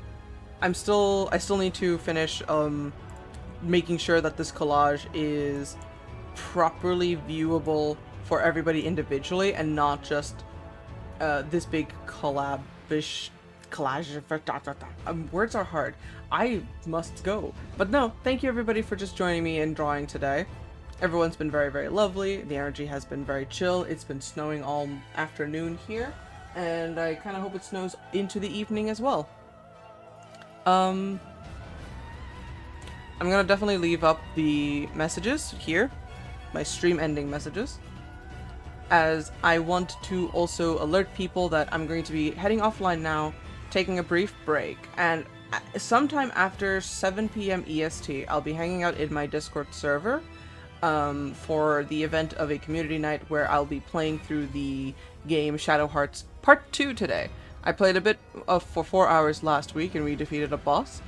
I still need to finish making sure that this collage is properly viewable for everybody individually, and not just this big collage. Words are hard. I must go. But no, thank you everybody for just joining me in drawing today. Everyone's been very, very lovely. The energy has been very chill. It's been snowing all afternoon here, and I kind of hope it snows into the evening as well. I'm gonna definitely leave up the messages here, my stream ending messages, as I want to also alert people that I'm going to be heading offline now, taking a brief break, and sometime after 7 p.m. EST, I'll be hanging out in my Discord server for the event of a community night where I'll be playing through the game Shadow Hearts Part 2 today. I played a bit for 4 hours last week and we defeated a boss.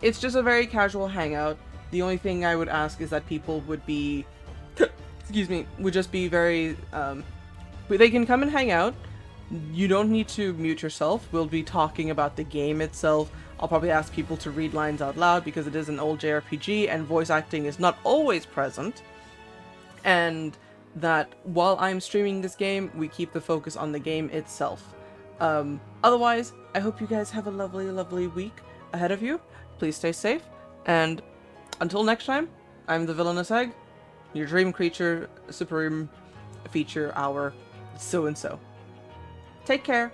It's just a very casual hangout. The only thing I would ask is that people would be, excuse me, would just be very, they can come and hang out. You don't need to mute yourself. We'll be talking about the game itself. I'll probably ask people to read lines out loud because it is an old JRPG and voice acting is not always present. And that while I'm streaming this game, we keep the focus on the game itself. Otherwise, I hope you guys have a lovely, lovely week ahead of you. Please stay safe, and until next time, I'm the Villainous Egg, your dream creature, supreme feature, our so-and-so. Take care.